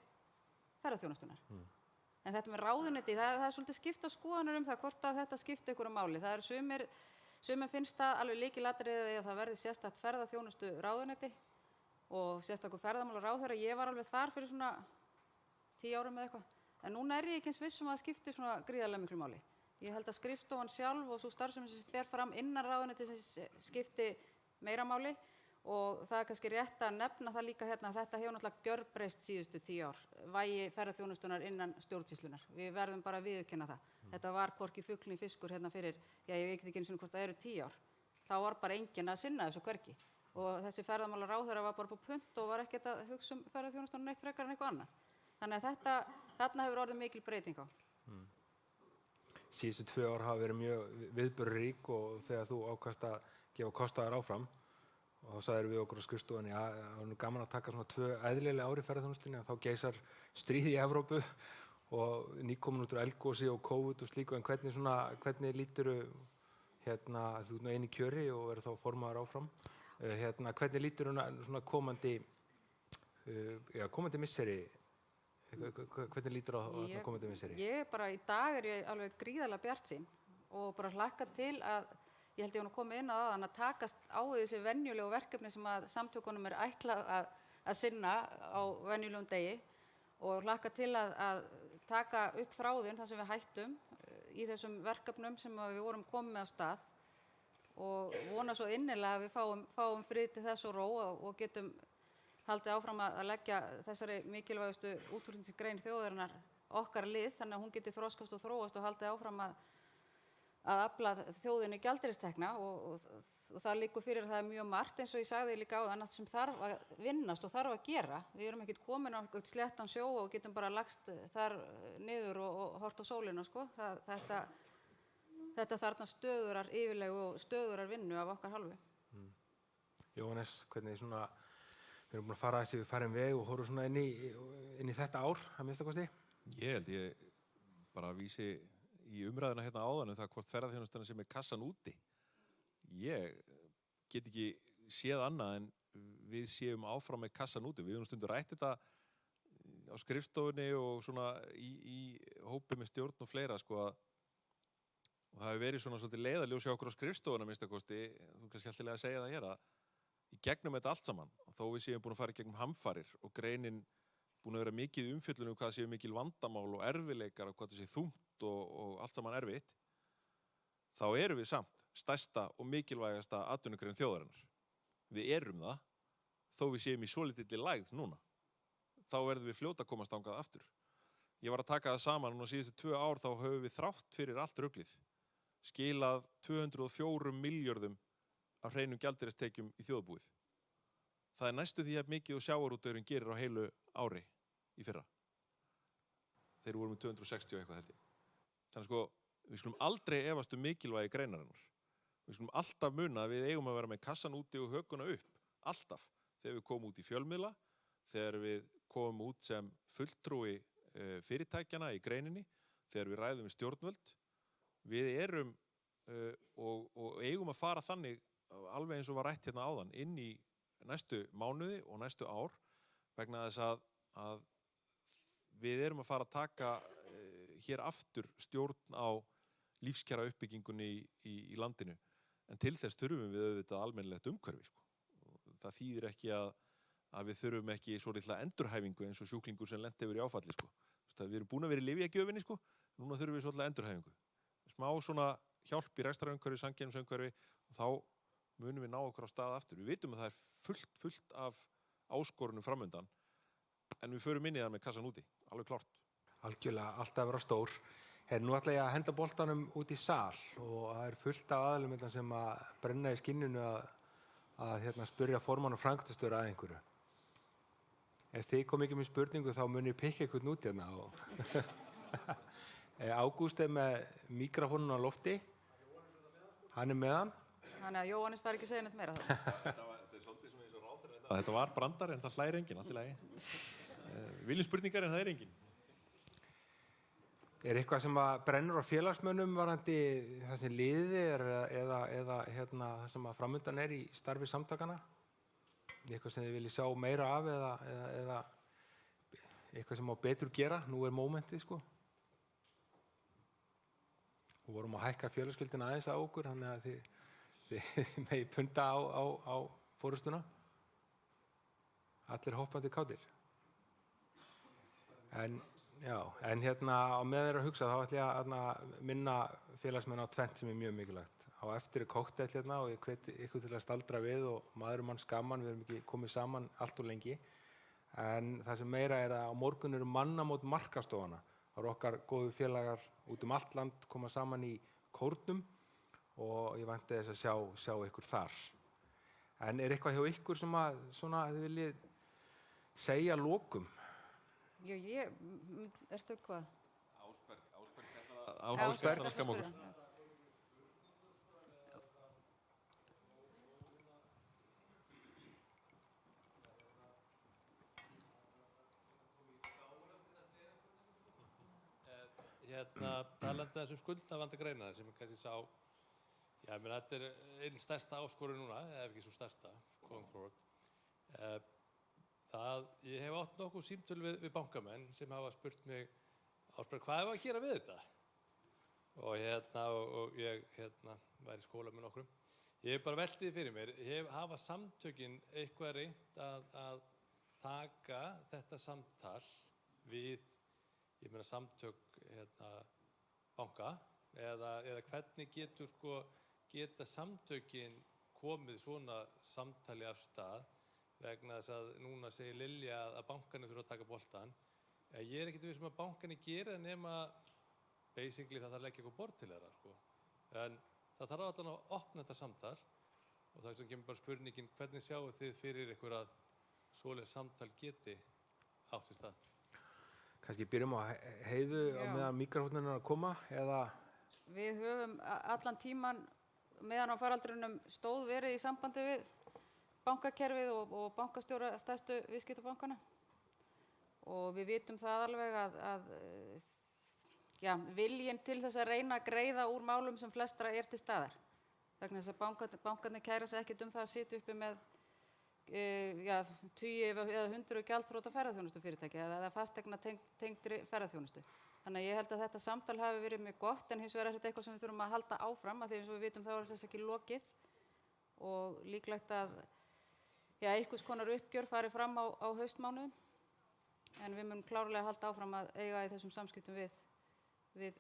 ferðaþjónustunar. En þetta með ráðuneyti, það er svolítið skipta skoðanir það hvort að þetta skipti einhverju máli. Það eru sumir finnst það alveg lykilatriði að það verði sérstakt ferðaþjónustu ráðuneyti og sérstakur ferðamálaráðherra. Ég var alveg þar fyrir svona 10 árum eða eitthvað. En núna er ég ekki eins viss að það skipti svona gríðarlega miklu máli. Ég held að skrifstofan sjálf og svo starfsemi sem fer fram innan ráðuneyti sem skipti meira máli. Og það er kannski rétt að nefna það líka að þetta hefur náttúrulega gjörbreyst síðustu 10 ár, vægi ferðaþjónustunnar innan stjórnsýslunar. Við verðum bara að viðurkenna það. Þetta var hvorki fugl né fiskur fyrir, ég veit ekki einu sinni hvort það eru 10 ár. Þá var bara enginn að sinna þessu hvergi. Og þessi ferðamálaráðherra var bara på punt og var ekkert að hugsa ferðaþjónustunnar neitt frekar en eitthvað annað. Þannig að þarna hefur orðið mikil breyting á. Síðustu 2 ár hafa verið mjög viðburðarík og þegar þú ákvaðst að gefa kostaðar áfram og þá sagðir við okkur á skrifstofunni að það var gaman að taka svona 2 eðlileg ár í ferðaþjónustunni en þá geisar stríð í Evrópu og nýkomin út úr eldgosi og COVID og slíku en hvernig líturðu þú ert nú einn í kjöri og verður þá formaður áfram hvernig líturðu svona komandi misseri hvernig líturðu á komandi misseri? Ég bara í dag er ég alveg gríðarlega bjartsýn og bara hlakka til að ég held ég að koma inn á það að takast á þessi venjulegu verkefni sem að samtökunum er ætlað að sinna á venjulegum degi og hlakka til að taka upp þráðinn þar sem við hættum í þessum verkefnum sem við vorum komið með á stað og vona svo innilega að við fáum frið til þess og ró og getum haldið áfram að leggja þessari mikilvægustu útflutningsgrein þjóðarinnar okkar lið þannig að hún geti þroskast og þróast og haldið áfram að afla þjóðinni gjaldeyristekna og það liggur fyrir að það er mjög margt eins og ég sagði líka áðan sem þarf að vinnast og þarf að gera. Við erum ekkert komin á eitthvað sléttan sjó og getum bara lagst þar niður og hort á sólina sko. Þetta þarna stöðurar yfirlegu og stöðurar vinnu af okkar hálfu. Jóhannes, hvernig við erum búin að fara þessi farin veg og horfum svona inn í þetta ár að minnsta kosti? Ég held ég bara vísi í umræðuna áðan það hvort ferðaþjónustan sem kassan úti. Ég get ekki séð annað en við séum áfram með kassan úti. Við höfum stundur rætt þetta á skrifstofunni og svona í hópi með stjórn og fleira sko og það hefur verið svona svolítið leiðaljós hjá okkur á skrifstofuna minnsta kosti, þú kannski alltilega að segja það hér að í gegnum þetta allt saman og þó við séum búin að fara í gegnum hamfarir og greinin búin að vera mikið umfjöllun hvað séu mikil vandamál og erfiðleikar og hvað það sé þungt og allt saman erfitt, þá erum við samt stærsta og mikilvægasta atvinnugrein þjóðarinnar. Við erum það, þó við séum í svolítilli lægð núna. Þá verðum við fljóta að komast þangað aftur. Ég var að taka það saman og síðustu 2 ár þá höfum við þrátt fyrir allt ruglið skilað 204 milljörðum af hreinum gjaldeyristekjum í þjóðarbúið. Það er næstu því að mikið og sjávarútvegurinn gerir á heilu ári í fyrra. Þeir voru með 260 og eitthvað held ég. Þannig sko, við skulum aldrei efast mikilvægi greinarinnar. Við skulum alltaf muna að við eigum að vera með kassan úti og hökuna upp. Alltaf. Þegar við komum út í fjölmiðla, þegar við komum út sem fulltrúi fyrirtækjana í greininni, þegar við ræðum við stjórnvöld. Við erum og eigum að fara þannig, alveg eins og var rætt hérna áðan, inn í næstu mánuði og næstu ár, vegna þess að við erum að fara að taka hér aftur stjórn á lífskjara uppbyggingunni í landinu. En til þess þurfum við auðvitað almennilegt umhverfi, sko. Það þýðir ekki að við þurfum ekki svo litla endurhæfingu eins og sjúklingur sem lent hefur í áfalli, sko. Við erum búin að vera í lyfjagjöfinni, sko. Núna þurfum við svolítið endurhæfingu. Smá svona hjálp í rekstrarumhverfi, samkeppnisumhverfi, og þá munum við ná okkur á stað aftur. Við vitum að það er fullt af áskorunum framundan, en við förum inn í það með kassan úti, alveg klárt. Algjörlega, alltaf vera stór. Nú ætla ég að henda boltanum út í sal og það er fullt af aðilum sem að brenna í skinninu að spyrja formann og framkvæmdastjóra að einhverju. Ef þið kom ekki með spurningu þá mun ég pikka einhvern út hérna. Ágúst er með mikrofónun á lofti. Hann er með hann. Þannig að Jóhannes fær ekki að segja neitt meira þá. Þetta er svolítið svona eins og ráðherra. Þetta var brandar en það hlægir enginn, allt í lagi. Viljum spurningar en það er enginn. Er eitthvað sem að brennur á félagsmönnum varðandi það sem liðið er eða það sem að framundan er í starfi samtakana? Eitthvað sem þið viljið sjá meira af eða eitthvað sem má betur gera? Nú er mómentið, sko. Við vorum að hækka félagsgjöldin aðeins á okkur, þannig að þið megi punda á forystuna. Allir hoppandi kátir. En á meðan þeir að hugsa þá ætla ég að minna félagsmenn á tvennt sem er mjög mikilvægt. Á eftir er kokteill hérna og ég hveti ykkur til að staldra við og maður manns gaman, við erum ekki komið saman allt of lengi. En það sem meira er að á morgun eru mannamót markastofana. Það eru okkar góðu félagar út um allt land koma saman í kórnum og ég vænti þess að sjá ykkur þar. En er eitthvað hjá ykkur sem að þið viljið segja lokum? Jú, ertu hvað? Ásberg ætlar að skamma okkur. Talandi þessum skuldavanda greinarinnar sem kannski sá, þetta er einn stærsta áskorun núna, ef ekki svo stærsta, going forward. Ég hef átt nokkuð símtöl við bankamenn sem hafa spurt mig, Ásberg, hvað er að gera við þetta? Og ég var í skóla með nokkrum. Ég hef bara veltið fyrir mér, hafa samtökin eitthvað reynt að taka þetta samtal við, samtök banka, eða hvernig geta samtökin komið svona samtali af stað, vegna þess að núna segir Lilja að bankarnir þurfa að taka boltan. Ég er ekkert viss að bankarnir gera nema basically það þarf að leggja eitthvað borð til þeirra, sko. En það þarf allan að opna þetta samtal og það sem kemur bara spurningin, hvernig sjáu þið fyrir ykkur að svoleiðis samtal geti átt í stað? Kannski byrjum á Heiðu á meðan mikrofónin er að koma, eða? Við höfum allan tíman meðan á faraldrinum stóð verið í sambandi við bankakerfið og bankastjóra stærstu viðskiptabankana og við vitum það alveg að viljinn til þess að reyna að greiða úr málum sem flestra er til staðar vegna þess að bankarnir kæra sig ekkert það að sitja uppi með 20 eða 100 gjaldþrota ferðaþjónustufyrirtæki eða fasteigna tengdri ferðaþjónustu. Þannig að ég held að þetta samtal hafi verið mjög gott en hins vegar er þetta eitthvað sem við þurfum að halda áfram af því eins og við vitum þá er þess ekki lokið og líklegt að einhvers konar uppgjör fari fram á haustmánuðum en við munum klárlega halda áfram að eiga í þessum samskiptum við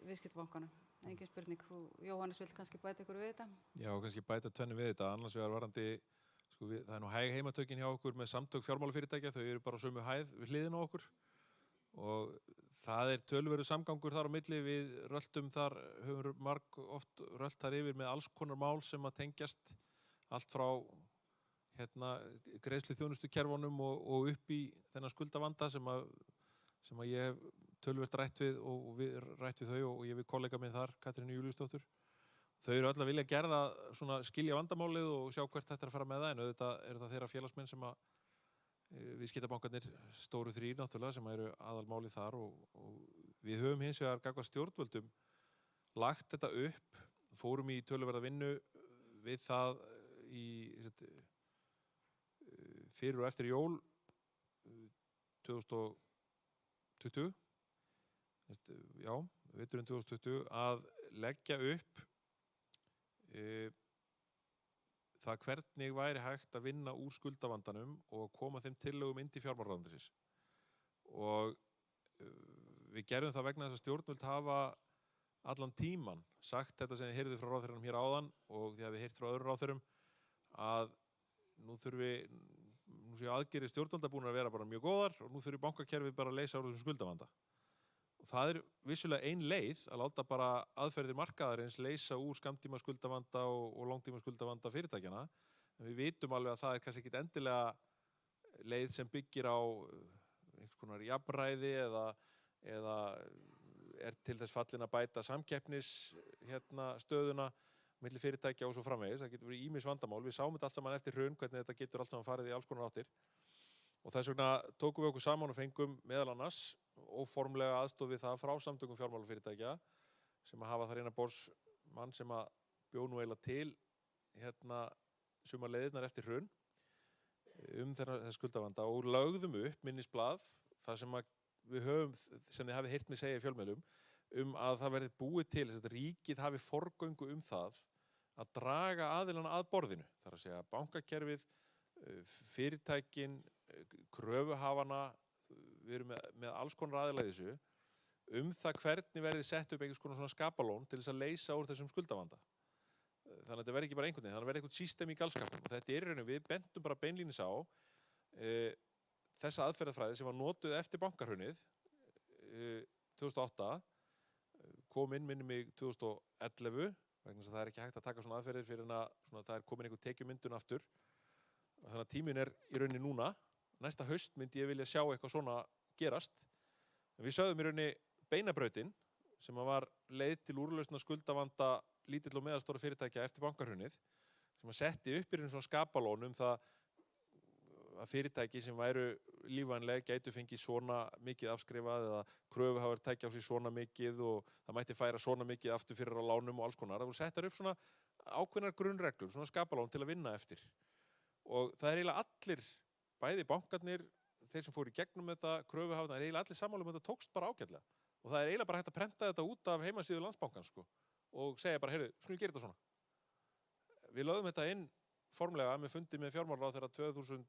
viðskiptabankana. Engin spurning. Jóhannes vill kannski bæta ykkur við þetta? Já, kannski bæta tvennu við þetta. Annars vegar varandi, það er nú hæg heimatökin hjá okkur með samtök fjármálafyrirtækja, þau eru bara á sömu hæð við hliðina á okkur og það er töluverður samgangur þar á milli, við röltum þar, höfum oft rölt þar yfir með alls konar mál sem að tengjast allt frá greiðsluþjónustukerfunum og upp í þennan skuldavanda sem að ég hef töluvert rætt við og við rætt við þau og ég við kollega minn þar, Katrínu Júlíusdóttur. þau eru öll að vilja gerða svona skilja vandamálið og sjá hvert þetta að fara með það, en auðvitað eru það þeirra félagsmenn sem að viðskiptabankarnir stóru 3 náttúrulega sem eru aðalmálið þar og við höfum hins vegar gagnvart stjórnvöldum lagt þetta upp, fórum í töluverða vinnu við það fyrir og eftir jól 2020, veturinn 2020, að leggja upp það hvernig væri hægt að vinna úr skuldavandanum og koma þeim tillögum inn til fjármálaráðuneytisins. Og við gerðum það vegna þess að stjórnvöld hafa allan tíman sagt þetta sem þið heyrðu frá ráðherranum hér áðan og þið hafið heyrt frá öðrum ráðherrum að nú séu aðgerðir stjórnvalda búin að vera bara mjög góðar og nú þurfi bankakerfið bara að leysa úr þessum skuldavanda. Og það er vissulega ein leið að láta bara aðferðir markaðarins leysa úr skammtíma skuldavanda og langtíma skuldavanda fyrirtækjana. En við vitum alveg að það er kannski ekkit endilega leið sem byggir á einhvers konar jafnræði eða er til þess fallin að bæta samkeppnis stöðuna milli fyrirtækja og svo framvegis. Það getur verið ýmis vandamál. Við sáum þetta allt saman eftir hrun, hvernig þetta getur allt saman farið í alls konar áttir. Og þess vegna tókum við okkur saman og fengum meðal annars óformlega aðstoð við það frá samtökum fjármálafyrirtækja sem að hafa þar innan borðs mann sem að bjó nú eiginlega til sumar leiðirnar eftir hrun þess skuldavanda og lögðum upp minnisblað þar sem að við höfum, sem þið hafið heyrt mig segja í fjölmiðlum, að það verði búið til þess að ríkið hafi forgöngu það að draga aðilana að borðinu. Þar að segja bankakerfið, fyrirtækin, kröfuhafana, við erum með alls konar aðila í þessu, það hvernig verði sett upp einhvers konar svona skapalón til þess að leysa úr þessum skuldavanda. Þannig að þetta verði ekki bara einhvern veginn, þannig að verði eitthvað system í galskapnum og þetta er í rauninu, við bentum bara beinlínis á þessa aðferðafræði sem var notuð eftir bankahrunið 2008, kom inn minni mig 2011, vegna þess að það er ekki hægt að taka svona aðferðir fyrir en að það er komin einhver tekjumyndun aftur. Þannig að tíminn er í rauninni núna. Næsta haust myndi ég vilja sjá eitthvað svona gerast. En við sögðum í rauninni beinabrautin sem var leið til úrlausnar skuldavanda lítill og meðalstóra fyrirtækja eftir bankahrunið sem að setti upp í rauninni svona skapalón það að fyrirtæki sem væru lífvænleg gætu fengið svona mikið afskrifað eða kröfuhafar tækja á sig svona mikið og það mætti færa svona mikið aftur fyrir á lánum og alls konar. Það voru settar upp svona ákveðnar grunnreglur, svona skapalón til að vinna eftir. Og það er eiginlega allir, bæði bankarnir, þeir sem fóru í gegnum þetta, kröfuhafar, það er eiginlega allir sammála þetta tókst bara ágætlega. Og það er eiginlega bara hægt að prenta þetta út af heimasíðu Landsbankans og segja bara, heyrðu, skulum gera þetta svona. Við lögðum þetta inn formlega með fundi með fjármálaráðherra 2000,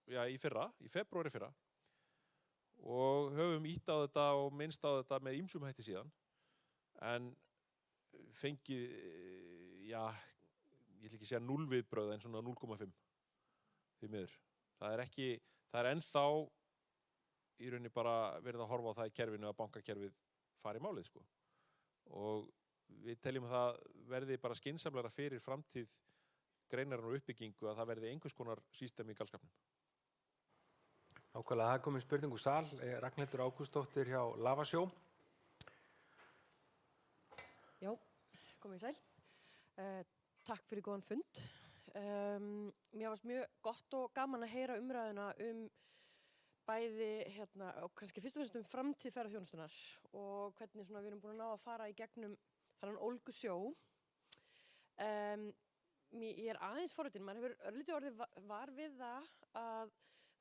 í febrúar í fyrra og höfum ýtt á þetta og minnst á þetta með ýmsum hætti síðan en fengið, ég ætla ekki að segja 0 viðbrögð en svona 0,5 því miður. Það er ennþá í rauninni bara verið að horfa á það í kerfinu að bankakerfið fari í málið og við teljum að það verði bara skynsamlegra fyrir framtíð greinarinnar og uppbyggingu að það verði einhvers konar system í galskapnum. Nákvæmlega, það er komin spurning úr sal. Ragnhildur Ágústsdóttir hjá Lafasjó. Já, komið sæl. Takk fyrir góðan fund. Mér varst mjög gott og gaman að heyra umræðuna bæði og kannski fyrst og fremst framtíð ferðaþjónustunnar og hvernig við erum búin að ná að fara í gegnum þennan ólgusjó. Ég er aðeins forvitin, maður hefur örlítið orðið var við það að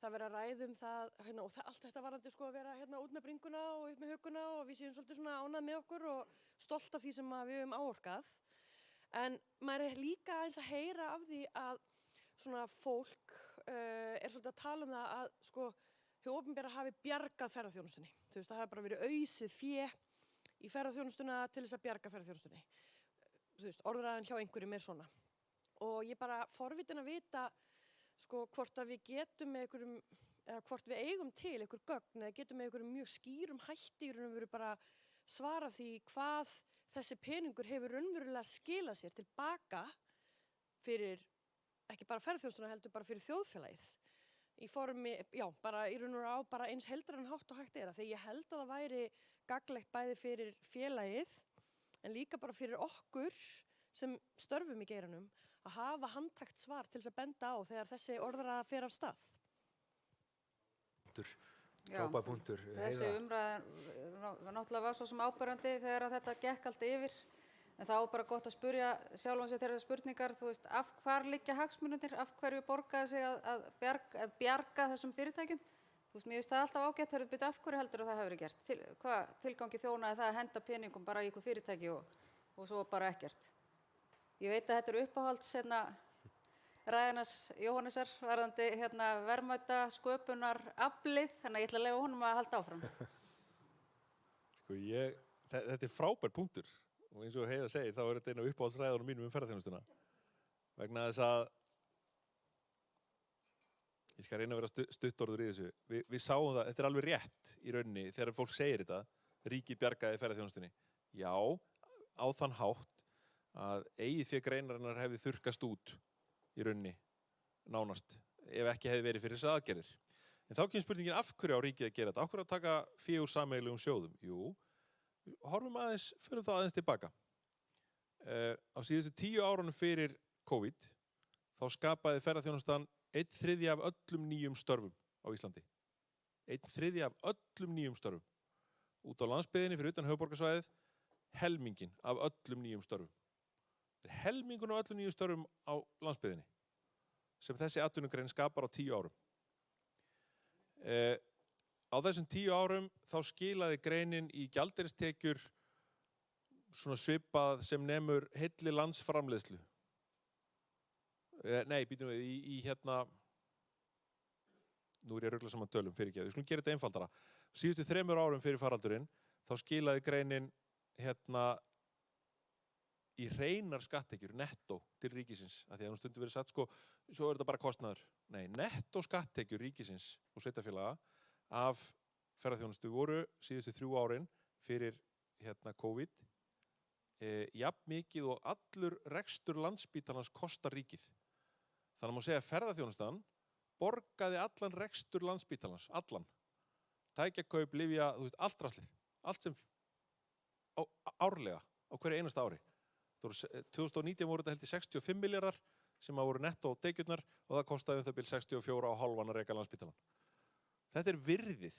það verið að ræða það og allt þetta varandi að vera út með bringuna og upp með högguna og við séum svolítið svona ánægð með okkur og stolt af því sem við höfum áorkað. En maður er líka aðeins að heyra af því að svona fólk er svolítið að tala það að hið opinbera hafi bjargað ferðaþjónustunni. Það hafi bara verið ausið fé í ferðaþjónustuna til þess að bjarga ferðaþjónustunni. Orðræðan hjá einhverjum er svona. Og ég bara forvitin að vita hvort að við getum með einhverjum, eða hvort við eigum til einhver gögn eða getum með einhverjum mjög skýrum hætti í raunveru bara svara því hvað þessi peningur hefur raunverulega skilað sér tilbaka fyrir ekki bara ferðaþjónustuna heldur bara fyrir þjóðfélagið í formi, bara í raunveru á bara eins heldran hátt og hægt þegar ég held að það væri gagnlegt bæði fyrir félagið en líka bara fyrir okkur sem störfum í geiranum að hafa handtakt svar til þess að benda á þegar þessi orðræða fer af stað? Frábær punktur. Þessi umræða náttúrulega var svo sem áberandi þegar að þetta gekk allt yfir. En þá er bara gott að spyrja sjálfan sig þeirra spurningar, þú veist, af hvar liggja hagsmunirnir, af hverju borgaði sig að bjarga þessum fyrirtækjum? Þú veist, mér finnst það alltaf ágætt, þegar þú byrja af hverju heldur það hefur verið gert? Hvað tilgangi þjónaði það að henda peningum bara í ykkur fyrirtæki og svo bara ekkert? Ég veit að þetta uppáhalds ræðinans Jóhannesar varðandi verðmæta sköpunar aflið, þannig að ég ætla að leyfa honum að halda áfram. Sko þetta er frábær punktur og eins og Heiða segir þá er þetta einu uppáhaldsræðunum mínum ferðaþjónustuna vegna þess að ég skal reyna að vera stuttorður í þessu. Við sáum það, þetta er alveg rétt í rauninni þegar fólk segir þetta, ríkið bjargaði ferðaþjónustunni. Já, á þann hátt að eigið fé greinarinnar hefði þurrkast út í rauninni, nánast, ef ekki hefði verið fyrir þessar aðgerðir. En þá kemur spurningin af hverju á ríkið að gera þetta? Af hverju að taka fé úr sameiginlegum sjóðum? Jú, horfum aðeins, förum það aðeins tilbaka. Á síðustu 10 árunum fyrir COVID, þá skapaði ferðaþjónustan 1/3 af öllum nýjum störfum á Íslandi. 1/3 af öllum nýjum störfum. Út á landsbyggðinni fyrir utan höfuðborgarsvæðið, helmingin af öllum nýjum störfum. Helmingun af öllum nýjum störfum á landsbyggðinni sem þessi atvinnugrein skapar á 10 árum. Á þessum 10 árum þá skilaði greinin í gjaldeyristekjur svona svipað sem nemur heilli landsframleiðslu. Nei, býtum við, nú er ég að rugla saman tölum fyrirgefðu, við skulum gera þetta einfaldara. Síðustu 3 árum fyrir faraldurinn, þá skilaði greinin í hreinar skatttekjur, nettó til ríkisins, af því að hún stundum verið sagt, sko, svo er þetta bara kostnaður. Nei, nettó skatttekjur ríkisins og sveitarfélaga af ferðaþjónustu voru síðustu 3 árin fyrir COVID, jafn mikið og allur rekstur Landspítalans kostar ríkið. Þannig að má segja að ferðaþjónustan borgaði allan rekstur Landspítalans, allan. Tækjakaup, lyfja, þú veist, allt draslið, allt sem árlega á hverju einasta ári. 2019 voru þetta held í 65 milljarðar sem voru nettó tekjurnar og það kostaði það bil 64,5 að reka Landspítalan. Þetta er virðið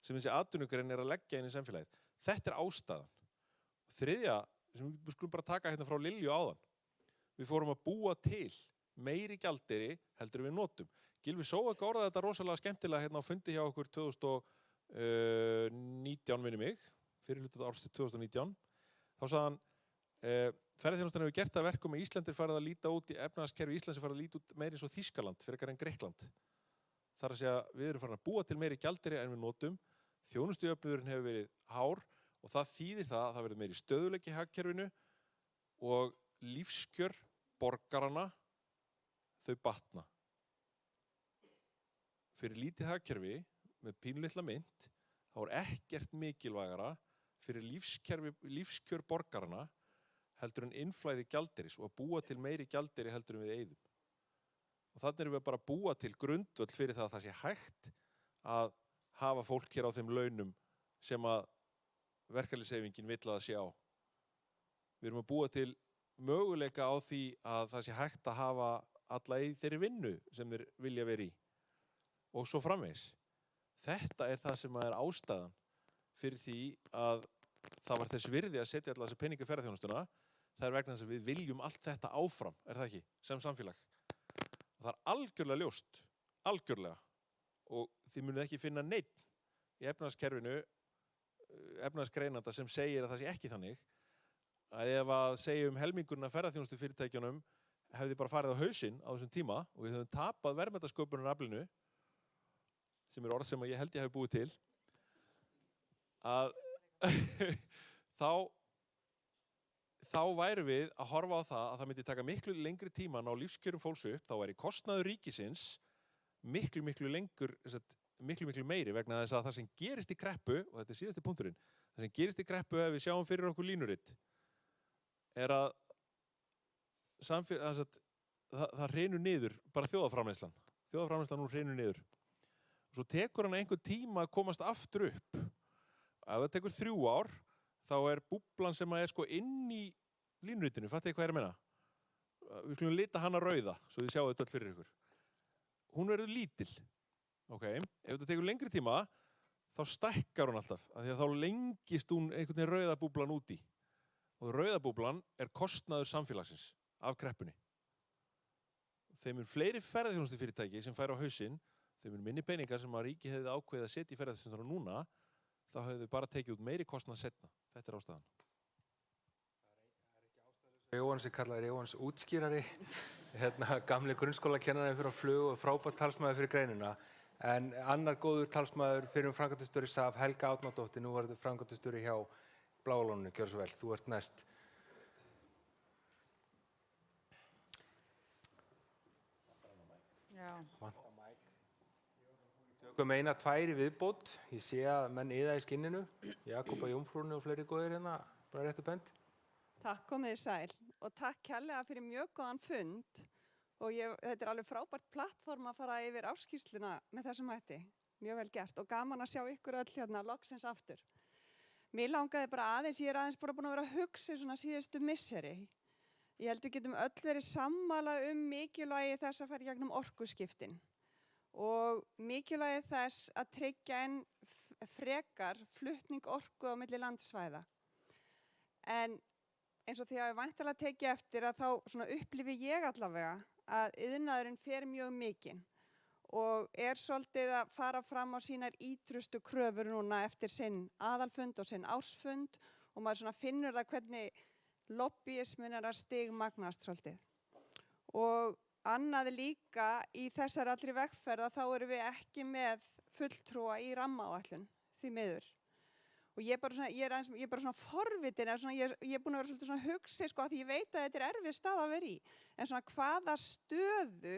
sem þessi atvinnugrein er að leggja inn í samfélagið. Þetta er ástæðan. Þriðja, sem við skulum bara taka frá Lilju áðan. Við fórum að búa til meiri gjaldeyri heldur við notum. Gylfi Sóak orðaði þetta rosalega skemmtilega á fundi hjá okkur 2019 minni mig, fyrir hlutu ársins 2019. Þá sagði hann, ferðaþjónustan hefur gert það verkum að Ísland er farið að líta út í efnahagskerfi Íslands er farið að líta út meiri eins og Þýskaland, frekar en Grikkland. Þar að segja, við erum farin að búa til meiri gjaldeyri en við notum, þjónustujöfnuðurinn hefur verið hár og það þýðir það að það verður meiri stöðugleiki í hagkerfinu og lífskjör borgarana, þau batna. Fyrir lítið hagkerfi með pínulitla mynt, þá er ekkert mikilvægara fyrir lífskjör borgarana heldur en innflæði gjaldeyris og að búa til meiri gjaldeyri heldur en við eyðum. Og þannig erum við bara að búa til grundvöll fyrir það að það sé hægt að hafa fólk hér á þeim launum sem að verkalýðshreyfingin vill að það sé á. Við erum að búa til möguleika á því að það sé hægt að hafa alla í þeirri vinnu sem þeir vilja vera í. Og svo framvegis. Þetta er það sem er ástæðan fyrir því að það var þess virði að setja alla þessi peninga í ferðaþjónustuna. Það er vegna þess að við viljum allt þetta áfram, er það ekki, sem samfélag. Og það er algjörlega ljóst, algjörlega. Og þið munið ekki finna neitt í efnahagskerfinu, efnahagsgreinanda sem segir að það sé ekki þannig, að ef að segja helmingurinn af ferðaþjónustu fyrirtækjunum hefði bara farið á hausinn á þessum tíma og við höfum tapað verðmætasköpunaraflinu, sem er orð sem ég held ég hef búið til, að þá væru við að horfa á það að það myndi taka miklu lengri tíma að ná lífskjörum fólks upp, þá væri kostnaður ríkisins miklu meiri vegna þess að það sem gerist í kreppu, og þetta er síðasti punkturinn, það sem gerist í kreppu ef við sjáum fyrir okkur línuritt, er að það hreinur niður, bara þjóðarframleiðslan hún hreinur niður. Og svo tekur hann einhvern tíma að komast aftur upp. Ef það tekur 3 ár, þá er búblan sem er sko inn í línuritinu, fattið hvað ég er að meina? Við skulum lita hana rauða, svo þið sjáu þetta öll fyrir ykkur. Hún verður lítil, ok? Ef þetta tekur lengri tíma, þá stækkar hún alltaf, af því að þá lengist hún einhvern veginn rauðabúblan út í. Og rauðabúblan er kostnaður samfélagsins af kreppunni. Þeim fleiri ferðaþjónustufyrirtæki sem færa á hausinn, þeim minni peningar sem að ríki hefði ákveðið að setja í ferðaþjónustuna núna, þá hefðu þau bara tekið út meiri kostnað seinna. Þetta er ástæðan. Jóhann sem kallaði Jóhanns útskýrari, gamli grunnskólakennarinn fyrir á flug og frábært talsmaður fyrir greinina. En annar góður talsmaður fyrir framkvæmdastjóri SAF, Helga Árnadóttir, nú var þetta framkvæmdastjóri hjá Bláa lóninu, gjörðu svo vel, þú ert næst. Já. Tökum eina tvær í viðbót. Ég sé að menn iða í skinninu. Jakoba Jómfrúnu og fleiri góðir hérna, bara rétt upp bend. Takk komið sæl og takk kærlega fyrir mjög góðan fund og þetta er alveg frábært plattform að fara yfir ársskýrsluna með þessum hætti. Mjög vel gert og gaman að sjá ykkur öll hérna loksins aftur. Mér langaði bara aðeins, ég er aðeins bara búin að vera að hugsa svona síðustu misseri. Ég held við getum öll verið sammála mikilvægi þess að fara gegnum orkuskiptin og mikilvægi þess að tryggja enn frekar flutning orku á milli landsvæða. En eins og því að ég væntanlega tekið eftir að þá svona upplifi ég allavega að iðnaðurinn fer mjög mikinn og er svolítið að fara fram á sínar ítrustu kröfur núna eftir sinn aðalfund og sinn ársfund og maður svona finnur það hvernig lobbyismin er að stigmagnast svolítið. Og annað líka í þessar allri vegferð að þá erum við ekki með fulltrúa í rammaáætlun því miður. Og ég er bara svona forvitin, ég er búin að vera svolítið svona hugsi sko, því ég veit að þetta er erfið stað að vera í. En svona hvaða stöðu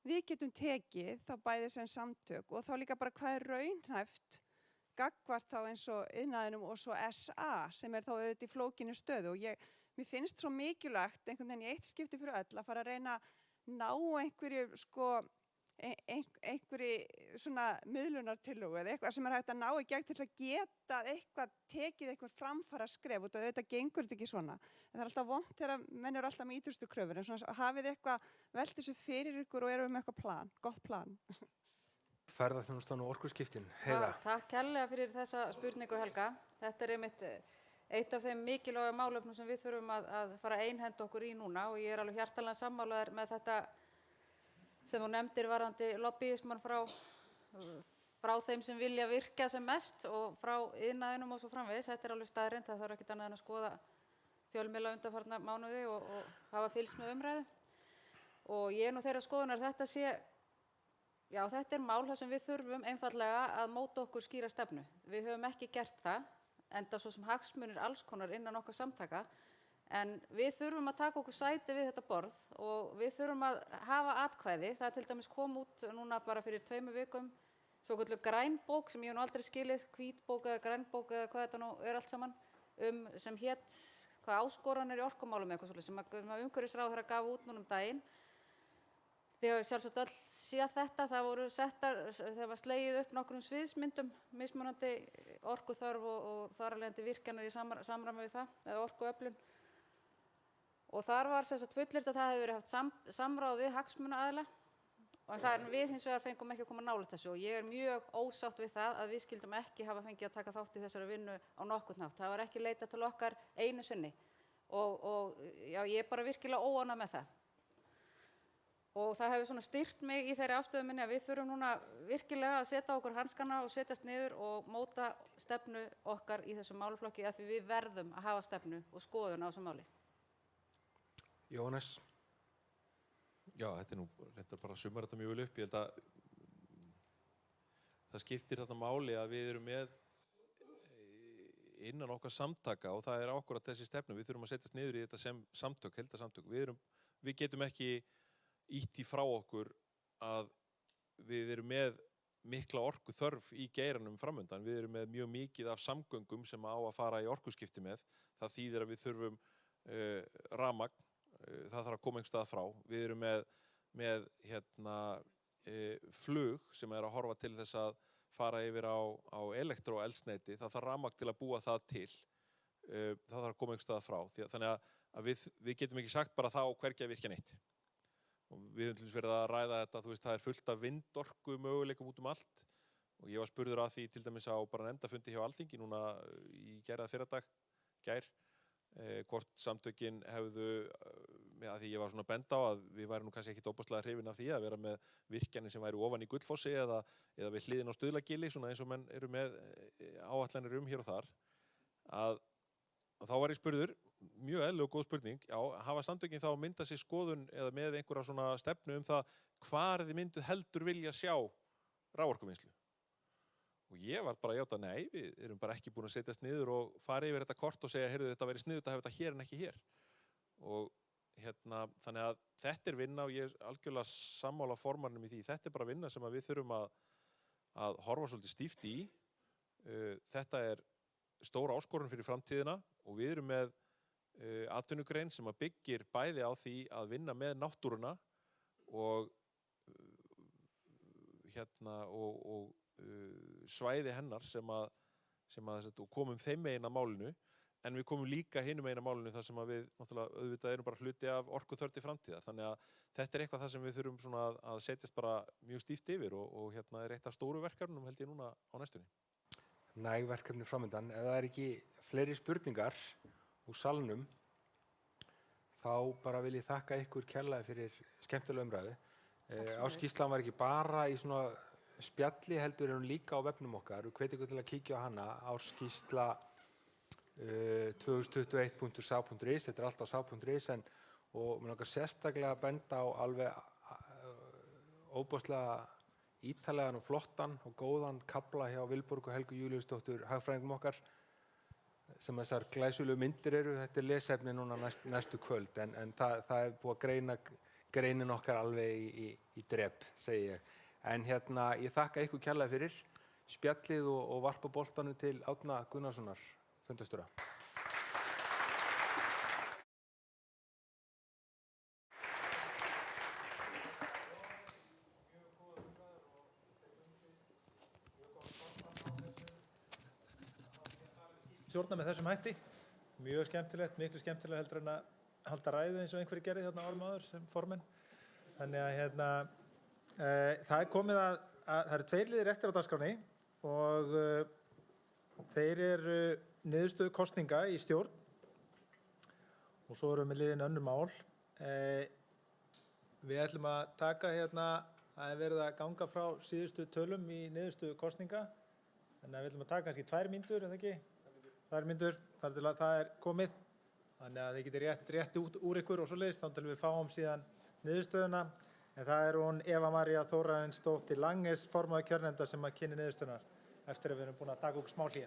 við getum tekið þá bæði sem samtök og þá líka bara hvað er raunhæft gagnvart þá eins og iðnaðinum og svo SA sem er þá auðvitað í flókinu stöðu. Og mér finnst svo mikilvægt einhvern veginn í eitt skipti fyrir öll að fara að reyna að ná einhverju sko einhverju svona miðlunartillögu eða eitthvað sem er hægt að ná í gegn til þess að geta eitthvað tekið eitthvað framfara skref og auðvitað gengur þetta ekki svona. En það er alltaf vont þegar menn eru alltaf með ítrustu kröfur en svona hafið eitthvað velt þessu fyrir ykkur og eru með eitthvað plan, gott plan. Ferðaþjónustan og orkuskiptin, Heiða. Takk kærlega fyrir þessa spurningu Helga. Þetta er einmitt eitt af þeim mikilvægu málefnum sem við þurfum að fara að einhenda okkur í núna og ég er alveg hjartanlega sammálaður með þetta sem þú nefndir varðandi lobbyismann frá þeim sem vilja virka sem mest og frá iðnaðinum og svo framvegis. Þetta er alveg staðreynd, það þarf ekkert annað en að skoða fjölmiðla undanfarna mánuði og hafa fylgst með umræðu. Og ég er nú þeirrar skoðunar að þetta er mál þar sem við þurfum einfallega að móta okkur skýra stefnu. Við höfum ekki gert það, enda svo sem hagsmunir alls konar innan okkar samtaka. En við þurfum að taka okkur sæti við þetta borð og við þurfum að hafa atkvæði. Það til dæmis kom út núna bara fyrir 2 vikum svokölluð grænbók sem ég hef nú aldrei skilið, hvítbók eða grænbók eða hvað þetta nú er allt saman, sem hét áskoranir í orkumálum eitthvað svolítið sem umhverfisráðherra gaf út núna daginn. Þið hafið sjálfsagt öll séð þetta, það var slegið upp nokkrum sviðsmyndum, mismunandi orkuþörf og þar af leiðandi virkjanir í samræmi við það, eða orkuöflun. Og þar var fullyrt að það hefði verið haft samráð við hagsmunaaðila og við hins vegar fengum ekki að koma nálægt þessu og ég er mjög ósátt við það að við skildum ekki hafa fengið að taka þátt í þessari vinnu á nokkurn hátt. Það var ekki leitað til okkar einu sinni og ég er bara virkilega óánægð með það. Og það hefur svona styrkt mig í þeirri afstöðu minni að við þurfum núna virkilega að setja okkur hanskana og setjast niður og móta stefnu okkar í þessum málaflokki af því við verðum að hafa stefnu og skoðun á þessu máli. Jóhannes. Já, þetta er nú reyndar bara að summa þetta mjög vel upp. Ég held að það skiptir þarna máli að við erum með innan okkar samtaka og það er akkúrat þessi stefnu. Við þurfum að setjast niður í þetta sem samtök, heildarsamtök. Við getum ekki ýtt því frá okkur að við erum með mikla orkuþörf í geiranum framundan. Við erum með mjög mikið af samgöngum sem á að fara í orkuskipti með. Það þýðir að við þurfum rafmagn. Það þarf að koma einhvers stað frá. Við erum með flug sem er að horfa til þess að fara yfir á elektroeldsneyti. Það þarf rafmagn til að búa það til. Það þarf að koma einhvers stað frá. Þannig að við getum ekki sagt bara þá hvergi að virkja neitt. Og við höfum til þess verið að ræða þetta, þú veist, það fullt af vindorku möguleikum út allt og ég var spurður að því til dæmis á bara nefndafundi hjá Alþingi núna í fyrradag, hvort samtökin hefðu, að því ég var svona bend á að við værum nú kannski ekki óbúslega hrifin af því að vera með virkjanir sem væru ofan í Gullfossi eða við hliðin á Stuðlagili, svona eins og menn eru með áætlanir hér og þar, að þá var ég spurður, mjög eðlileg og góð spurning, já, hafa samtökin þá myndað sér skoðun eða með einhverja svona stefnu það hvar þið mynduð heldur vilja sjá raforkuvinnslu. Og ég var bara að játa, nei, við erum bara ekki búin að setjast niður og fara yfir þetta kort og segja, heyrðu, þetta væri sniðugt að hafa þetta hér en ekki hér. Og þannig að þetta er vinna og ég er algjörlega sammála formanum í því. Þetta er bara vinna sem við þurfum að horfa svolítið stíft í. Þetta er stór áskorun fyrir framtíðina og við erum með atvinnugrein sem byggir bæði á því að vinna með náttúruna og svæði hennar sem komum þeim megin að málinu, en við komum líka hinum megin að málinu þar sem við náttúrulega auðvitað erum bara hluti af orkuþörf til framtíðar. Þannig að þetta er eitthvað það sem við þurfum svona að setjast bara mjög stíft yfir og er eitt af stóru verkefnum held ég núna á næstunni. Næg verkefni framöndan. Ef það ekki fleiri spurningar úr salnum, þá bara vil ég þakka ykkur kærlega fyrir skemmtilega umræðu. Áskýrslan var ekki bara í svona spjalli heldur en hún líka á vefnum okkar. Við hvetjum ykkur til að kíkja á hana, áskýrsla 2021.sa.is, þetta er allt á sa.is og mér langar sérstaklega að benda á alveg óbúslega ítarlegan og flottan og góðan kafla hjá Vilborgu Helgu Júlíusdóttur hagfræðingum okkar sem þessar glæsulegu myndir eru. Þetta er lesefni núna næstu kvöld en það er búið að greina greinin okkar alveg í drep, segi ég. En ég þakka ykkur kærlega fyrir spjallið og varpa boltanum til Árna Gunnarssonar, fundarstjóra. Stjórna með þessum hætti, mjög skemmtilegt, miklu skemmtilega heldur en að halda ræðu eins og einhverju gerði þarna árum áður sem formenn. Þannig að það er komið að það eru 2 liðir eftir á dagskránni og þeir eru niðurstöðu kosninga í stjórn og svo erum við liðin önnur mál. Við ætlum að taka það er verið að ganga frá síðustu tölum í niðurstöðu kosninga, þannig að við ætlum að taka kannski 2 mínútur, er það ekki? 2 mínútur, þar til að það er komið, þannig að þið getur rétt út úr ykkur og svoleiðis, þá til við fáum síðan niðurstöðuna. En það er hún Eva María Þórarinsdóttir Langes, formaður kjörnefndar sem kynni niðurstöðunar eftir að við erum búin að taka okkur smá hlé.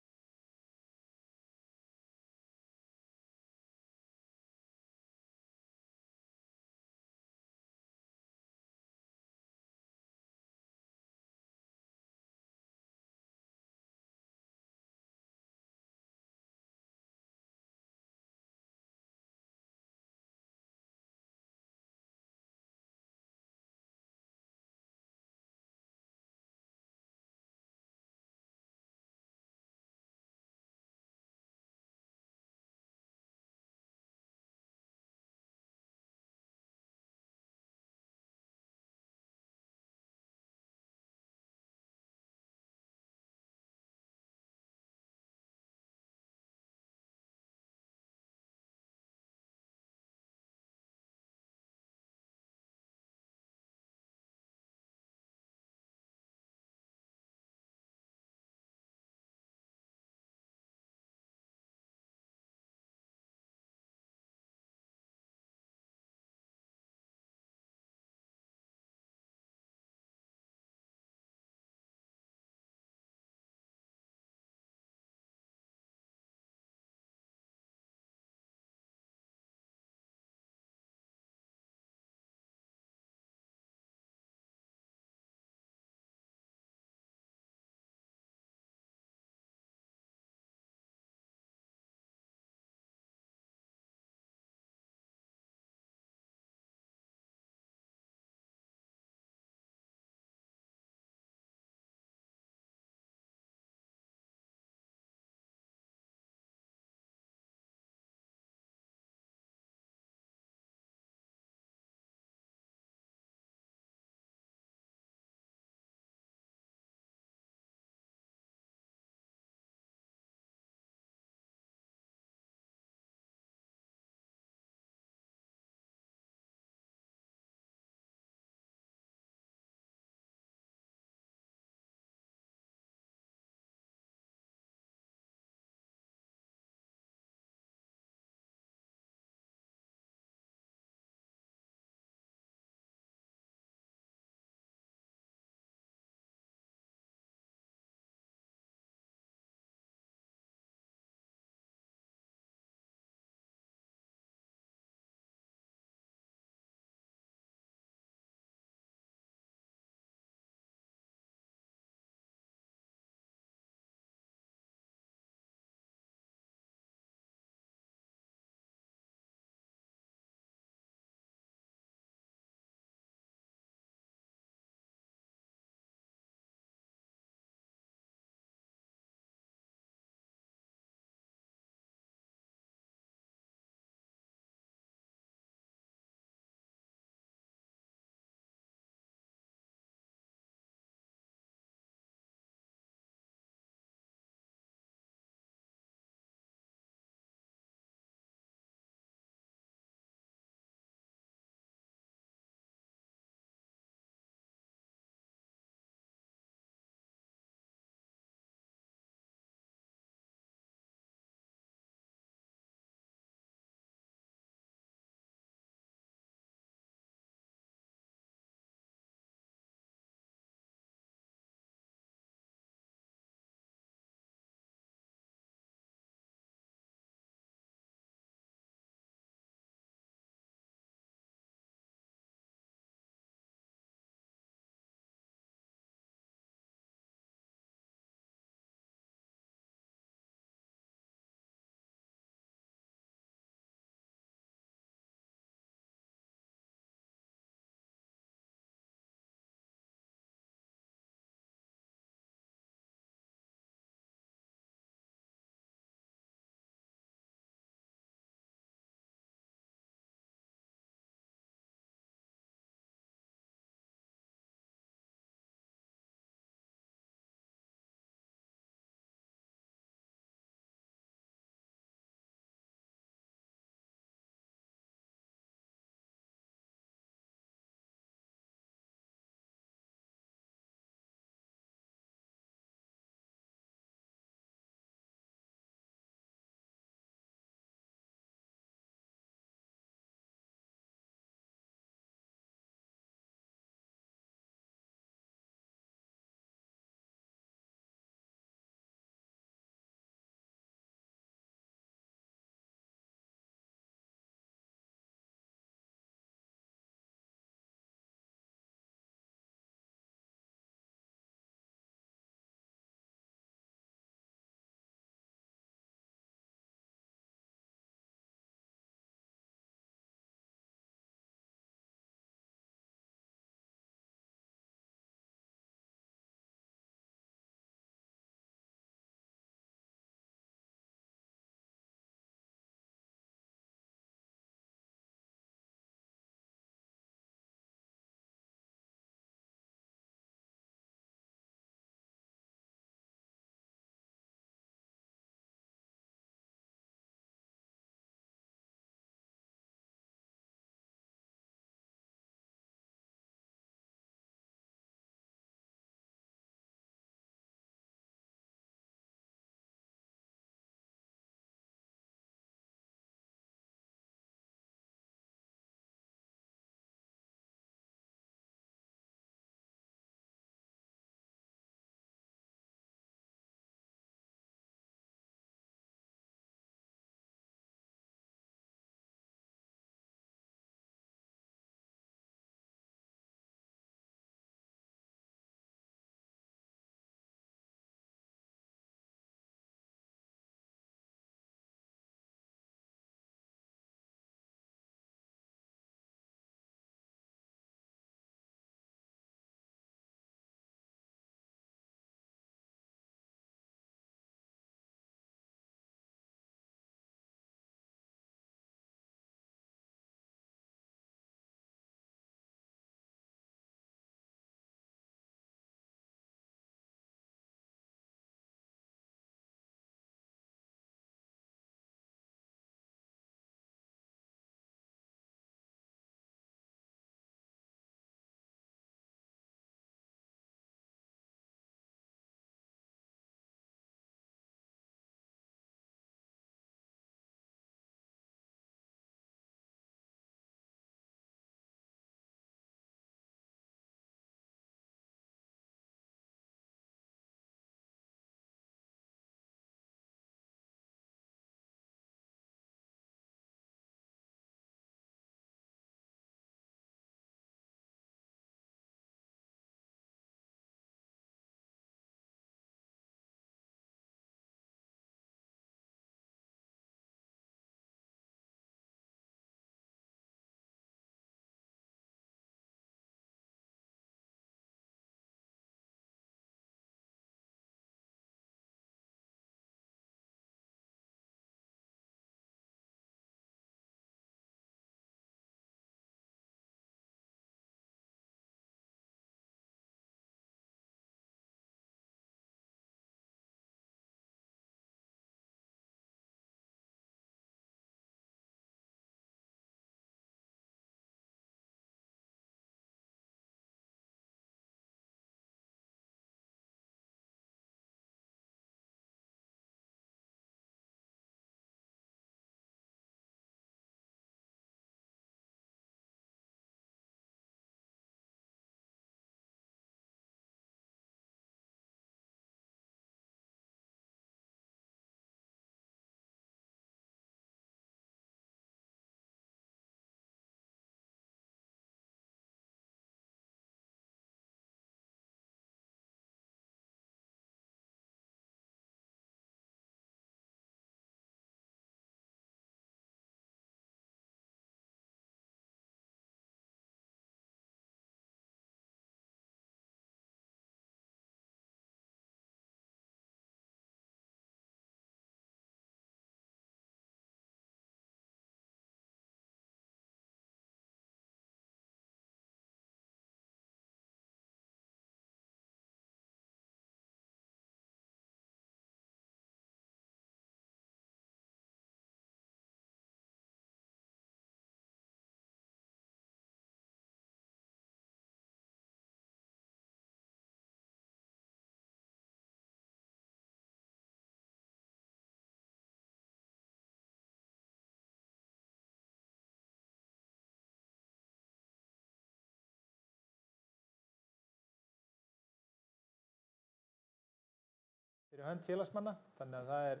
fyrir hönd félagsmanna, þannig að það er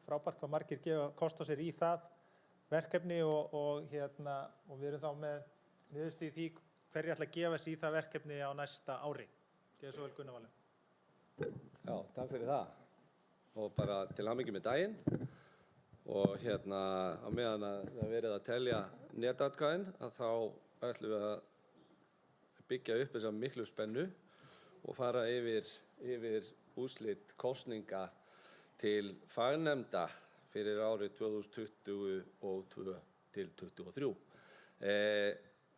frábært hvað margir gefa kost á sér í það verkefni og við erum þá með niðurstöðu í því hverju ætla að gefa sig í það verkefni á næsta ári. Gjörðu svo vel, Gunnar Valur. Já, takk fyrir það. Og bara til hamingju með daginn. Og á meðan að það verið að telja netatkvæðin, að þá ætlum við að byggja upp þessa miklu spennu og fara yfir úrslit kosninga til fagnefnda fyrir árið 2022 til 2023.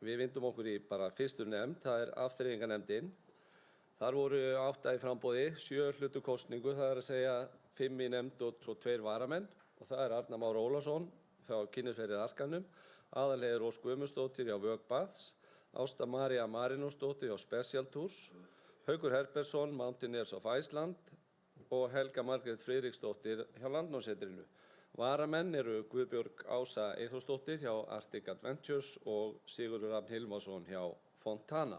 Við vindum okkur í bara fyrstu nefnd, það er afþreyingarnefndin. Þar voru 8 í framboði, 7 hlutu kosningu, það er að segja 5 í nefnd og svo 2 varamenn. Og það er Arnar Már Ólafsson frá Kynnisferðir Arkanum, Aðalheiður Ósk Guðmundsdóttir hjá Vögbaths, Ásta María Marinósdóttir hjá Special Tours, Haukur Herbertsson, Mountaineers of Iceland og Helga Margrét Friðriksdóttir hjá Landnámssetrinu. Varamenn eru Guðbjörg Ása Eyþórsdóttir hjá Arctic Adventures og Sigurður Rafn Hilmarsson hjá Fontana.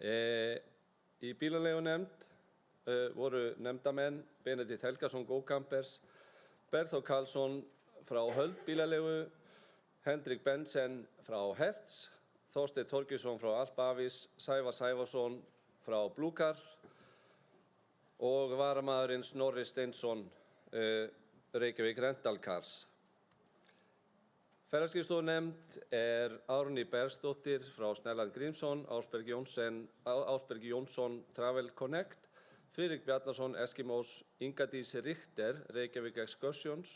Í bílalegunefnd voru nefndamenn Benedikt Helgason GoCampers, Berþór Karlsson frá Höld bílalegu, Hendrik Bensen frá Hertz, Þorsteinn Þorgeirsson frá Alp-Avis, Sævar Sævarsson frá Blúkar og varamaðurinn Snorri Steinsson, Reykjavík Rental Cars. Ferðaskrifstofunefnd er Árný Bergsdóttir frá Snelland Grímsson, Ásberg Jónsson Travel Connect, Friðrik Bjarnason Eskimós, Inga Dís Richter Reykjavík Excursions,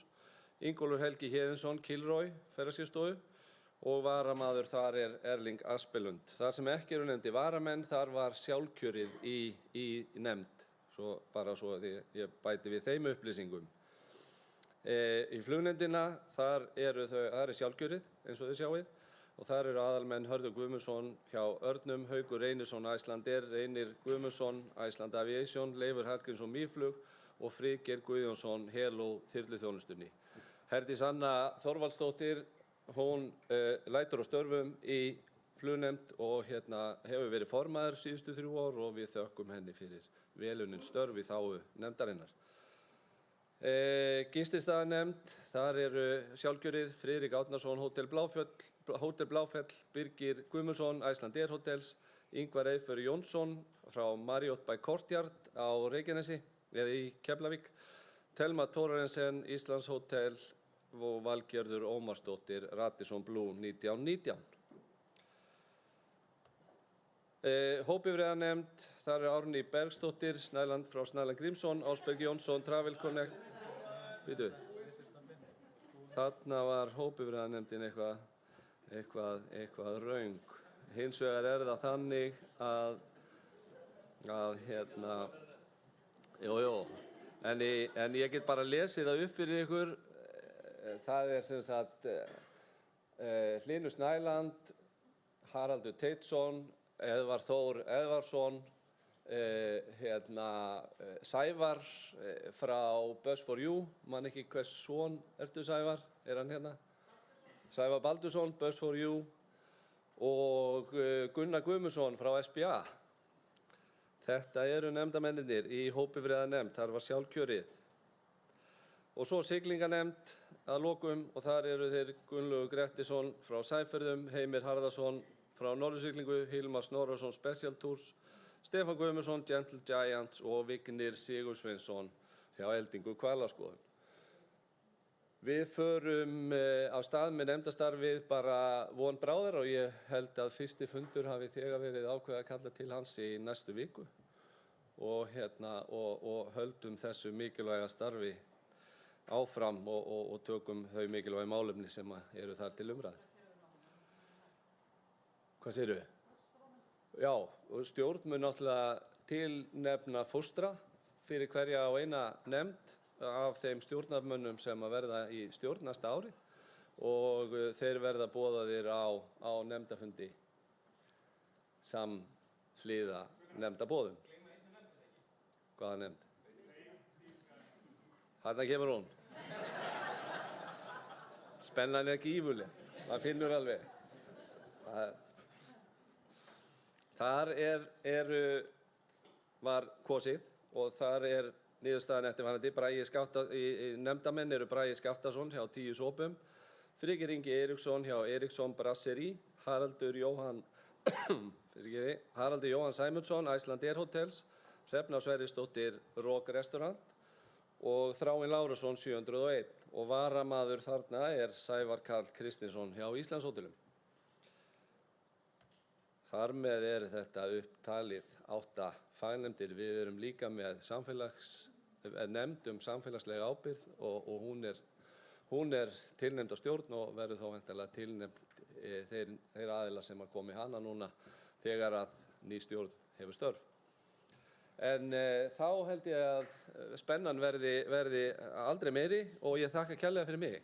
Ingólfur Helgi Héðinsson Kilroy Ferðaskrifstofu og varamaður þar er Erling Aspelund. Þar sem ekki eru nefndi varamenn, þar var sjálfkjörið í nefnd, bara svo að ég bæti við þeim upplýsingum. Í flugnefndina, þar er sjálfkjörið, eins og þið sjáið, og þar eru aðalmenn Hörður Guðmundsson hjá Örnum, Haukur Reynisson Icelandair, Reynir Guðmundsson Iceland Aviation, Leifur Hallgrímsson Mýflug og Friðgeir Guðjónsson Hello þyrluþjónustunni. Herdís Anna Þorvaldsdóttir, hún lætur á störfum í flugnefnd og hefur verið formaður síðustu 3 ár og við þökkum henni fyrir velunnin störf í þágu nefndarinnar. Gististaðanefnd, þar eru sjálfkjörið Friðrik Árnason Hótel Bláfell, Birgir Guðmundsson Icelandair Hotels, Ingvar Eyfur Jónsson frá Marriott by Courtyard á Reykjanesi eða í Keflavík, Telma Thorarensen Íslands Hotel og Valgerður Ómarsdóttir Radisson Blu 1919. Hópbifreiðanefnd, þar er Árný Bergsdóttir Snæland frá Snæland Grímsson, Ásberg Jónsson Travel Connect. Þarna var hópbifreiðanefndin eitthvað röng. Hins vegar er það þannig að en ég get bara lesið það upp fyrir ykkur. Það er sem sagt Hlynur Snæland, Haraldur Teitsson, Eðvar Þór Eðvarsson, Sævar frá Bus for You, man ekki hvers son ertu Sævar, er hann hérna? Sævar Baldursson, Bus for You og Gunnar Guðmundsson frá SBA. Þetta eru nefndamennirnir í hópbifreiðanefnd, þar var sjálfkjörið. Og svo siglinganefnd að lokum og þar eru þeir Gunnlaugur Grettisson frá Sæferðum, Heimir Harðarsson frá Norðursiglingu, Hilmar Snorrason Special Tours, Stefán Guðmundsson Gentle Giants og Vignir Sigursveinsson hjá Eldingu Hvalaskoðun. Við förum af stað með nefndastarfið bara von bráðar og ég held að fyrsti fundur hafi þegar verið ákveðið að kalla til hans í næstu viku og höldum þessu mikilvæga starfi áfram og tökum þau mikilvægi málefni sem eru þar til umræðu. Hvað segirðu? Já, og stjórn mun náttúrulega tilnefna fóstra fyrir hverja á eina nefnd af þeim stjórnarmönnum sem að verða í stjórn næsta ári og þeir verða boðaðir á nefndafundi samhliða nefndaboðum. Hvaða nefnd? Þarna kemur hún. Spennan er gífurleg, maður finnur alveg. Þar var kosið og þar niðurstaðan eftirfarandi. Nefndamenn eru Bragi Skaftason hjá 10 Sopum, Friðgeir Ingi Eiríksson hjá Eiríksson Brasserie, Haraldur Jóhann Sæmundsson, Icelandair Hotels, Hrefna Sverrisdóttir, Rock Restaurant og Þráinn Lárusson 701 og varamaður þarna Sævar Karl Kristinsson hjá Íslandshótelum. Þar með þetta upptalið 8 fagnefndir. Við erum líka með nefnd samfélagslega ábyrgð og hún tilnefnd á stjórn og verður þá væntanlega tilnefnd þeir aðilar sem að komi hana núna þegar að ný stjórn hefur störf. En þá held ég að spennan verði aldrei meiri og ég þakka kærlega fyrir mig.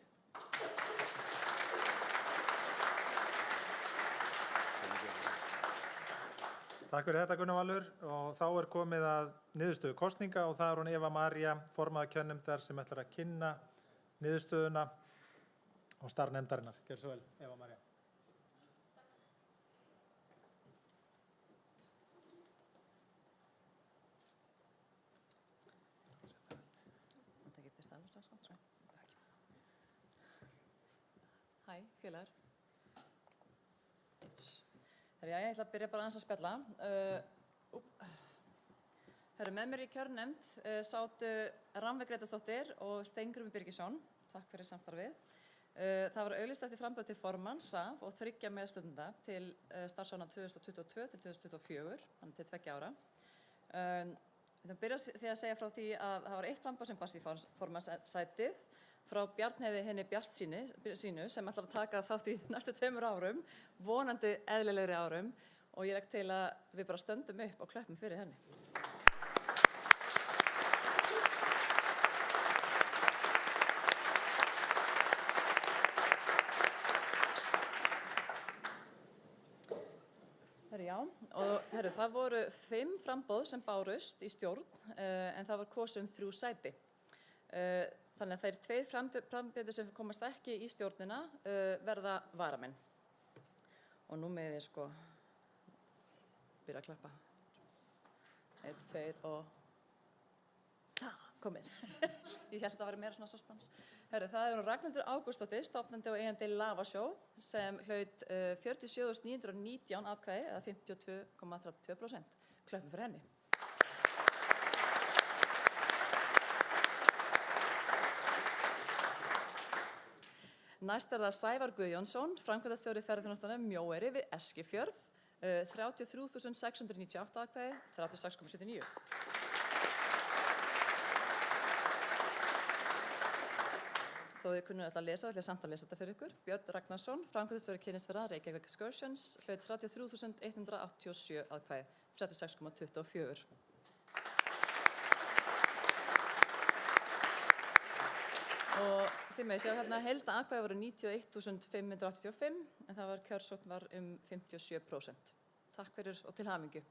Takk fyrir þetta Gunnar Valur og þá komið að niðurstöðu kosninga og það hún Eva María, formaður kjörnefndar sem ætlar að kynna niðurstöðuna og starf nefndarinnar. Gjörðu svo vel, Eva María. Hæ, félagar. Ég ætla að byrja bara aðeins að spjalla. Með mér í kjörnefnd sátu Rannveig Grétarsdóttir og Steingrímur Birgisson. Takk fyrir samstarfið. Það var auglýst eftir framboð til formanns SAF og 3 meðstjórnenda til starfsáranna 2022 til 2024, þannig til 2 ára. Við byrjum því að segja frá því að það var 1 framboð sem barst í formannssætið frá Bjarnheiði henni Bjartsínu sem ætlar að taka þátt í næstu 2 árum, vonandi eðlilegri árum og ég legg til að við bara stöndum upp og klöppum fyrir henni. Það voru 5 framboð sem bárust í stjórn en það var kosið 3 sæti. Þannig að þeir 2 frambjóðendur sem komast ekki í stjórnina verða varamenn. Og nú með ég byrja að klappa. 1, 2 og komið. Ég held að það væri meira svona suspens. Það Ragnhildur Ágústsdóttir, stofnandi og eigandi Lavashow sem hlaut 47.919 atkvæði eða 52,32%. Klöppum fyrir henni. Næst það Sævar Guðjónsson, framkvæmdastjóri ferðaþjónustunnar Mjóeyri við Eskifjörð, 33.698 atkvæði, 36,79%. Þó þið kunnuð alltaf að lesa, ætla ég samt að lesa þetta fyrir ykkur. Björn Ragnarsson, framkvæmdastjóri Kynnisferða Reykjavík Excursions, hlaut 33.187 atkvæði, 36,24%. Og þið með sjá heildaatkvæði voru 91.585 en það kjörsókn var 57%. Takk fyrir og til hamingju.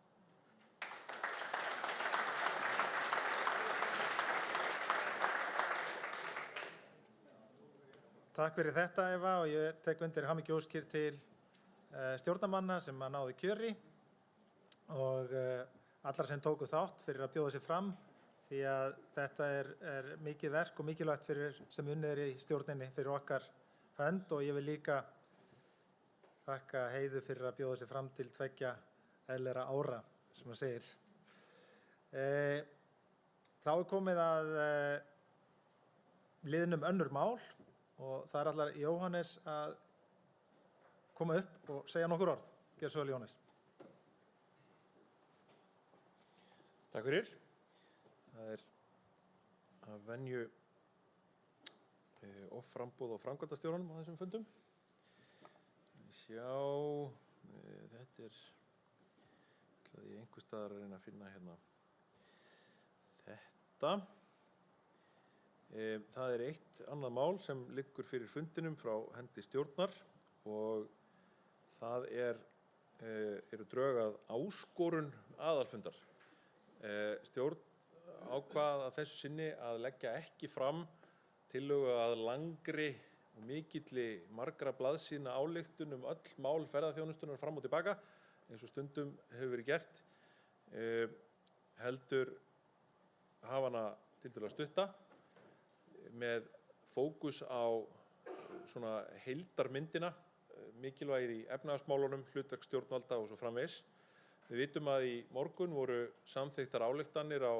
Takk fyrir þetta Eva og ég tek undir hamingjuóskir til stjórnarmanna sem að náðu kjöri og allar sem tóku þátt fyrir að bjóða sig fram því að þetta mikið verk og mikilvægt sem unnið í stjórninni fyrir okkar hönd og ég vil líka þakka Heiðu fyrir að bjóða sig fram til 2 eðlilegra ára, sem það segir. Þá komið að liðnum önnur mál og það ætlar Jóhannes að koma upp og segja nokkur orð. Gjörðu svo vel, Jóhannes. Takk fyrir. Það að venju offramboð og framkvæmdastjóranum á þessum fundum. Sjá, þetta ætlaði ég einhvers staðar að reyna að finna hérna þetta. Það 1 annað mál sem liggur fyrir fundinum frá hendi stjórnar og það eru drög að áskorun aðalfundar. Stjórn ákvað að þessu sinni að leggja ekki fram tillögu að langri og mikilli margra blaðsíðna ályktun öll mál ferðaþjónustunnar fram og tilbaka eins og stundum hefur verið gert. Heldur hafa hana tiltölulega stutta með fókus á svona heildarmyndina, mikilvægið í efnahagsmálunum, hlutverk stjórnvalda og svo framvegis. Við vitum að í morgun voru samþykktar ályktanir á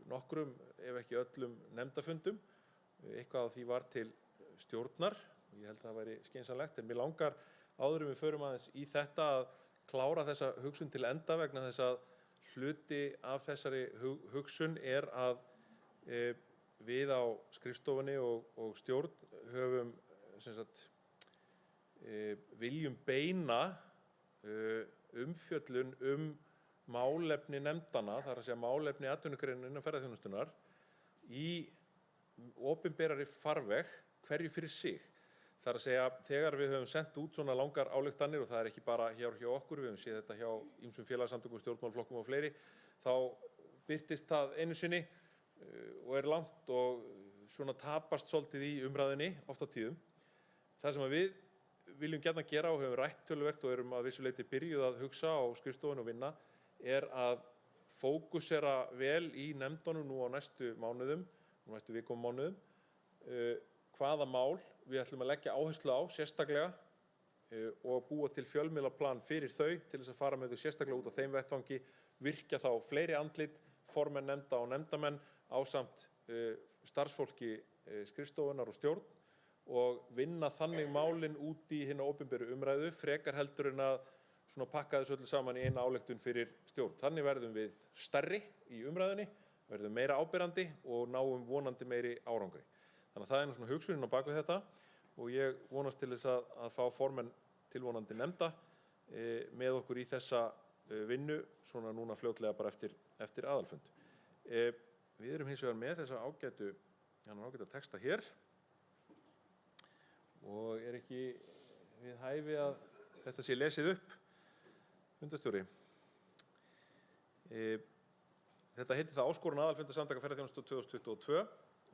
nokkrum, ef ekki öllum, nefndafundum. Eitthvað af því var til stjórnar, ég held að það væri skynsamlegt, en mér langar áður en við förum aðeins í þetta að klára þessa hugsun til enda vegna þess að hluti af þessari hugsun að við á skrifstofunni og stjórn höfum viljum beina umfjöllun málefni nefndana, þar að segja málefni atvinnugreinarinnar innan ferðaþjónustunnar í opinberari farveg hverju fyrir sig. Þar að segja þegar við höfum sendt út svona langar ályktanir, og það er ekki bara hjá okkur, við höfum séð þetta hjá ýmsum félagasamtökum, stjórnmálaflokkum og fleiri, þá birtist það einu sinni og er langt og svona tapast svolítið í umræðunni oft á tíðum. Það sem við viljum gjarnan gera og höfum rætt töluvert og erum að vissu leyti byrjuð að hugsa á skrifstofunni og vinna að fókusera vel í nefndunum nú á næstu mánuðum, næstu vikum og mánuðum, hvaða mál við ætlum að leggja áherslu á sérstaklega og búa til fjölmiðlaplan fyrir þau til þess að fara með þau sérstaklega út á þeim vettvangi, virkja þá fleiri andlit, formenn nefnda og nefndamenn ásamt starfsfólki skrifstofunnar og stjórn og vinna þannig málin út í hina opinberu umræðu, frekar heldur en að svona pakka þessu öllu saman í eina ályktun fyrir stjórn. Þannig verðum við stærri í umræðunni, verðum meira áberandi og náum vonandi meiri árangri. Þannig að það er svona hugsunin á bak við þetta og ég vonast til þess að fá formenn tilvonandi nefnda með okkur í þessa vinnu svona núna fljótlega bara eftir aðalfund. Við erum hins vegar með þessa ágæta texta hér og er ekki við hæfi að þetta sé lesið upp. Fundarstjóri. Þetta heitir það áskorun aðalfundur Samtaka ferðaþjónustu 2022.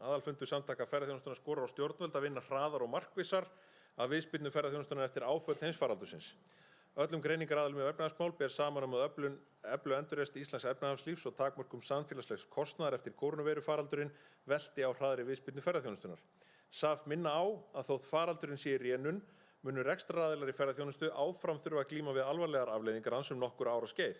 Aðalfundur Samtaka ferðaþjónustunnar skorar á stjórnvöld að vinna hraðar og markvissar að viðspyrnu ferðaþjónustunnar eftir áföll heimsfaraldursins. Öllum greiningaraðilum í efnahagsmál ber saman að öflug endurreisn íslensks efnahagslífs og takmörkum samfélagslegs kostnaðar eftir kórónuveirufaraldurinn velti á hraðari viðspyrnu ferðaþjónustunnar. SAF minna á að þótt faraldurinn sé í rénun munu rekstraraðilar í ferðaþjónustu áfram þurfa að glíma við alvarlegar afleiðingar hans nokkur ára skeið.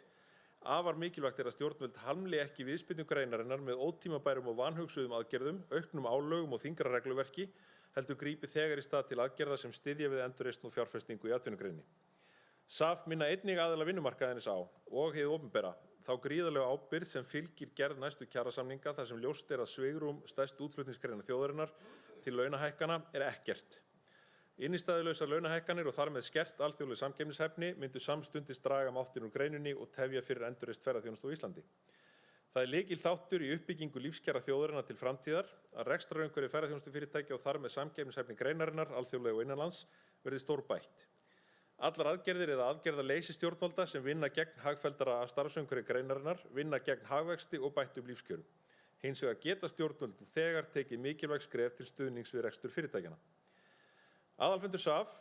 Afar mikilvægt er að stjórnvöld hamli ekki viðspyrnu greinarinnar með ótímabærum og vanhugsuðum aðgerðum, auknum álögum og þyngra regluverki, heldur grípi þegar í stað til aðgerða sem styðja við endurreisn og fjárfestingu í atvinnugreininni. SAF minna einnig aðila vinnumarkaðarins á og hið opinbera þá gríðarlega ábyrgð sem fylgir gerð næstu kjarasamninga þar sem ljóst er að svigrúm stærstu útflutningsgreina þjóðarinnar til launahækkana er ekkert. Innistæðulausar launahækkanir og þar með skert alþjóðleg samkeppnishæfni myndu samstundis draga máttinn úr greininni og tefja fyrir endurreisn ferðaþjónustu á Íslandi. Það er lykilþáttur í uppbyggingu lífskjara þjóðarinnar til framtíðar að rekstrarumhverfi ferðaþjónustufyrirtækja og þar með samkeppnishæfni greinarinnar, alþjóðlega og innanlands, verði stórbætt. Allar aðgerðir eða aðgerðaleysi stjórnvalda sem vinna gegn hagfelldara starfsumhverfi greinarinnar, vinna gegn hagvexti og bættum lífskjörum. Hins vegar geta stjórnvöld þegar tekið mikilvæg skref til stuðnings við rekstur fyrirtækjanna. Aðalfundur SAF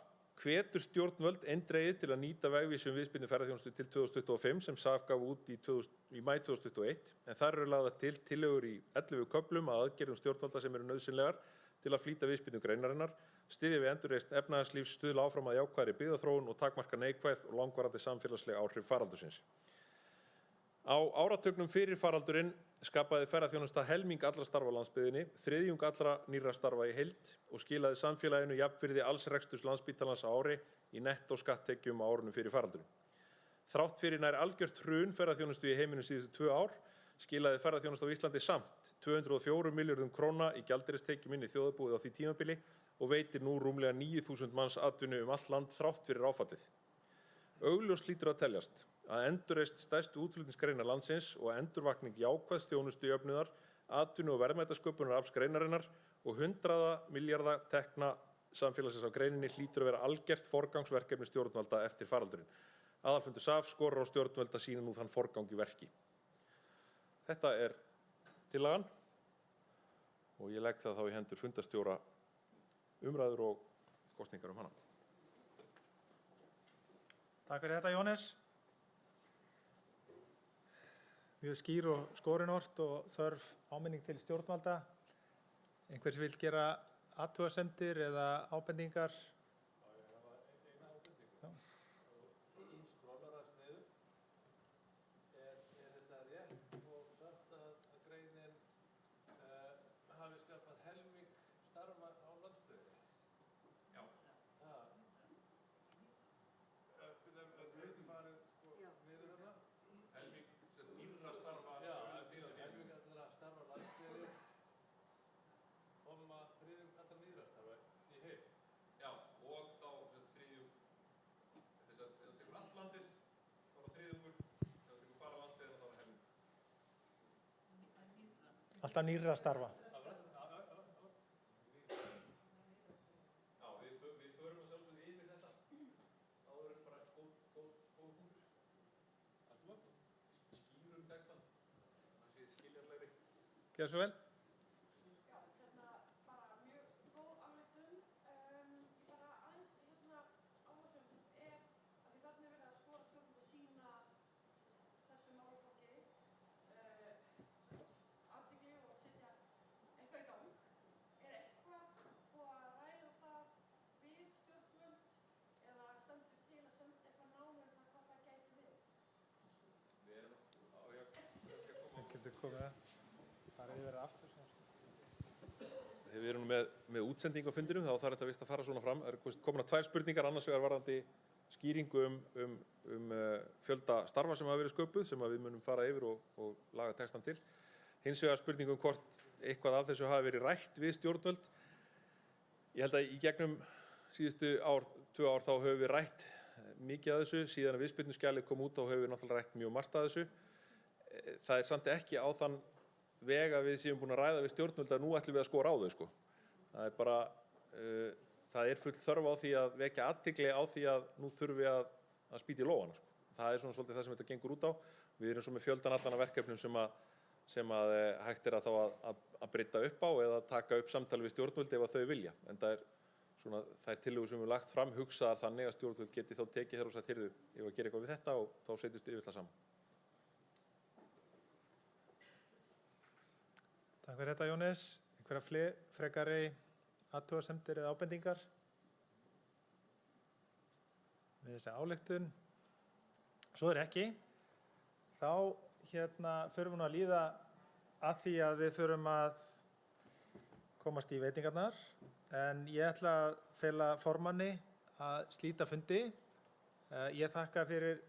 hvetur stjórnvöld eindregið til að nýta vegvísum viðspyrnu ferðaþjónustu til 2025 sem SAF gaf út í maí 2021 en þar eru lagðar til tillögur í 11 köflum að aðgerðum stjórnvalda sem eru nauðsynlegar til að flýta viðspyrnu greinarinnar, styðja við endurreisn efnahagslífs, stuðla áfram að jákvæðri byggðaþróun og takmarka neikvæð og langvarandi samfélagsleg áhrif faraldursins. Á áratugnum fyrir faraldurinn skapaði ferðaþjónusta helming allra starfa á landsbyggðinni, þriðjung allra nýrra starfa í heild og skilaði samfélaginu jafnvirði alls reksturs Landspítalans á ári í nettó skatttekjum á árunum fyrir faraldurinn. Þrátt fyrir nær algjört hrun ferðaþjónustu í heiminum síðustu 2 ár skilaði ferðaþjónusta á Íslandi samt 204 milljörðum króna í gjaldeyristekjum inn í þjóðarbúið á því tímabili og veitir nú rúmlega 9.000 manns atvinnu allt land þrátt fyrir áfallið. Augljóst hlýtur að teljast að endurreisn stærstu útflutningsgreinar landsins og endurvakning jákvæðs þjónustujöfnuðar, atvinnu- og verðmætasköpunar afls greinarinnar og 100 milljarða tekna samfélagsins á greininni hlýtur að vera algert forgangsverkefni stjórnvalda eftir faraldurinn. Aðalfundur SAF skorar á stjórnvöld að sýna nú þann forgang í verki. Þetta er tillagan og ég legg það þá í hendur fundarstjóra umræður og kosningar hana. Takk fyrir þetta, Jóhannes. mjög skýr og skorinort og þörf áminning til stjórnvalda. Einhver sem vill gera athugasemdir eða ábendingar? Alltaf nýrra starfa. Gjör svo vel. Þegar við erum með útsendingu á fundinum þá þarf þetta vist að fara svona fram. Það eru komnar 2 spurningar, annars vegar varðandi skýringu um fjölda starfa sem hafa verið sköpuð, sem við munum fara yfir og laga textan til. Hins vegar spurningu hvort eitthvað af þessu hafi verið rætt við stjórnvöld. Ég held að í gegnum síðustu 2 ár þá höfum við rætt mikið af þessu. Síðan að viðspyrnuskjalið kom út þá höfum við náttúrulega rætt mjög margt af þessu. Það er samt ekki á þann veg að við séum búin að ræða við stjórnvöld að nú ætlum við að skora á þau, sko. Það er bara, það er full þörf á því að vekja athygli á því að nú þurfum við að spýta í lófana, sko. Það er svona svolítið það sem þetta gengur út á. Við erum svo með fjöldan allan af verkefnum sem að hægt er að þá að breyta upp á eða taka upp samtali við stjórnvöld ef að þau vilja. En það er svona, það er tillögur sem við lagt fram hugsaðar þannig að stjórnvöld geti þá tekið þegar og sagt, heyrðu, ég var að gera eitthvað við þetta og þá setjumst við yfir það saman. Takk fyrir þetta, Jónas. Einhverja frekari athugasemdir eða ábendingar við þessa ályktun? Svo er ekki. Þá förum við nú að líða að því að við förum að komast í veitingarnar. En ég ætla að fela formanni að slíta fundi. Ég þakka fyrir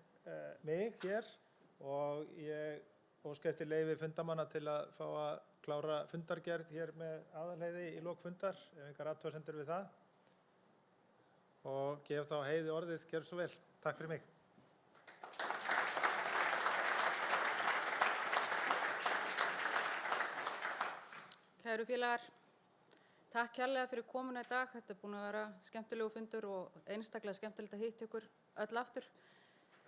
mig hér og ég óska eftir leyfi fundarmanna til að fá að klára fundargerð hér með Aðalheiði í lok fundar, ef einhver athugasemdir við það. Og gef þá Heiði orðið, gjörðu svo vel. Takk fyrir mig. Kæru félagar, takk kærlega fyrir komuna í dag. Þetta er búin að vera skemmtilegu fundur og einstaklega skemmtilegt að hitta ykkur öll aftur.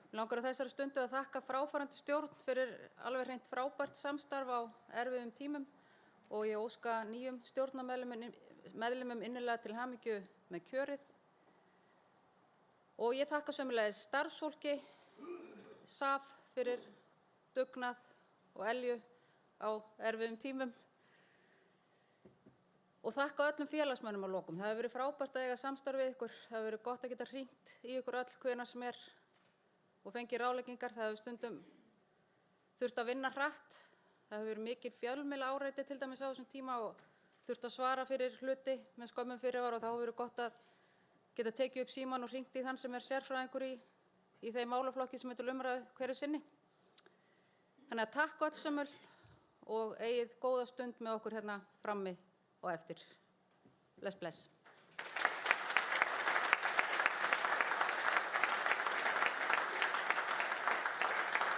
Mig langar á þessari stundu að þakka fráfarandi stjórn fyrir alveg hreint frábært samstarf á erfiðum tímum og ég óska nýjum stjórnarmeðlimum innilega til hamingju með kjörið. Og ég þakka sömuleiðis starfsfólki, SAF fyrir dugnað og elju á erfiðum tímum. Og þakka öllum félagsmönnum að lokum. Það hefur verið frábært að eiga samstarf við ykkur. Það hefur verið gott að geta hringt í ykkur öll hvenær sem er og fengið ráðleggingar. Það hefur stundum þurft að vinna hratt. Það hefur verið mikil fjölmiðla áreiti til dæmis á þessum tíma og þurft að svara fyrir hluti með skömmum fyrirvara og þá hefur verið gott að geta tekið upp símann og hringt í þann sem er sérfræðingur í þeim málaflokki sem er til umræðu hverju sinni. Þannig að takk öll sömul og eigið góða stund með okkur hérna frammi og eftir. Bless, bless.